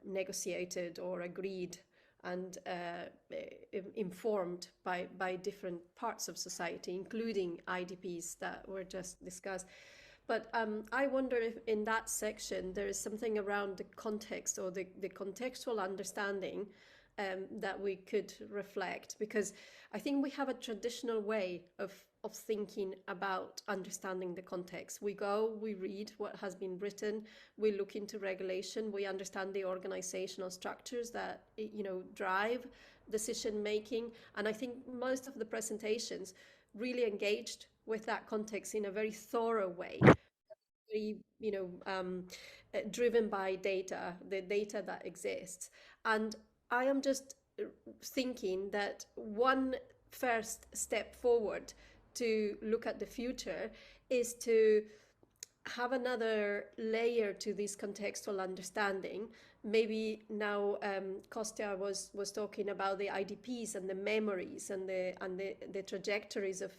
negotiated or agreed and informed by different parts of society, including IDPs that were just discussed. But I wonder if in that section there is something around the context or the contextual understanding that we could reflect, because I think we have a traditional way of thinking about understanding the context. We go, we read what has been written, we look into regulation, we understand the organizational structures that, you know, drive decision making. And I think most of the presentations really engaged with that context in a very thorough way, very, you know, driven by data, the data that exists. And I am just thinking that one first step forward to look at the future is to have another layer to this contextual understanding. Maybe now Kostya was talking about the IDPs and the memories and the trajectories of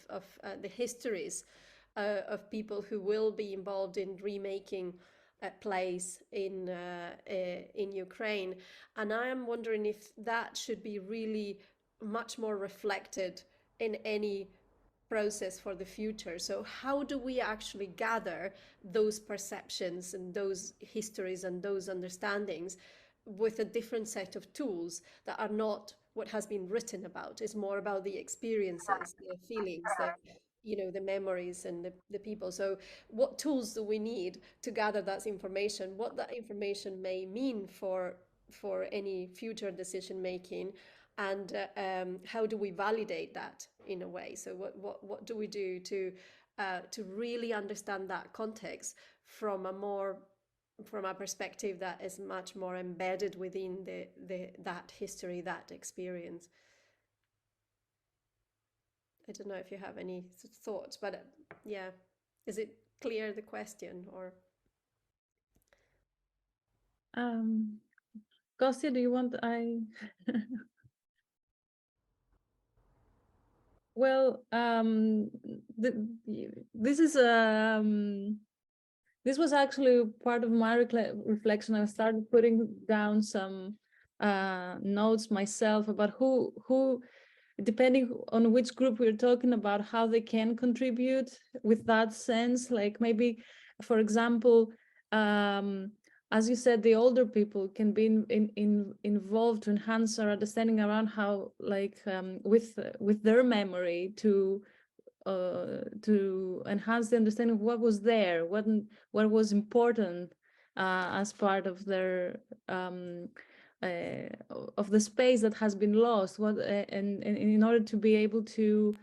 the histories of people who will be involved in remaking a place in Ukraine. And I am wondering if that should be really much more reflected in any process for the future. So how do we actually gather those perceptions and those histories and those understandings with a different set of tools that are not what has been written about? It's more about the experiences, the feelings, you know, the memories and the people. So what tools do we need to gather that information, what that information may mean for any future decision making, and how do we validate that in a way? So what do we do to really understand that context from a perspective that is much more embedded within that history, that experience? I don't know if you have any thoughts, but yeah, is it clear, the question? Or Kostya, do you want Well, this was actually part of my reflection. I started putting down some notes myself about who, depending on which group we're talking about, how they can contribute with that sense. Like maybe, for example, as you said, the older people can be involved to enhance our understanding around how, like, with their memory to enhance the understanding of what was there, what was important as part of their of the space that has been lost. What and in order to be able to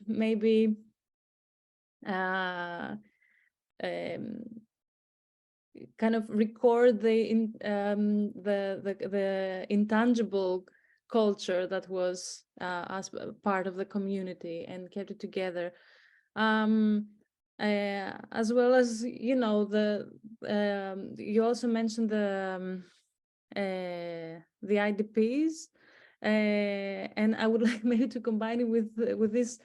maybe kind of record the intangible culture that was as part of the community and kept it together, as well as, you know, you also mentioned the IDPs, and I would like maybe to combine it with this.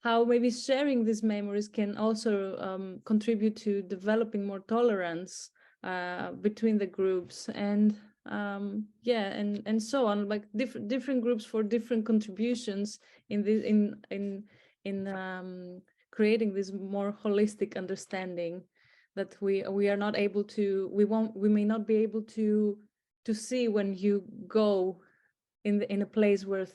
How maybe sharing these memories can also contribute to developing more tolerance between the groups, and yeah, and so on, like different groups for different contributions in creating this more holistic understanding that we are not able to, we may not be able to see when you go in a place where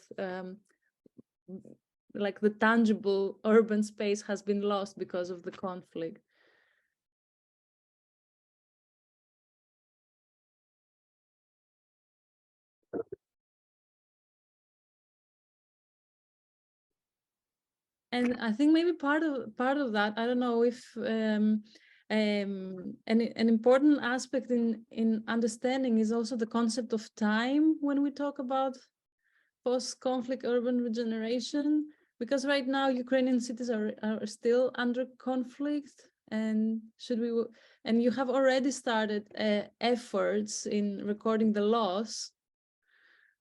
like the tangible urban space has been lost because of the conflict. And I think maybe part of that, I don't know if an important aspect in understanding is also the concept of time when we talk about post-conflict urban regeneration, because right now Ukrainian cities are still under conflict, and you have already started efforts in recording the loss.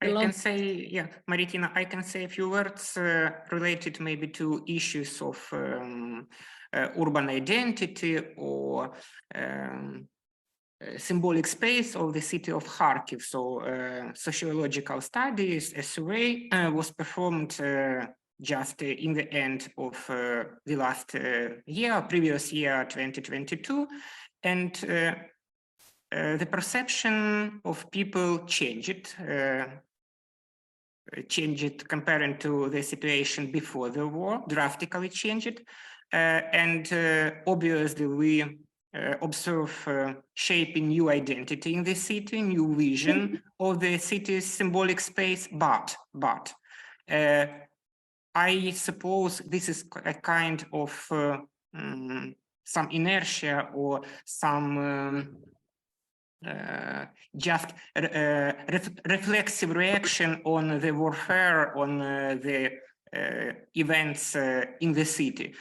I can say, yeah, Maritina, I can say a few words related maybe to issues of urban identity or symbolic space of the city of Kharkiv. So sociological studies, a survey was performed just in the end of the last year, previous year, 2022. And the perception of people changed comparing to the situation before the war, drastically changed. And obviously we observe shaping new identity in the city, new vision of the city's symbolic space, but I suppose this is a kind of some inertia or some just reflexive reaction on the warfare, on the events in the city.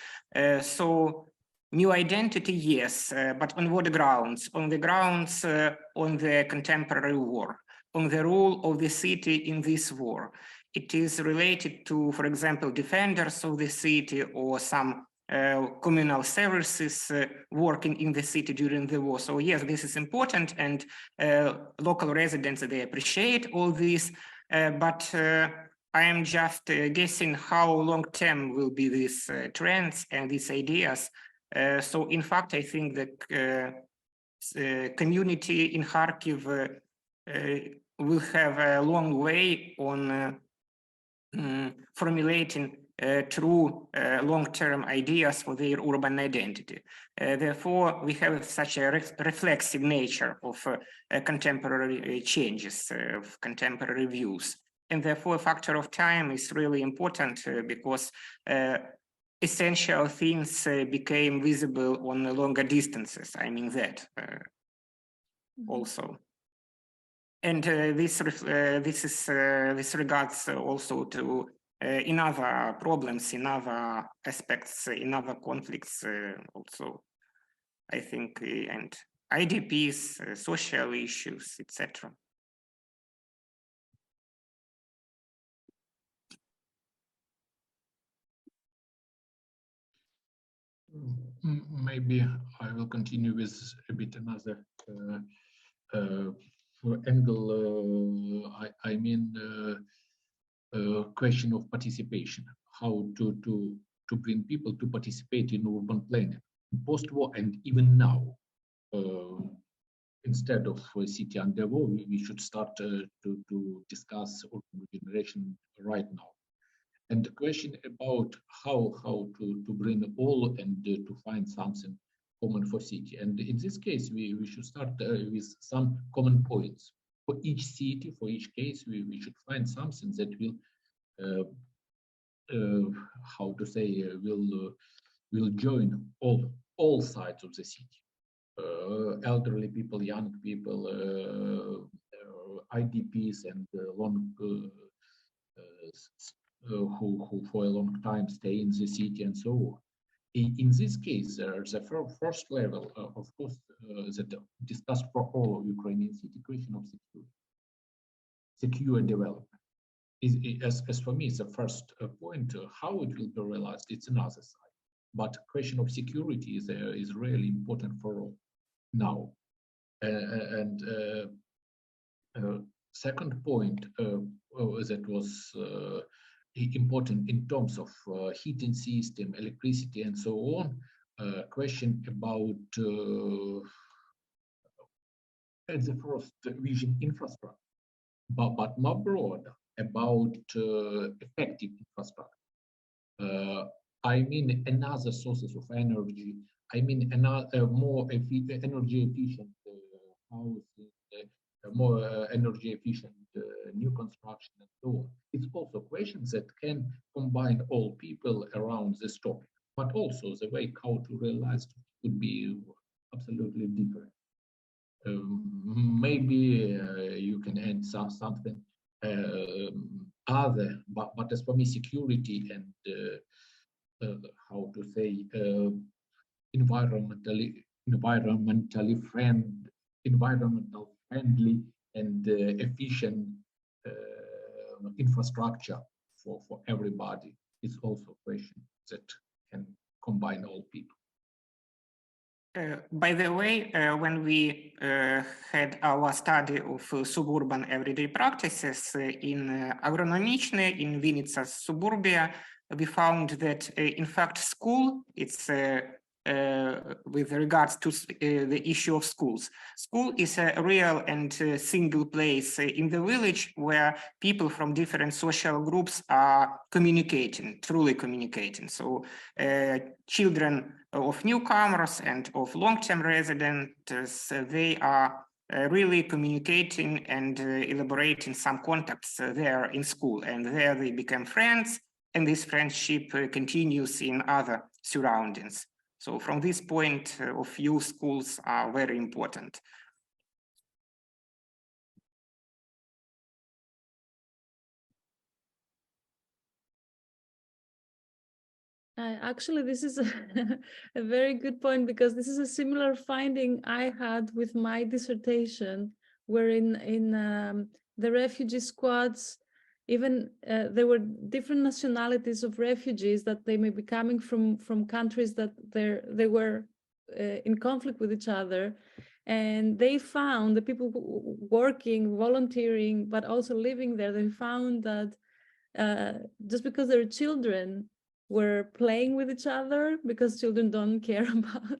So new identity, yes, but on what grounds? On the grounds on the contemporary war, on the role of the city in this war. It is related to, for example, defenders of the city or some communal services working in the city during the war. So yes, this is important, and local residents, they appreciate all this, but I am just guessing how long-term will be these trends and these ideas. So in fact, I think the community in Kharkiv will have a long way on formulating true long-term ideas for their urban identity. Therefore, we have such a reflexive nature of contemporary changes, of contemporary views. And therefore, a factor of time is really important because essential things became visible on longer distances. I mean that also. And this regards also to in other problems, in other aspects, in other conflicts also, I think, and IDPs, social issues, etc. Maybe I will continue with a bit another angle. I mean, question of participation, how to bring people to participate in urban planning post-war and even now. Instead of city under war, we should start to discuss urban regeneration right now. And the question about how to bring all and to find something common for city. And in this case, we should start with some common points. For each city, for each case, we should find something that will, how to say, will join all sides of the city. Elderly people, young people, IDPs, and who for a long time stay in the city and so on. In this case, the first level, of course, that discussed for all Ukrainian city, question of secure development. As for me, the first point, how it will be realized, it's another side. But question of security is really important for all now. And second point that was important in terms of heating system, electricity, and so on. Question about at the first vision infrastructure, but more broad about effective infrastructure. I mean another sources of energy. I mean another more energy efficient housing, more energy efficient new construction, and so on. It's also questions that can combine all people around this topic, but also the way how to realize it could be absolutely different. Maybe you can add something other, but as for me, security and how to say environmental friendly and efficient infrastructure for everybody is also a question that can combine all people. By the way, when we had our study of suburban everyday practices in Agronomiczne, in Vinnytsa's suburbia, we found that in fact school, it's with regards to the issue of schools. School is a real and single place in the village where people from different social groups are communicating, truly communicating. So children of newcomers and of long-term residents, they are really communicating and elaborating some contacts there in school, and there they become friends, and this friendship continues in other surroundings. So from this point of view, schools are very important. Actually, this is a very good point, because this is a similar finding I had with my dissertation, where in the refugee squads, even there were different nationalities of refugees that they may be coming from countries that they were in conflict with each other, and they found the people working, volunteering, but also living there. They found that just because they're children, were playing with each other, because children don't care about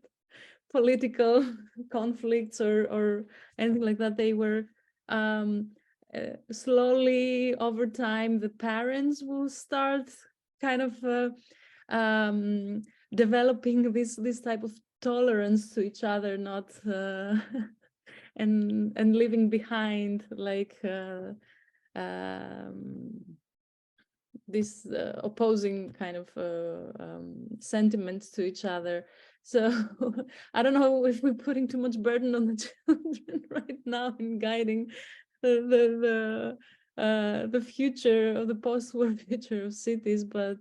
political conflicts or anything like that. They were slowly over time, the parents will start kind of developing this type of tolerance to each other, not and leaving behind like this opposing kind of sentiments to each other. So I don't know if we're putting too much burden on the children right now in guiding the future of the post-war future of cities, but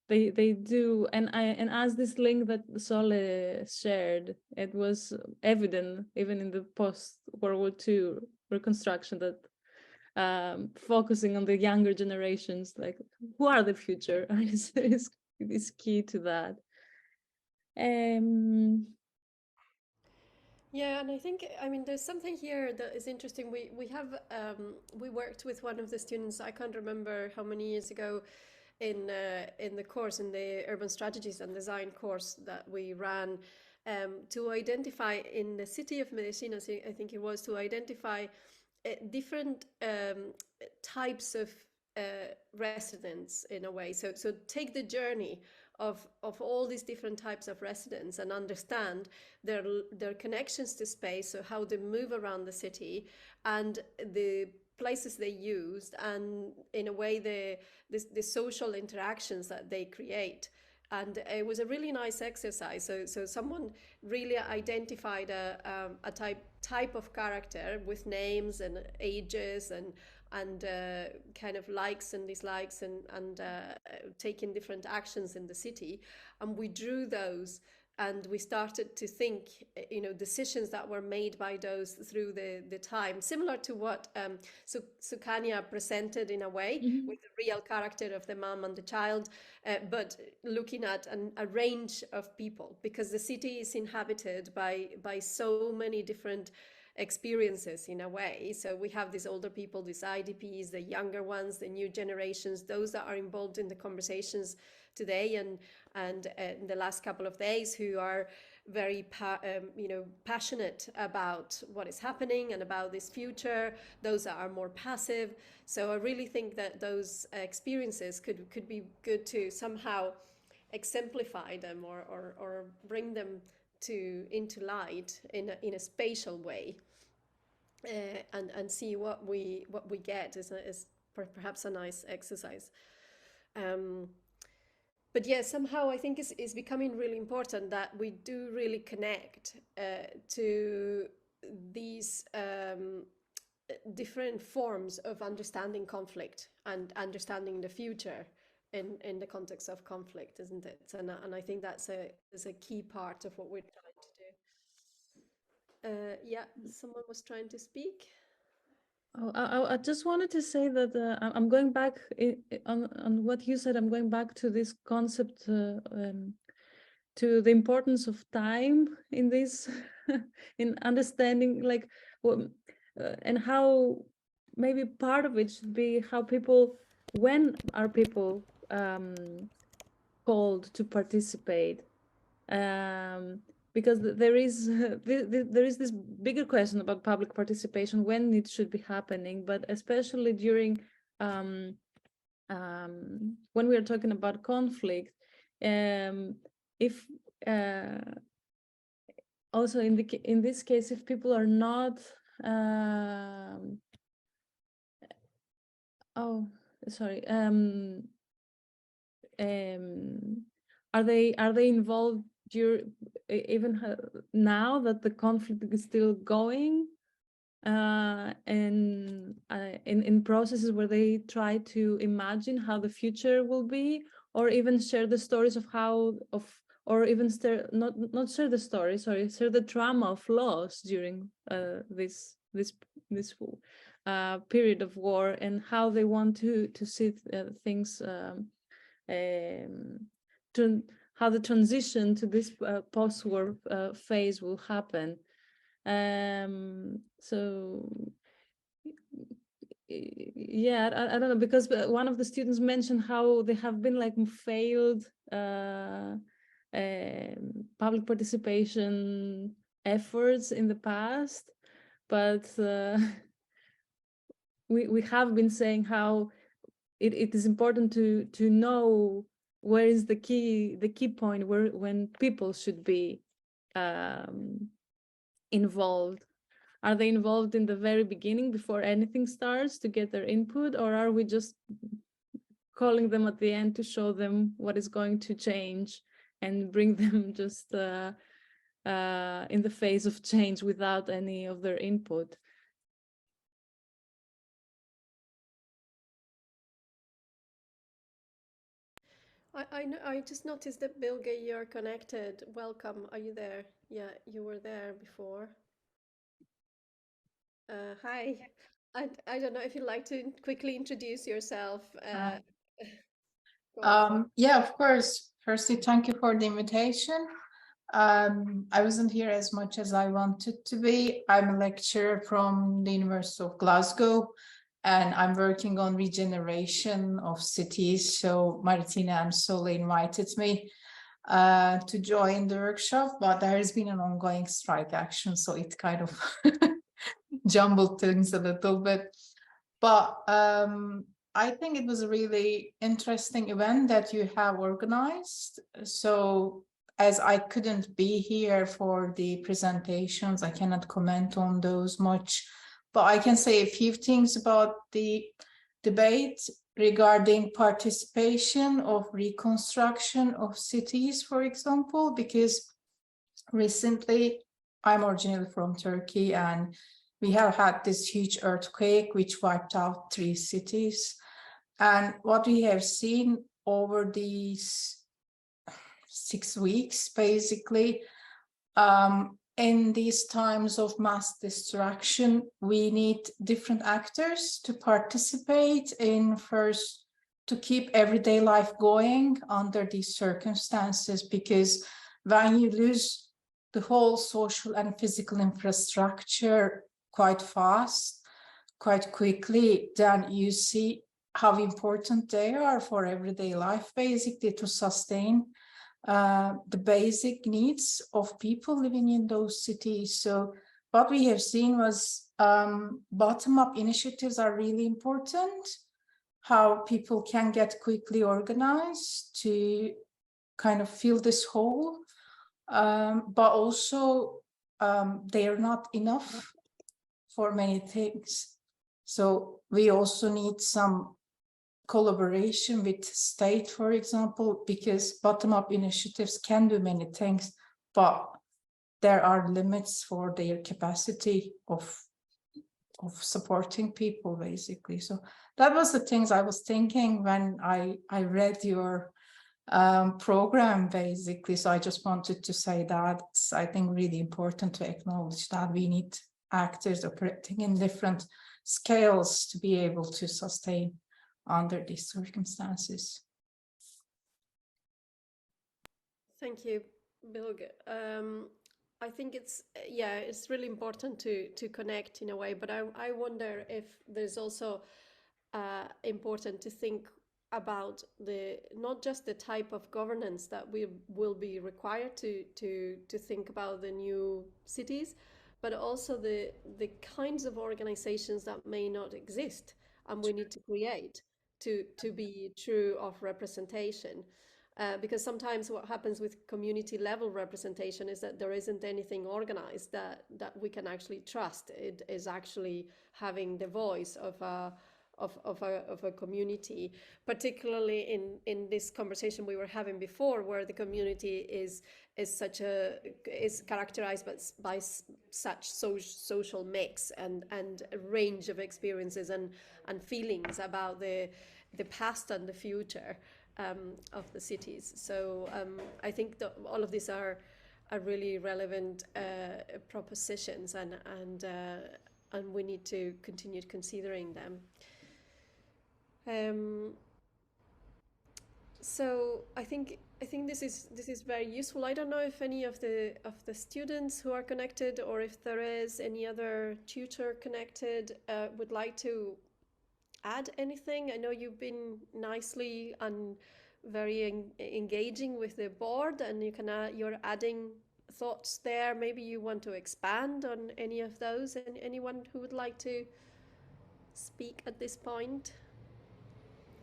they do, and as this link that Sole shared, it was evident even in the post-World War II reconstruction that focusing on the younger generations, like who are the future, is key to that. Yeah, and I think, I mean, there's something here that is interesting. We have we worked with one of the students, I can't remember how many years ago, in the course, in the urban strategies and design course that we ran, to identify in the city of Medellin, I think it was, to identify different types of residents in a way. So take the journey of all these different types of residents and understand their connections to space, so how they move around the city and the places they used, and in a way the social interactions that they create. And it was a really nice exercise. So someone really identified a type of character with names and ages and kind of likes and dislikes and taking different actions in the city. And we drew those, and we started to think, decisions that were made by those through the time, similar to what Sukanya presented in a way, with the real character of the mom and the child, but looking at a range of people, because the city is inhabited by so many different experiences in a way. So we have these older people, these IDPs, the younger ones, the new generations, those that are involved in the conversations today and in the last couple of days, who are very passionate about what is happening and about this future, those that are more passive. So I really think that those experiences could be good to somehow exemplify them or bring them into light in a spatial way, and see what we get is perhaps a nice exercise. But yeah, somehow I think it's becoming really important that we do really connect to these different forms of understanding conflict and understanding the future in the context of conflict, isn't it? And I think that's a key part of what we're trying to do. Yeah, someone was trying to speak. Oh, I just wanted to say that I'm going back on what you said. I'm going back to this concept, to the importance of time in this, in understanding, like, and how maybe part of it should be how people, when are people called to participate. Because there is this bigger question about public participation, when it should be happening, but especially during when we are talking about conflict, if also in this case, if people are not are they involved even now that the conflict is still going, and in processes where they try to imagine how the future will be, or even share the stories of or even not share the story, share the trauma of loss during this period of war, and how they want to see things, how the transition to this post-war phase will happen. So yeah, I don't know, because one of the students mentioned how they have been like failed public participation efforts in the past, but we have been saying how it is important to know where is the key point when people should be involved. Are they involved in the very beginning before anything starts to get their input, or are we just calling them at the end to show them what is going to change and bring them just in the phase of change without any of their input? I just noticed that Bilge, you're connected. Welcome. Are you there? Yeah, you were there before. Hi. I don't know if you'd like to quickly introduce yourself. Yeah, of course. Firstly, thank you for the invitation. I wasn't here as much as I wanted to be. I'm a lecturer from the University of Glasgow, and I'm working on regeneration of cities. So Martina and Sole invited me to join the workshop, but there has been an ongoing strike action, so it kind of jumbled things a little bit. But I think it was a really interesting event that you have organized. So as I couldn't be here for the presentations, I cannot comment on those much, but I can say a few things about the debate regarding participation of reconstruction of cities, for example, because recently I'm originally from Turkey, and we have had this huge earthquake which wiped out 3 cities. And what we have seen over these 6 weeks, basically, in these times of mass destruction, we need different actors to participate in, first, to keep everyday life going under these circumstances, because when you lose the whole social and physical infrastructure quite fast, quite quickly, then you see how important they are for everyday life, basically, to sustain the basic needs of people living in those cities. So what we have seen was bottom-up initiatives are really important, how people can get quickly organized to kind of fill this hole, but also they are not enough for many things. So we also need some collaboration with state, for example, because bottom-up initiatives can do many things, but there are limits for their capacity of supporting people, basically. So that was the things I was thinking when I read your program, basically. So I just wanted to say that it's, I think, really important to acknowledge that we need actors operating in different scales to be able to sustain under these circumstances. Thank you, Bilge. I think it's really important to connect in a way, but I wonder if there's also important to think about not just the type of governance that we will be required to think about the new cities, but also the kinds of organizations that may not exist and we need to create to be true of representation. Because sometimes what happens with community level representation is that there isn't anything organized that we can actually trust. It is actually having the voice of a community, particularly in this conversation we were having before, where the community is characterized by such social mix and a range of experiences and feelings about the past and the future of the cities. So I think that all of these are really relevant propositions, and we need to continue considering them. So I think this is very useful. I don't know if any of the students who are connected, or if there is any other tutor connected, would like to add anything. I know you've been nicely and very engaging with the board, and you're adding thoughts there. Maybe you want to expand on any of those, and anyone who would like to speak at this point.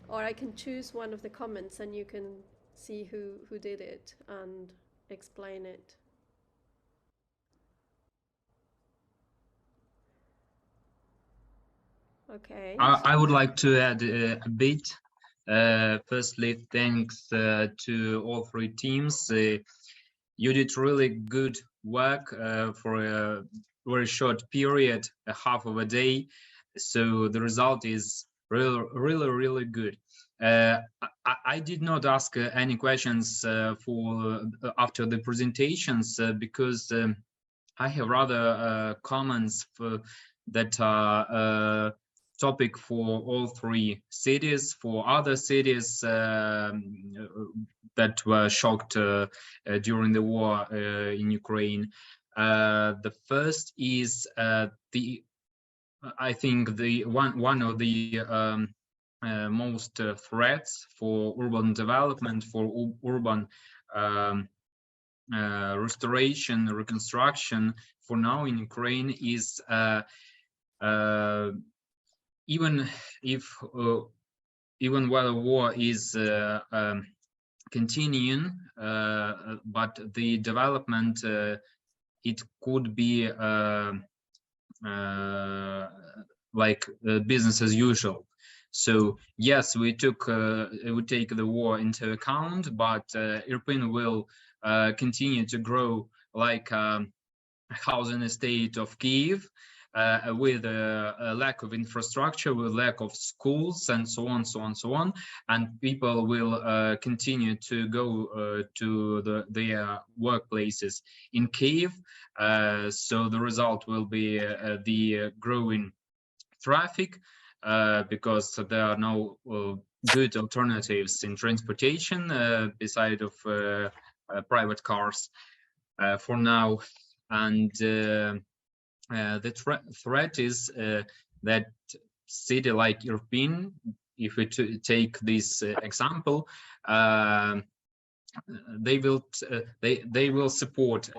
Or I can choose one of the comments and you can see who did it and explain it. Okay. I would like to add a bit. Firstly, thanks to all three teams. You did really good work for a very short period, a half of a day. So the result is really good. I did not ask any questions after the presentations because I have rather comments that are topic for all three cities. For other cities that were shocked during the war in Ukraine, the first is I think the one of the most threats for urban development, for urban restoration, reconstruction for now in Ukraine is even while the war is continuing, but the development it could be like business as usual. So yes, we take the war into account, but Irpin will continue to grow like housing estate of Kyiv, with a lack of infrastructure, with lack of schools, and so on, and people will continue to go to their workplaces in Kyiv. So the result will be the growing traffic, because there are no good alternatives in transportation beside of private cars for now. And the threat is that city like Irpin, if we take this example, they will support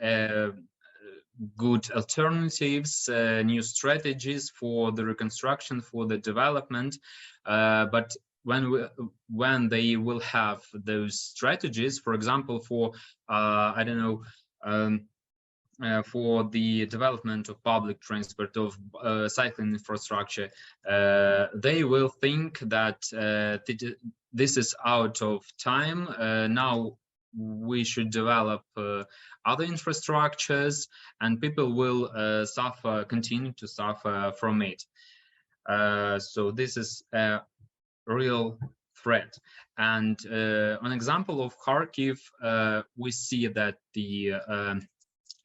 good alternatives, new strategies for the reconstruction, for the development, but when they will have those strategies, for example, for I don't know, for the development of public transport, of cycling infrastructure, they will think that this is out of time. Now we should develop other infrastructures, and people will continue to suffer from it. So this is a real threat. And an example of Kharkiv, we see that the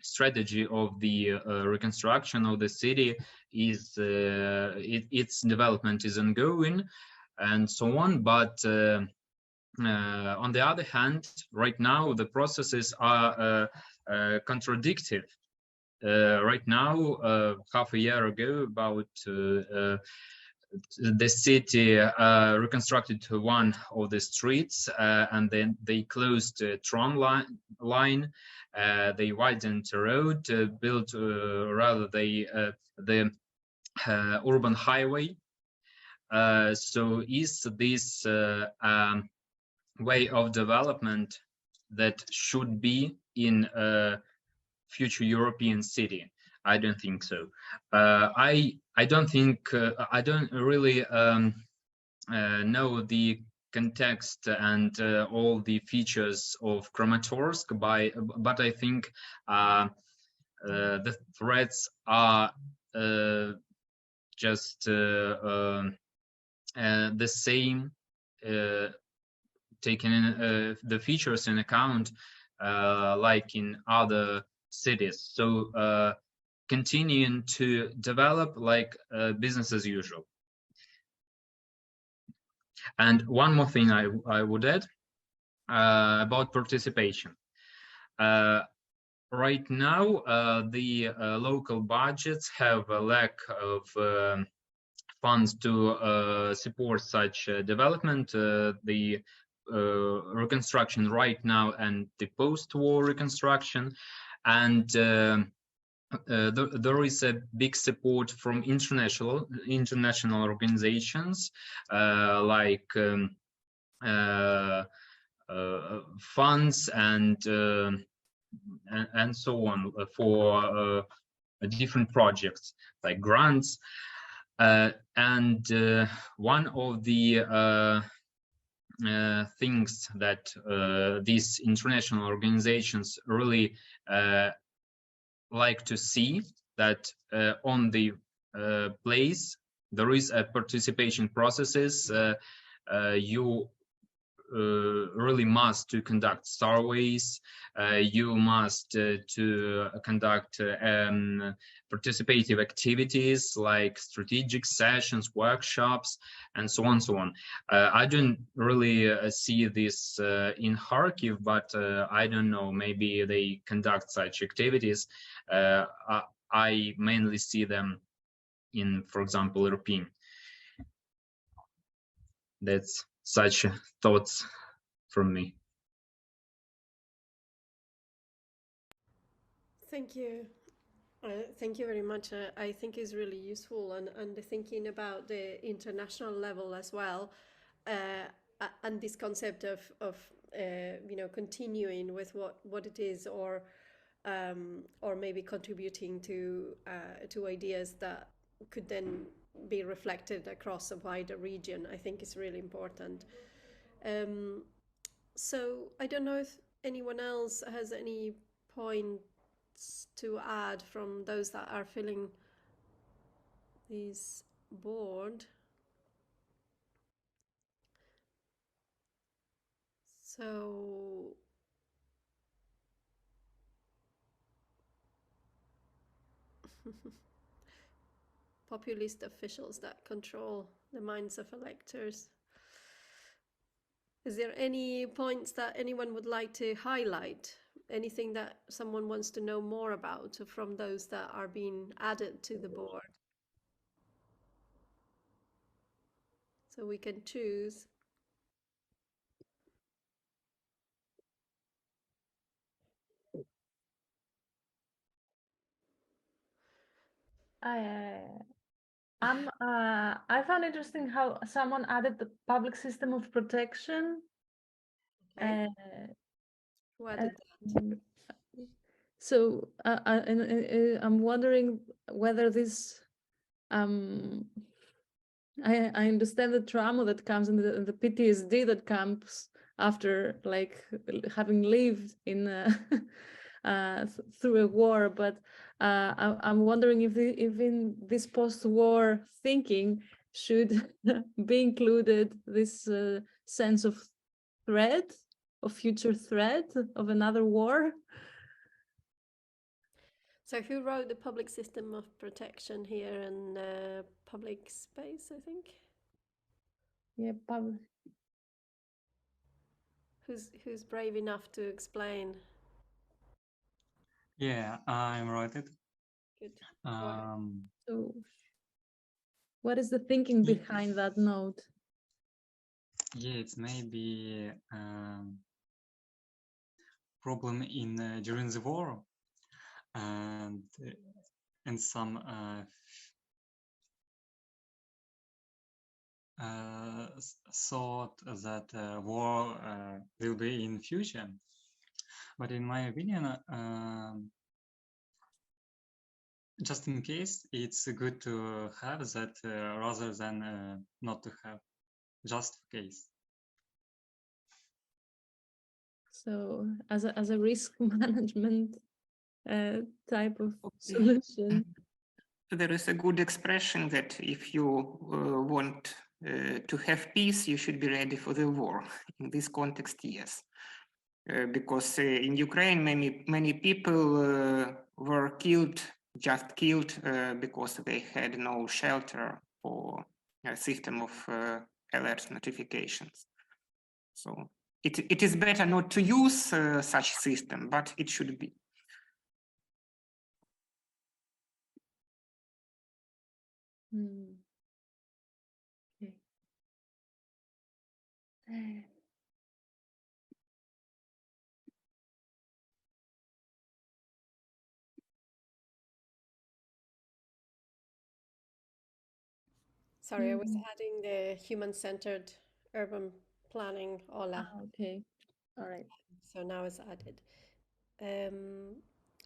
strategy of the reconstruction of the city is its development is ongoing and so on, but on the other hand, right now the processes are contradictory. Right now, half a year ago, about the city reconstructed one of the streets, and then they closed the tram line. They widened the road, built rather the urban highway. So is this way of development that should be in a future European city? I don't think so. I don't think I don't really know the context and all the features of Kramatorsk, but I think the threats are just the same, taking the features in account like in other cities. So continuing to develop like business as usual. And one more thing I would add about participation. Right now, the local budgets have a lack of funds to support such development. The reconstruction right now and the post-war reconstruction, and there is a big support from international organizations like funds and so on for different projects like grants. And one of the things that these international organizations really like to see, that on the place there is a participation processes. You really must to conduct surveys. You must to conduct participative activities like strategic sessions, workshops, and so on, so on. I don't really see this in Kharkiv, but I don't know, maybe they conduct such activities. I mainly see them in, for example, Irpin. That's such thoughts from me. Thank you. Thank you very much. I think it's really useful, and the thinking about the international level as well, and this concept of you know, continuing with what it is, or maybe contributing to ideas that could then be reflected across a wider region, I think is really important. So I don't know if anyone else has any points to add from those that are filling this board. So populist officials that control the minds of electors. Is there any points that anyone would like to highlight? Anything that someone wants to know more about from those that are being added to the board? So we can choose. I found interesting how someone added the public system of protection. Okay. Who added that? So I'm wondering whether this I understand the trauma that comes and the PTSD that comes after like having lived in through a war, but I'm wondering if in this post-war thinking should be included this sense of threat, of future threat of another war. So who wrote the public system of protection here in public space, I think? Yeah, public. Who's brave enough to explain? Yeah, I'm wrote it. Good. So What is the thinking behind that note? Yeah, it's maybe problem in during the war, and some thought that war will be in future. But in my opinion, just in case, it's good to have that rather than not to have, just in case. So as a risk management type of solution. There is a good expression that if you want to have peace, you should be ready for the war. In this context, yes. Because in Ukraine, many people were killed, just killed, because they had no shelter or a system of alert notifications. So it is better not to use such system, but it should be. Okay. Sorry, I was adding the human-centered urban planning, Ola. Okay, all right. So now it's added.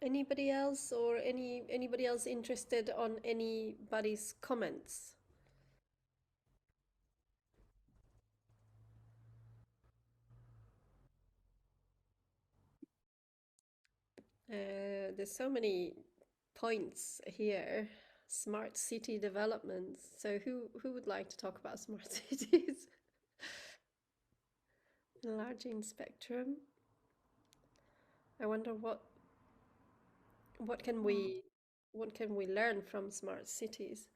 Anybody else or anybody else interested on anybody's comments? There's so many points here. Smart city developments. So who would like to talk about smart cities? Enlarging spectrum. I wonder what can we learn from smart cities?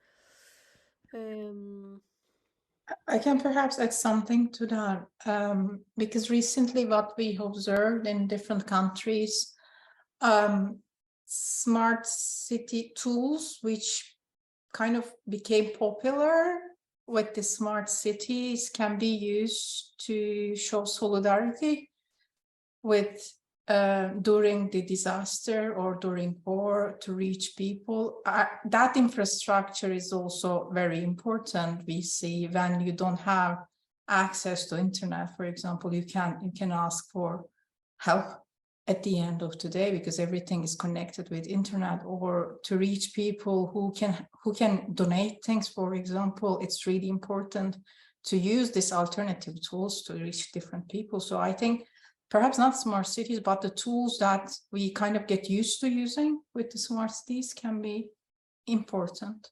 I can perhaps add something to that, because recently what we observed in different countries, smart city tools, which kind of became popular with the smart cities, can be used to show solidarity with during the disaster or during war, to reach people. That infrastructure is also very important. We see when you don't have access to internet, for example, you can ask for help at the end of the day because everything is connected with internet, or to reach people who can donate things, for example. It's really important to use these alternative tools to reach different people. So I think perhaps not smart cities, but the tools that we kind of get used to using with the smart cities can be important.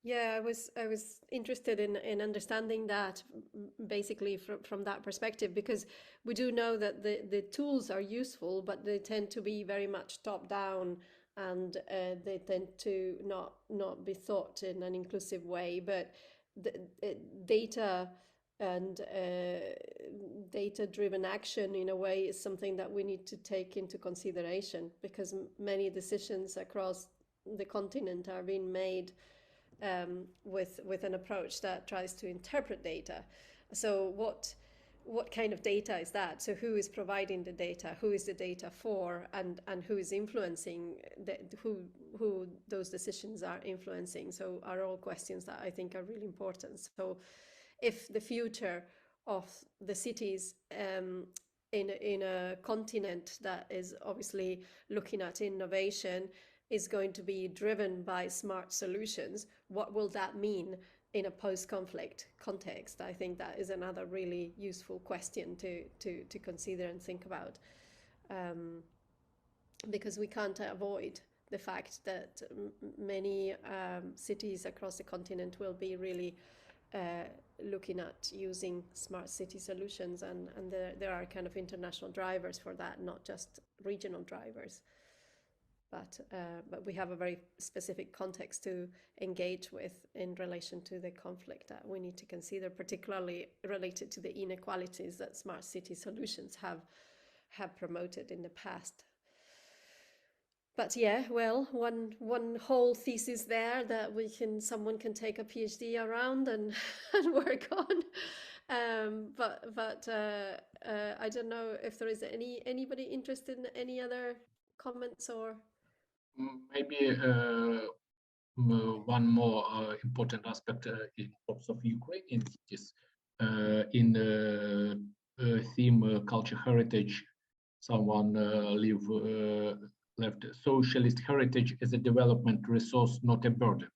Yeah, I was interested in understanding that basically from that perspective, because we do know that the tools are useful, but they tend to be very much top down, and they tend to not be thought in an inclusive way. But the data and data-driven action, in a way, is something that we need to take into consideration, because many decisions across the continent are being made with an approach that tries to interpret data. So what kind of data is that? So who is providing the data? Who is the data for? And who is influencing who those decisions are influencing? So are all questions that I think are really important. So if the future of the cities in a continent that is obviously looking at innovation is going to be driven by smart solutions, what will that mean in a post-conflict context? I think that is another really useful question to consider and think about, because we can't avoid the fact that many cities across the continent will be really looking at using smart city solutions, and there are kind of international drivers for that, not just regional drivers. But we have a very specific context to engage with in relation to the conflict that we need to consider, particularly related to the inequalities that smart city solutions have have promoted in the past. But yeah, well, one whole thesis there that someone can take a PhD around and, and work on. But I don't know if there is anybody interested in any other comments or. Maybe one more important aspect in terms of Ukrainian cities in theme culture heritage. Someone left socialist heritage as a development resource, not a burden.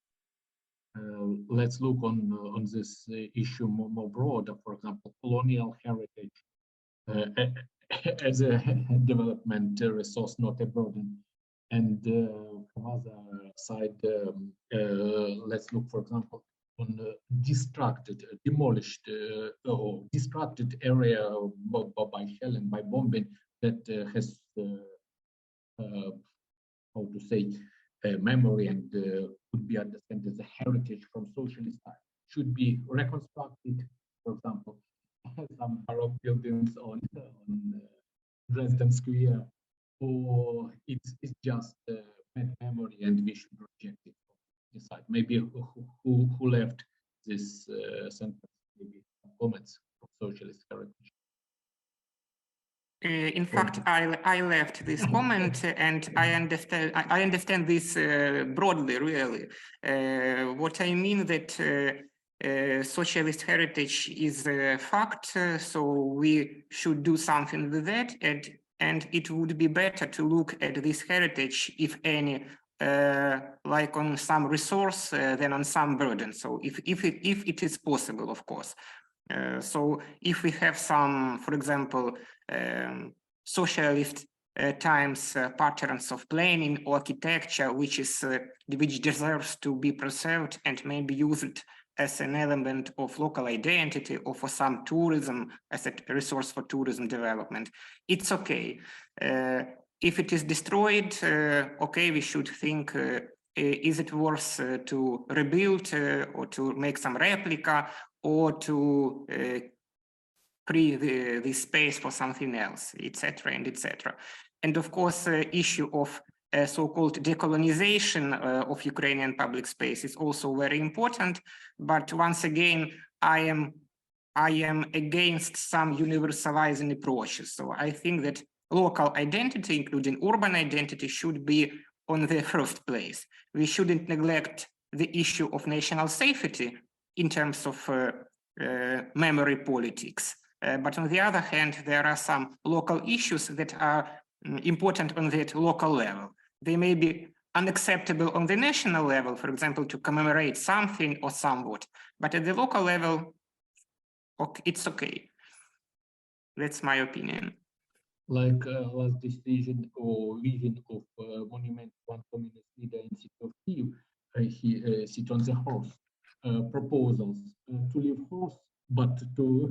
Let's look on this issue more broader. For example, colonial heritage as a development resource, not a burden. And from other side, let's look, for example, on demolished or destructed area by shell and by bombing that has, how to say, memory and could be understood as a heritage from socialist time. Should be reconstructed, for example, some Baroque buildings on Dresden Square, or it's just bad memory and we should reject it from this side. Maybe who left this sentence, maybe comments from socialist heritage. In fact, I left this comment, and I understand this broadly, really. What I mean that socialist heritage is a fact, so we should do something with that, and it would be better to look at this heritage, if any, like on some resource than on some burden. So if it is possible, of course. So if we have some, for example, socialist times patterns of planning or architecture, which deserves to be preserved and maybe used as an element of local identity or for some tourism, as a resource for tourism development, it's okay. If it is destroyed, okay, we should think, is it worth to rebuild or to make some replica, or to free the space for something else, etc., and etc. And of course, issue of so-called decolonization of Ukrainian public space is also very important. But once again, I am against some universalizing approaches. So I think that local identity, including urban identity, should be on the first place. We shouldn't neglect the issue of national safety in terms of memory politics. But on the other hand, there are some local issues that are important on that local level. They may be unacceptable on the national level, for example, to commemorate something or somewhat, but at the local level, it's okay. That's my opinion. Like last decision or vision of monument, one communist leader in city of Kyiv, he sit on the horse. Proposals to leave horse, but to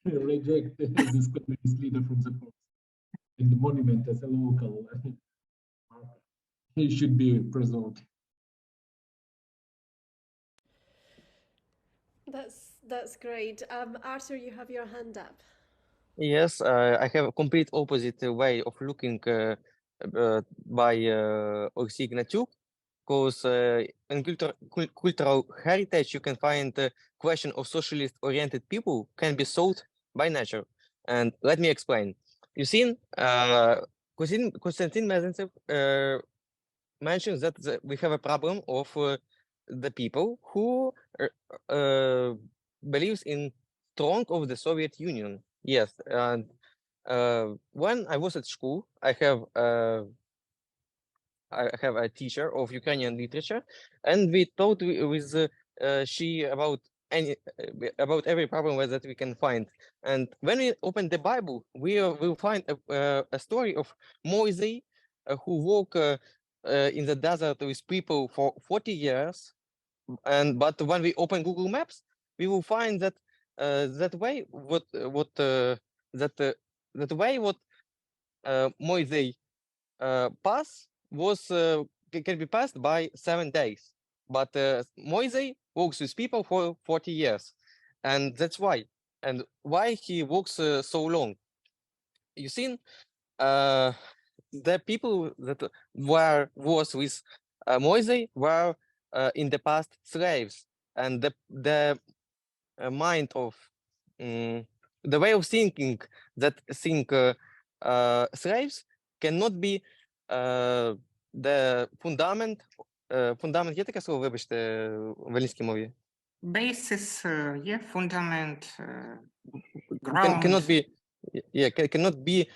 reject this communist leader from the horse. And the monument as a local it should be preserved. That's great. Arthur, you have your hand up. Yes, I have a complete opposite way of looking by Oksy Ignatyuk, because in cultural heritage, you can find the question of socialist-oriented people can be solved by nature. And let me explain. You see, Konstantin Mezentsev mentions that we have a problem of the people who believes in strong of the Soviet Union. Yes, and when I was at school, I have a teacher of Ukrainian literature, and we talked with she about every problem that we can find. And when we open the Bible, we will find a story of Moses who walked in the desert with people for 40 years. But when we open Google Maps, we will find that that way what Moses pass was can be passed by 7 days, but Moses walks with people for 40 years, and that's why. And why he walks so long? you seen the people that was with Moise were in the past slaves, and the mind of the way of thinking that think slaves cannot be the fundament. Фундамент є таке слово, вибачте, в англійській мові. Basis, yeah, fundament, Cannot ground. be, yeah, cannot be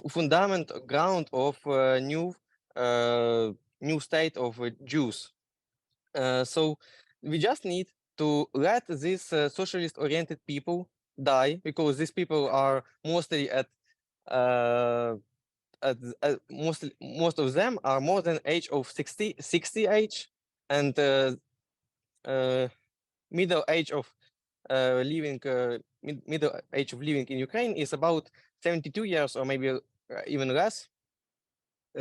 fundament, ground of new state of Jews. So we just need to let these socialist-oriented people die, because these people are mostly most of them are more than age of 60 age, and middle age of living in Ukraine is about 72 years, or maybe even less.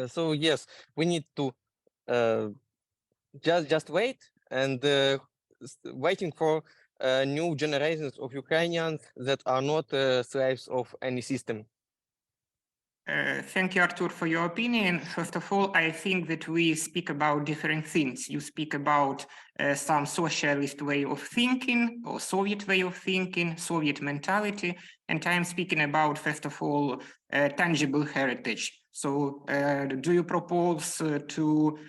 So yes, we need to just wait and waiting for new generations of Ukrainians that are not slaves of any system. Thank you, Artur, for your opinion. First of all, I think that we speak about different things. You speak about some socialist way of thinking, or Soviet way of thinking, Soviet mentality, and I'm speaking about, first of all, tangible heritage. So do you propose to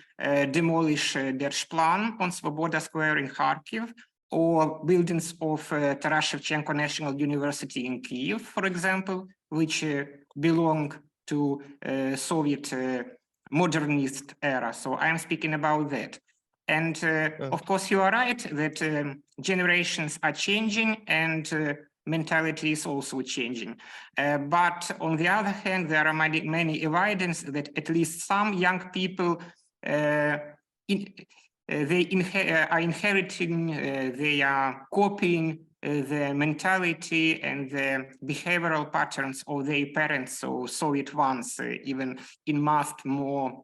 demolish Держплан on Svoboda Square in Kharkiv, or buildings of Taras Shevchenko National University in Kyiv, for example, which belong to Soviet modernist era? So I'm speaking about that. And of course, you are right that generations are changing and mentality is also changing. But on the other hand, there are many evidence that at least some young people are inheriting, they are copying the mentality and the behavioral patterns of their parents, so Soviet ones, even in more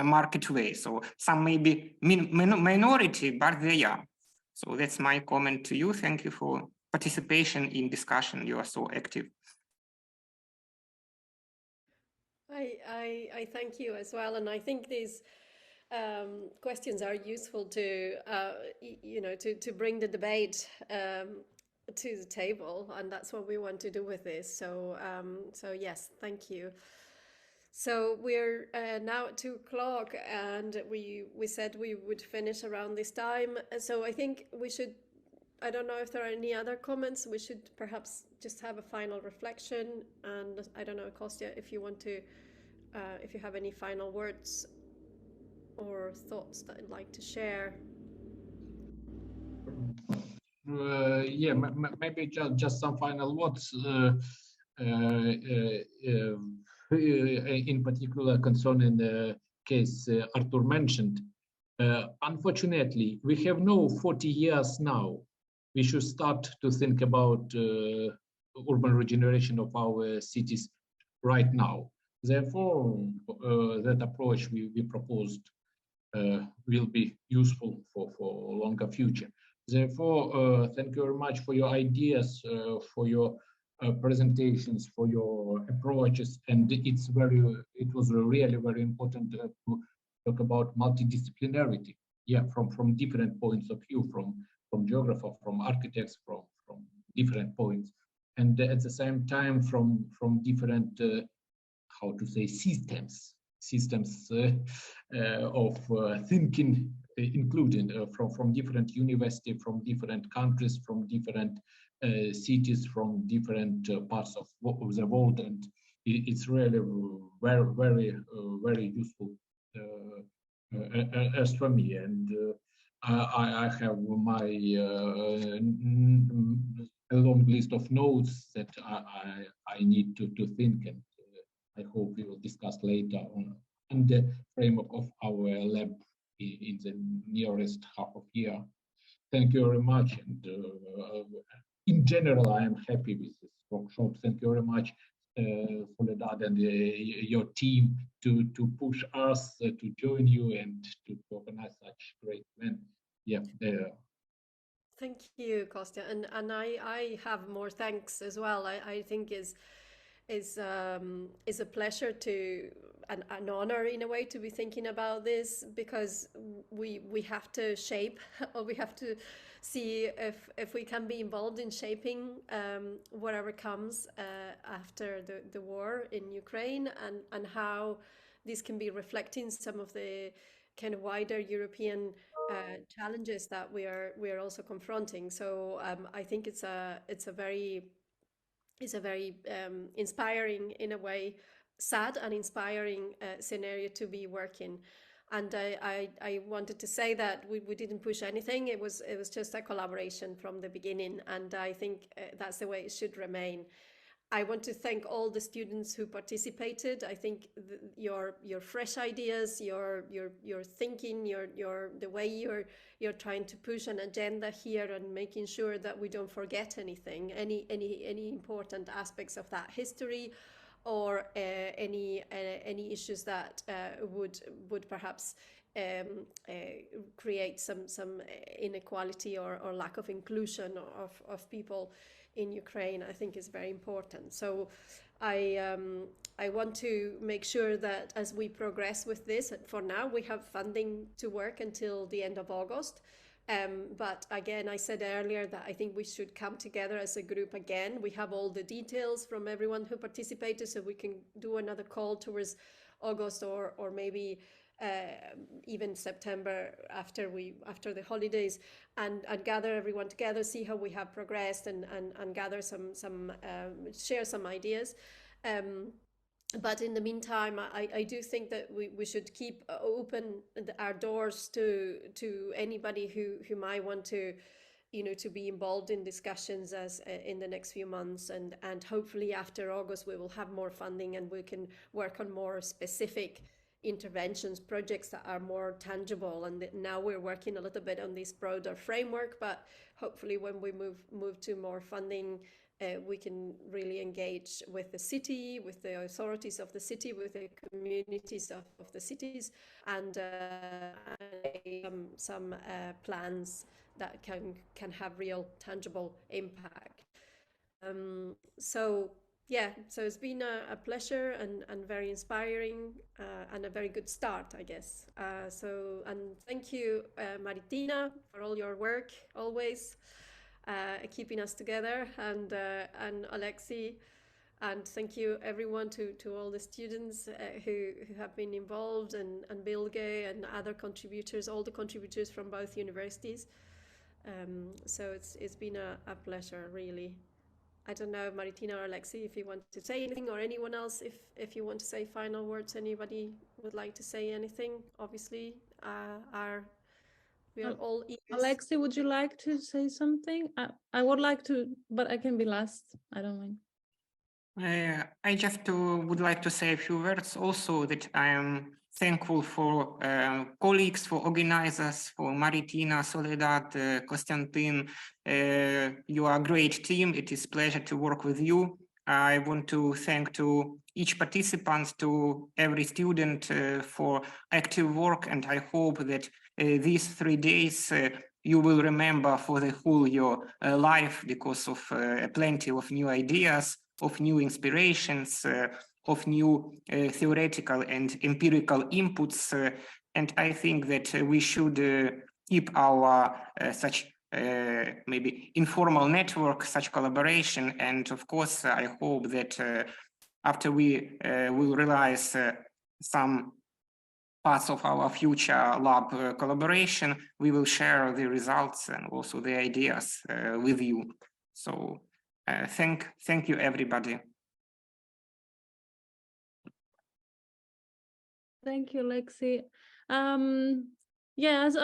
market way. So some may be minority, but they are. So that's my comment to you. Thank you for participation in discussion. You are so active. I thank you as well, and I think these questions are useful to to bring the debate to the table, and that's what we want to do with this. So so yes, thank you. So we're now at 2:00, and we said we would finish around this time. So I think we should, I don't know if there are any other comments. We should perhaps just have a final reflection. And I don't know, Kostya, if you want to, if you have any final words or thoughts that I'd like to share. Yeah, maybe just some final words. In particular concerning the case Artur mentioned. Unfortunately, we have no 40 years now. We should start to think about urban regeneration of our cities right now. Therefore, that approach we proposed will be useful for longer future. Therefore, thank you very much for your ideas, for your presentations, for your approaches, and it was really very important to talk about multidisciplinarity. Yeah, from different points of view, from geographers, from architects, from different points, and at the same time from different how to say systems of thinking, including from different universities, from different countries, from different cities, from different parts of the world, and it's really very useful as for me. And I have my a long list of notes that I need to think, and I hope we will discuss later on the framework of our lab in the nearest half of year. Thank you very much. And in general, I am happy with this workshop. Thank you very much, Soledad and your team to push us to join you and to organize such great event. Yeah. Thank you, Kostya, and I have more thanks as well. I think is a pleasure an honor in a way to be thinking about this, because we have to shape, or we have to see if we can be involved in shaping whatever comes after the war in Ukraine, and how this can be reflecting some of the kind of wider European challenges that we are also confronting. So I think it's a very inspiring, in a way, sad and inspiring scenario to be working. And I wanted to say that we didn't push anything. It was just a collaboration from the beginning, and I think that's the way it should remain. I want to thank all the students who participated. I think your fresh ideas, your thinking, the way you're trying to push an agenda here, and making sure that we don't forget anything, any important aspects of that history, or any issues that would perhaps create some inequality or lack of inclusion of people in Ukraine, I think is very important. So I want to make sure that as we progress with this, for now we have funding to work until the end of August. But again, I said earlier that I think we should come together as a group again. We have all the details from everyone who participated, so we can do another call towards August, or maybe even September after the holidays, and gather everyone together, see how we have progressed, and gather share some ideas. But in the meantime, I do think that we should keep open our doors to anybody who might want to be involved in discussions as in the next few months, and hopefully after August we will have more funding, and we can work on more specific interventions, projects that are more tangible. And now we're working a little bit on this broader framework, but hopefully when we move to more funding, we can really engage with the city, with the authorities of the city, with the communities of the cities, and some plans that can have real tangible impact. So it's been a pleasure and very inspiring, and a very good start, I guess. And thank you, Maritina, for all your work always, keeping us together, and Alexi, and thank you everyone to all the students who have been involved, and Bilge and other contributors, all the contributors from both universities. So it's been a pleasure, really. I don't know, Maritina or Alexi, if you want to say anything, or anyone else, if you want to say final words. Anybody would like to say anything? Obviously, we are all eager. Alexi, would you like to say something? I would like to, but I can be last. I don't mind. I just would like to say a few words also, that I am thankful for colleagues, for organizers, for Maritina, Soledad, Konstantin. You are a great team. It is a pleasure to work with you. I want to thank to each participant, to every student for active work, and I hope that these 3 days you will remember for the whole your life, because of plenty of new ideas, of new inspirations, of new theoretical and empirical inputs. And I think that we should keep our such maybe informal network, such collaboration. And of course, I hope that after we will realize some parts of our future lab collaboration, we will share the results and also the ideas with you. So thank you, everybody. Thank you, Lexi. Yeah, as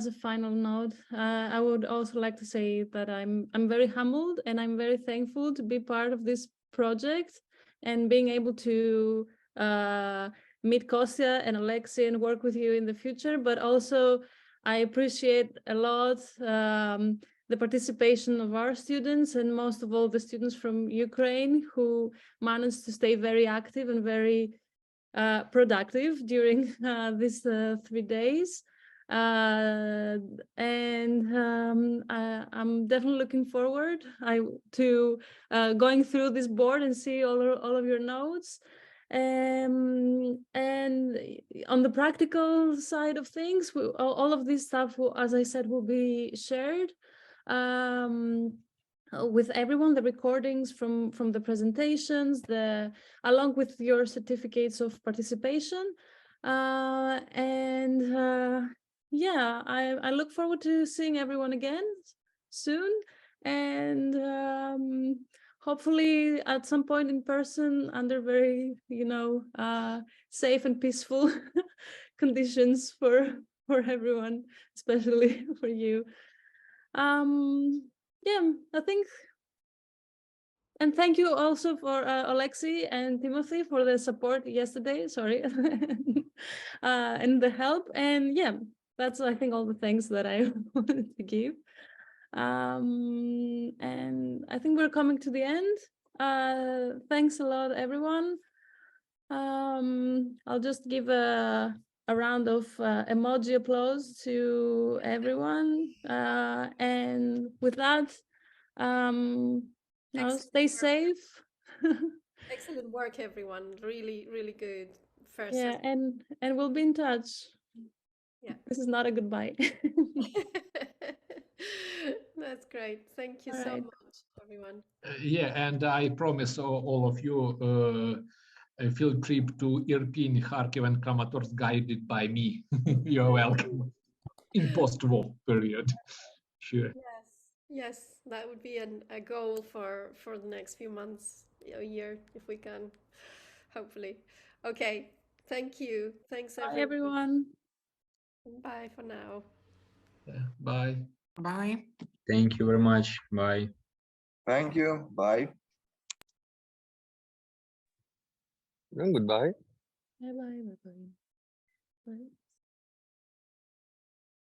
a final note, I would also like to say that I'm very humbled, and I'm very thankful to be part of this project, and being able to meet Kostya and Alexi and work with you in the future. But also, I appreciate a lot the participation of our students, and most of all the students from Ukraine, who managed to stay very active and very productive during these 3 days. I'm definitely looking forward to going through this board and see all of your notes. And on the practical side of things, all of this stuff, as I said, will be shared with everyone, the recordings from the presentations, along with your certificates of participation. Yeah, I look forward to seeing everyone again soon, and hopefully at some point in person under very, safe and peaceful conditions for everyone, especially for you. Yeah, I think. And thank you also for Alexei and Timothy for the support yesterday, sorry, and the help. And yeah, that's, I think, all the thanks that I wanted to give. And I think we're coming to the end. Thanks a lot, everyone. I'll just give a round of emoji applause to everyone. And with that, stay safe. Excellent work, everyone. Really, really good. First. Yeah, and we'll be in touch. Yeah. This is not a goodbye. That's great. Thank you so much, everyone. Yeah, and I promise all of you a field trip to Irpin, Kharkiv, and Kramatorsk guided by me. You're welcome. In post-war period. Sure. Yes, that would be a goal for the next few months, a year, if we can, hopefully. Okay, thank you. Thanks, Bye, everyone. Bye for now. Bye. Bye. Thank you very much. Bye. Thank you. Bye. And goodbye. Bye.